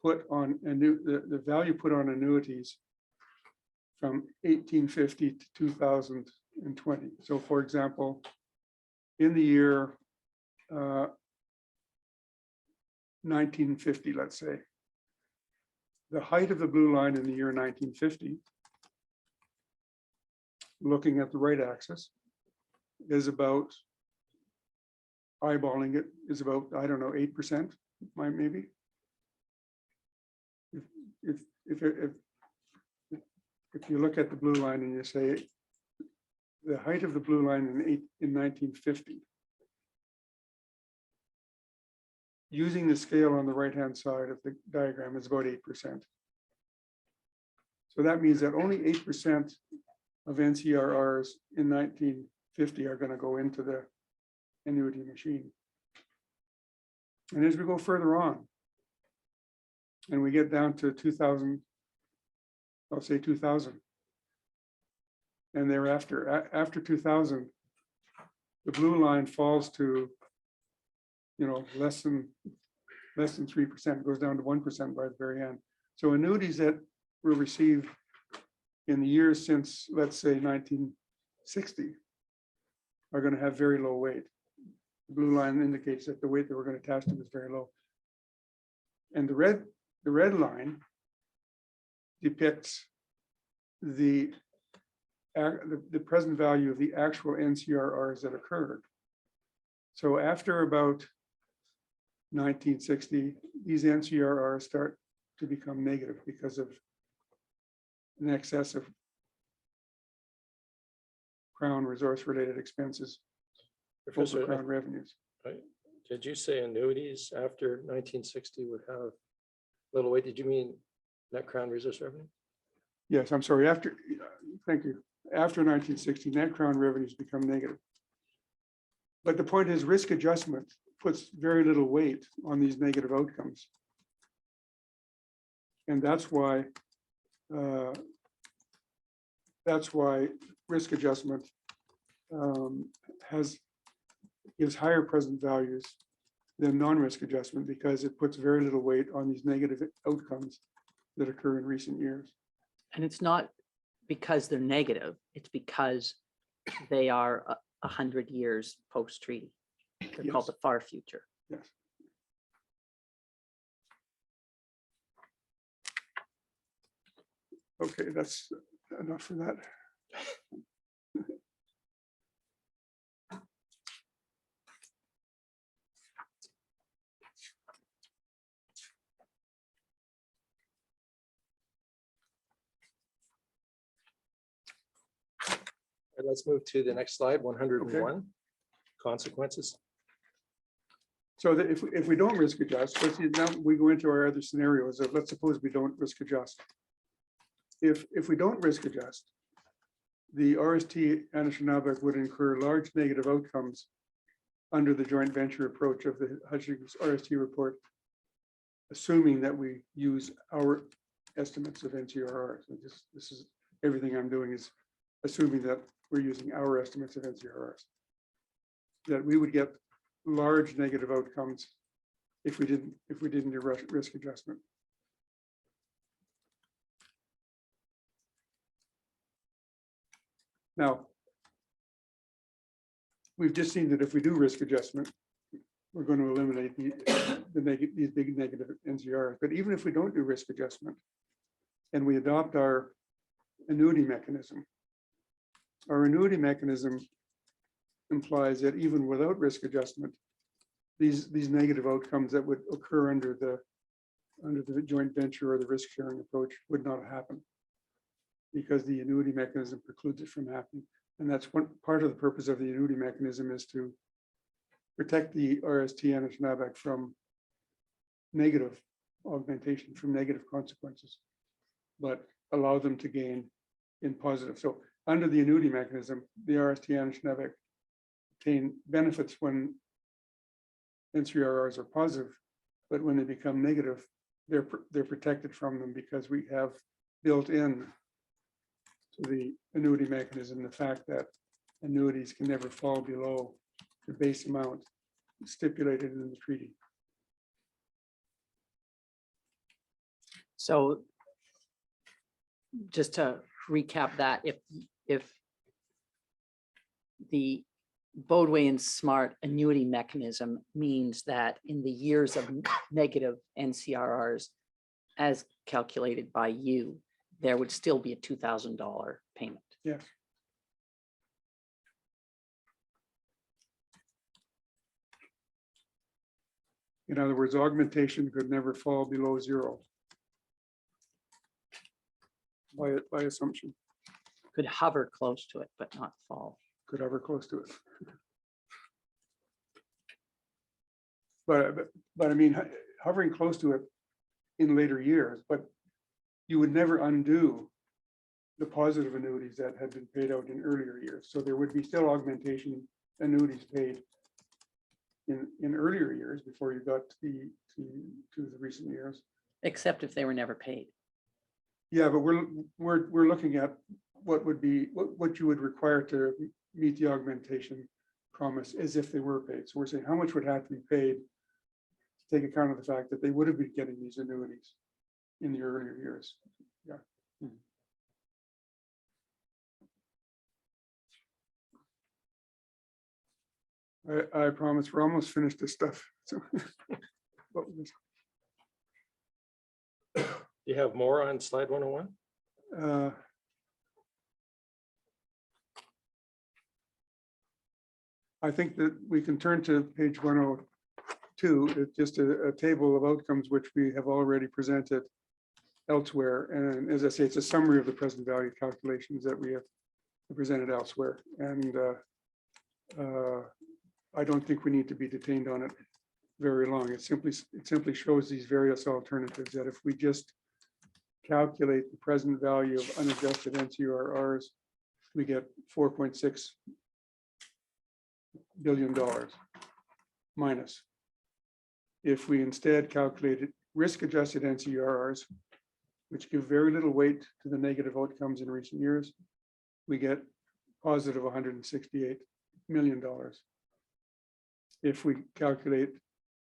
put on the value put on annuities from 1850 to 2020. So for example, in the year 1950, let's say, the height of the blue line in the year 1950 looking at the right axis, is about, eyeballing it, is about, I don't know, 8%, maybe. If you look at the blue line and you say, the height of the blue line in 1950, using the scale on the right-hand side of the diagram is about 8%. So that means that only 8% of NCRRs in 1950 are going to go into the annuity machine. And as we go further on, and we get down to 2000, I'll say 2000, and thereafter, after 2000, the blue line falls to, less than 3%, it goes down to 1% by the very end. So annuities that were received in the years since, let's say, 1960 are going to have very low weight. The blue line indicates that the weight that we're going to attach to is very low. And the red line depicts the present value of the actual NCRRs that occurred. So after about 1960, these NCRRs start to become negative because of an excess of Crown resource-related expenses over Professor, Crown revenues. did you say annuities after 1960 would have little weight? Did you mean net Crown resource revenue? Yes, I'm sorry, thank you. After 1960, net Crown revenues become negative. But the point is, risk adjustment puts very little weight on these negative outcomes. And that's why risk adjustment gives higher present values than non-risk adjustment, because it puts very little weight on these negative outcomes that occur in recent years. And it's not because they're negative, it's because they are 100 years post-treaty. They're called the far future. Yes. Okay, that's enough for that. Let's move to the next slide, 101, consequences. So that if we don't risk adjust, let's see, now we go into our other scenarios of, let's suppose we don't risk adjust. If we don't risk adjust, the RST Anishinaabe would incur large negative outcomes under the joint venture approach of the Hutchings RST report, assuming that we use our estimates of NCRR. So this is everything I'm doing is assuming that we're using our estimates of NCRRs, that we would get large negative outcomes if we didn't do risk adjustment. Now, we've just seen that if we do risk adjustment, we're going to eliminate these big negative NCRs. But even if we don't do risk adjustment and we adopt our annuity mechanism, our annuity mechanism implies that even without risk adjustment, these negative outcomes that would occur under the joint venture or the risk sharing approach would not happen, because the annuity mechanism precludes it from happening. And that's one part of the purpose of the annuity mechanism, is to protect the RST Anishinaabe from negative augmentation, from negative consequences, but allow them to gain in positive. So under the annuity mechanism, the RST Anishinaabe obtain benefits when NCRRs are positive, but when they become negative, they're protected from them, because we have built in to the annuity mechanism the fact that annuities can never fall below the base amount stipulated in the treaty. So just to recap that, if the Boadway and Smart annuity mechanism means that in the years of negative NCRRs as calculated by you, there would still be a $2,000 payment. Yes. In other words, augmentation could never fall below zero. By assumption, Could hover close to it, but not fall. could ever close to it. But I mean, hovering close to it in later years, but you would never undo the positive annuities that had been paid out in earlier years. So there would be still augmentation annuities paid in earlier years before you got to the recent years. Except if they were never paid. Yeah, but we're looking at what would be, what you would require to meet the augmentation promise as if they were paid. So we're saying how much would have to be paid to take account of the fact that they would have been getting these annuities in the earlier years. Yeah. I promise we're almost finished this stuff. So, but You have more on slide 101? I think that we can turn to page 102. It's just a table of outcomes which we have already presented elsewhere. And as I say, it's a summary of the present value calculations that we have presented elsewhere. And I don't think we need to be detained on it very long. It simply shows these various alternatives that if we just calculate the present value of unadjusted NCRRs, we get $4.6 billion minus. If we instead calculated risk-adjusted NCRRs, which give very little weight to the negative outcomes in recent years, we get positive $168 million. If we calculate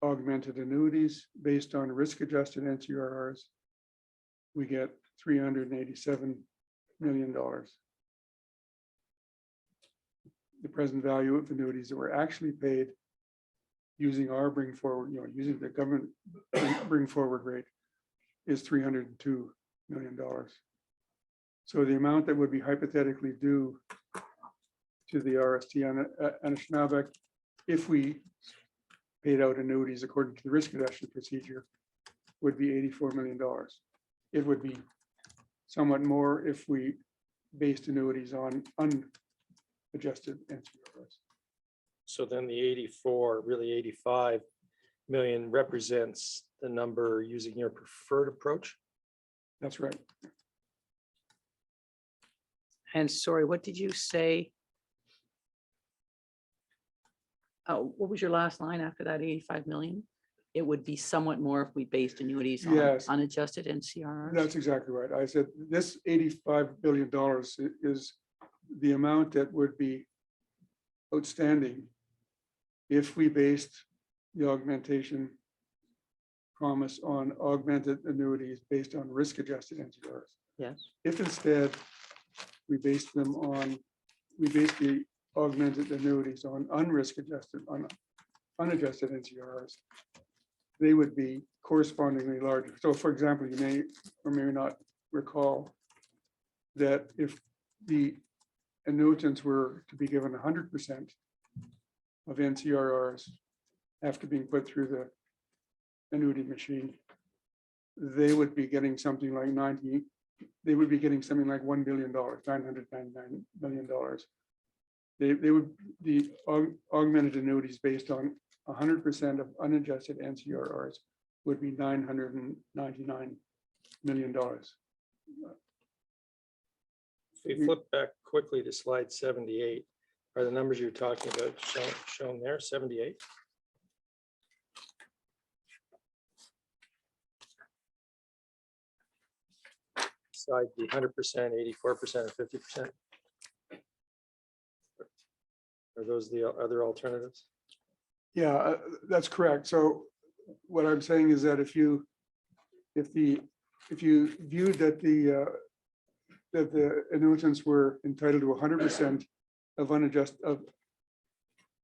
augmented annuities based on risk-adjusted NCRRs, we get $387 million. The present value of annuities that were actually paid using our bring forward, using the government bring forward rate is $302 million. So the amount that would be hypothetically due to the RST and Anishinaabe, if we paid out annuities according to the risk reduction procedure, would be $84 million. It would be somewhat more if we based annuities on unadjusted NCRRs. So then the 84, really 85 million represents the number using your preferred approach? That's right. And sorry, what did you say? Oh, what was your last line after that 85 million? It would be somewhat more if we based annuities on Yes. unadjusted NCRRs. That's exactly right. I said this $85 billion is the amount that would be outstanding if we based the augmentation promise on augmented annuities based on risk-adjusted NCRs. Yes. If instead we based the augmented annuities on unadjusted NCRs, they would be correspondingly larger. So for example, you may or may not recall that if the annuitants were to be given 100% of NCRRs after being put through the annuity machine, they would be getting something like $1 billion, $999 million. The augmented annuities based on 100% of unadjusted NCRRs would be $999 million. If we flip back quickly to slide 78, are the numbers you're talking about shown there, 78? Side the 100%, 84%, and 50%? Are those the other alternatives? Yeah, that's correct. So what I'm saying is that if you viewed that the annuitants were entitled to 100% of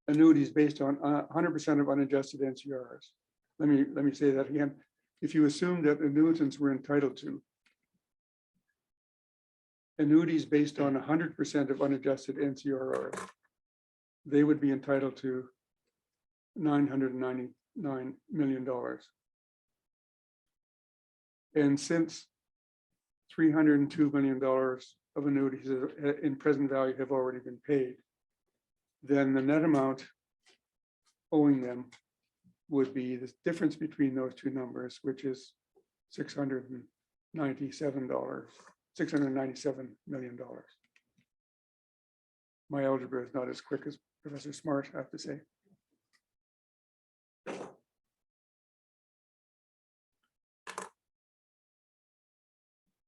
annuities based on 100% of unadjusted NCRRs. Let me say that again. If you assume that annuitants were entitled to annuities based on 100% of unadjusted NCRRs, they would be entitled to $999 million. And since $302 million of annuities in present value have already been paid, then the net amount owing them would be the difference between those two numbers, which is $697 million. My algebra is not as quick as Professor Smart, I have to say.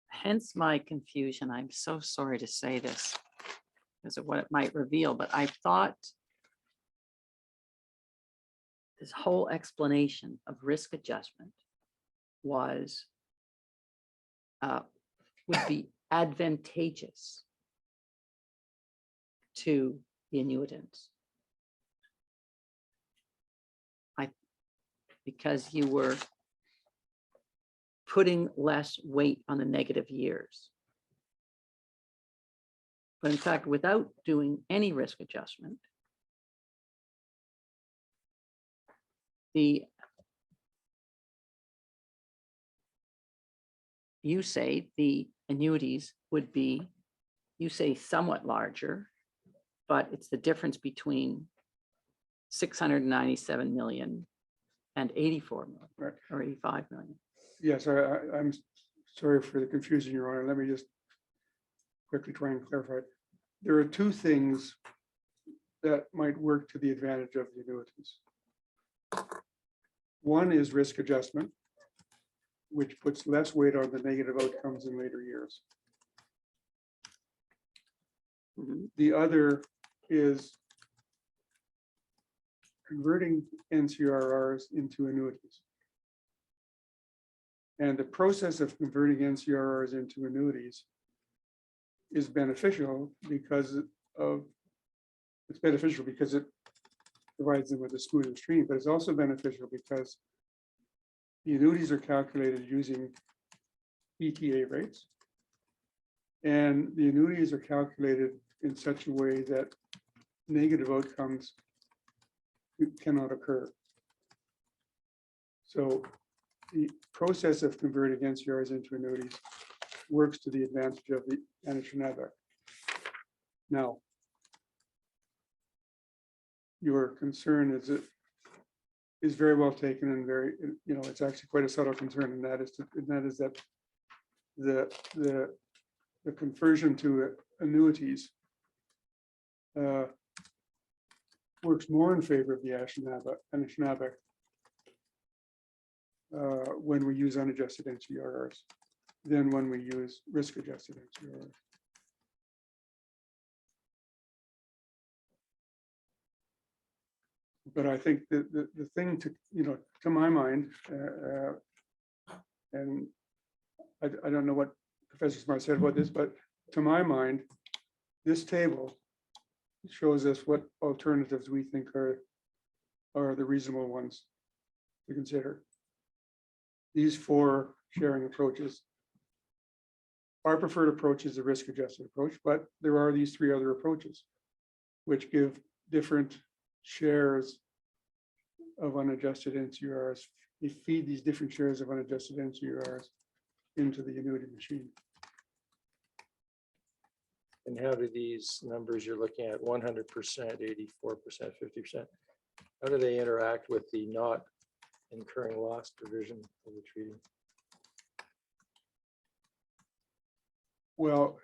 Hence my confusion. I'm so sorry to say this because of what it might reveal, but I thought this whole explanation of risk adjustment was would be advantageous to the annuitants. Because you were putting less weight on the negative years. But in fact, without doing any risk adjustment, you say the annuities would be, you say somewhat larger, but it's the difference between 697 million and 84 million, Right. or 85 million. Yes, I'm sorry for the confusion, Your Honor. Let me just quickly try and clarify. There are two things that might work to the advantage of the annuities. One is risk adjustment, which puts less weight on the negative outcomes in later years. Mhm. The other is converting NCRRs into annuities. And the process of converting NCRRs into annuities is beneficial because it provides them with a smoother stream, but it's also beneficial because the annuities are calculated using ETA rates. And the annuities are calculated in such a way that negative outcomes cannot occur. So the process of converting NCRs into annuities works to the advantage of the Anishinaabe. Now, your concern is very well taken and very, it's actually quite a subtle concern, and that is that the conversion to annuities works more in favor of the Anishinaabe when we use unadjusted NCRRs than when we use risk adjusted NCRRs. But I think the thing to my mind, and I don't know what Professor Smart said about this, but to my mind, this table shows us what alternatives we think are the reasonable ones to consider. These four sharing approaches. Our preferred approach is the risk adjusted approach, but there are these three other approaches which give different shares of unadjusted NCRRs. They feed these different shares of unadjusted NCRRs into the annuity machine. And how do these numbers you're looking at, 100%, 84%, 50%, how do they interact with the not incurring loss provision of the treaty? Well,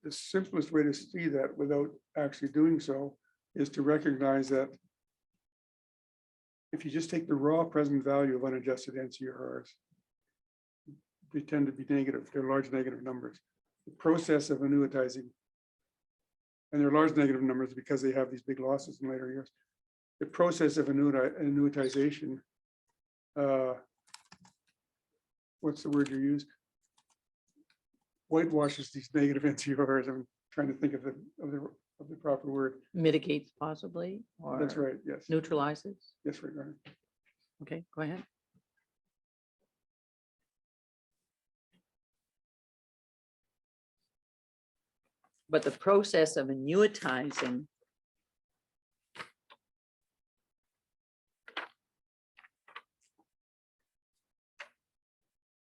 the simplest way to see that without actually doing so is to recognize that if you just take the raw present value of unadjusted NCRRs, they tend to be negative. They're large negative numbers. The process of annuitizing, and they're large negative numbers because they have these big losses in later years. The process of annuitization, what's the word you used? Whitewashes these negative NCRRs. I'm trying to think of the proper word. Mitigates possibly, or That's right. Yes. neutralizes. Yes, right. Right. Okay, go ahead. But the process of annuitizing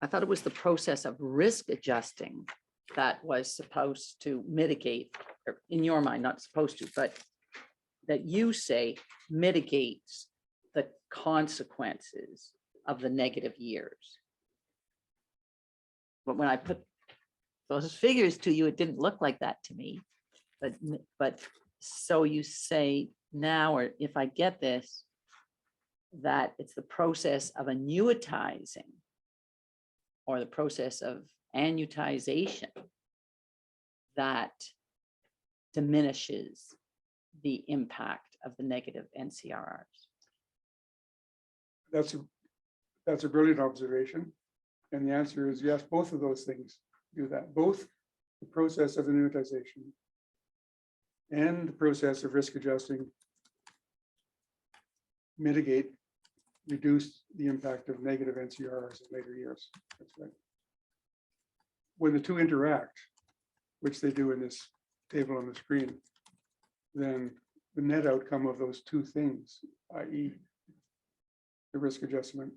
I thought it was the process of risk adjusting that was supposed to mitigate, or in your mind, not supposed to, but that you say mitigates the consequences of the negative years. But when I put those figures to you, it didn't look like that to me. But so you say now, or if I get this, that it's the process of annuitizing or the process of annutization that diminishes the impact of the negative NCRRs. That's a brilliant observation. And the answer is yes, both of those things do that. Both the process of annuitization and the process of risk adjusting mitigate, reduce the impact of negative NCRs in later years. That's right. When the two interact, which they do in this table on the screen, then the net outcome of those two things, i.e. the risk adjustment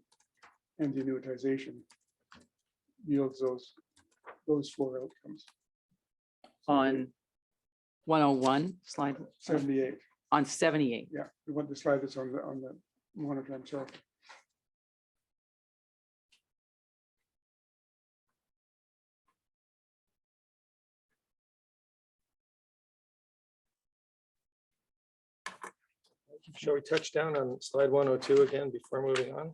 and the annuitization, yields those four outcomes. On 101, slide 78, on 78. yeah, we want the slide that's on the monitor, I'm sorry. Shall we touch down on slide 102 again before moving on?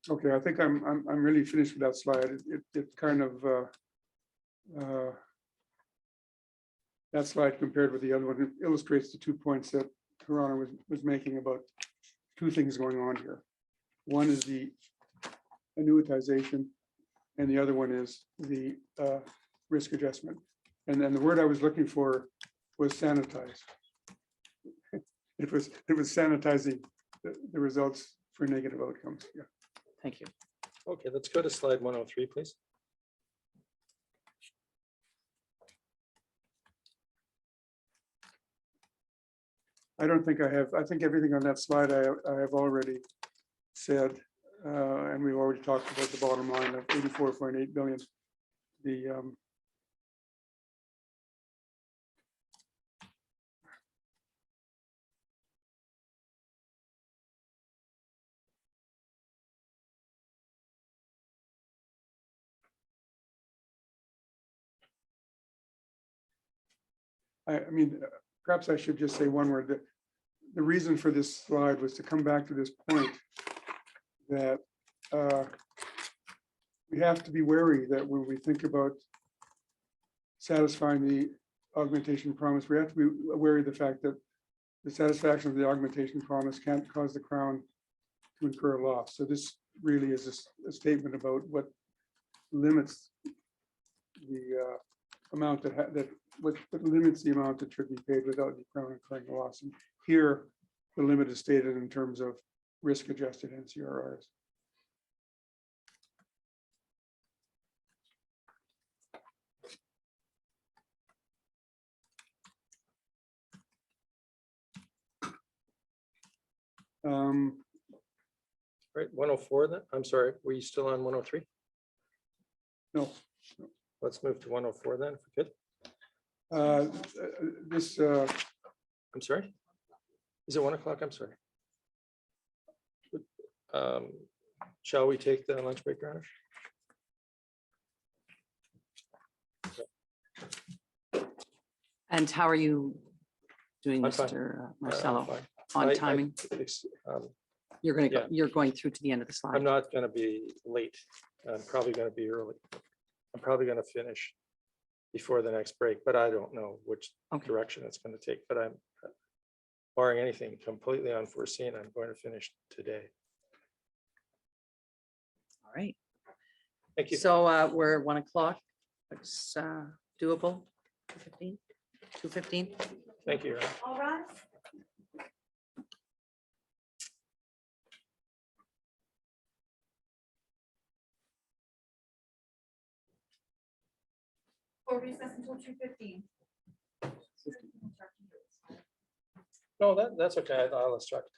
Okay, I think I'm really finished with that slide. It kind of that slide compared with the other one illustrates the 2 points that Corona was making about two things going on here. One is the annuitization, and the other one is the risk adjustment. And then the word I was looking for was sanitize. It was sanitizing the results for negative outcomes. Yeah. Thank you. Okay, let's go to slide 103, please. I don't think I have, I think everything on that slide I have already said, and we've already talked about the bottom line of 84.8 billion. The I mean, perhaps I should just say one word, that the reason for this slide was to come back to this point that we have to be wary that when we think about satisfying the augmentation promise, we have to be wary of the fact that the satisfaction of the augmentation promise can't cause the Crown to incur a loss. So this really is a statement about what limits the amount that what limits the amount that should be paid without the Crown incurring a loss. And here, the limit is stated in terms of risk-adjusted NCRRs. Right, 104 then, I'm sorry, were you still on 103? No, Let's move to 104 then, if we could. this I'm sorry? Is it 1 o'clock? I'm sorry. Shall we take the lunch break, Your Honor? And how are you doing, I'm fine. Mr. I'm Marcello? fine. On timing? Yeah. You're going through to the end of the slide. I'm not going to be late. I'm probably going to be early. I'm probably going to finish before the next break, but I don't know which Okay. direction it's going to take. But I'm barring anything completely unforeseen, I'm going to finish today. All right. Thank you. So we're at 1 o'clock. It's doable. 2:15. 2:15. Thank you, Your Honor. All rise. Or recess until 2:15. No, that's okay. I'll instruct.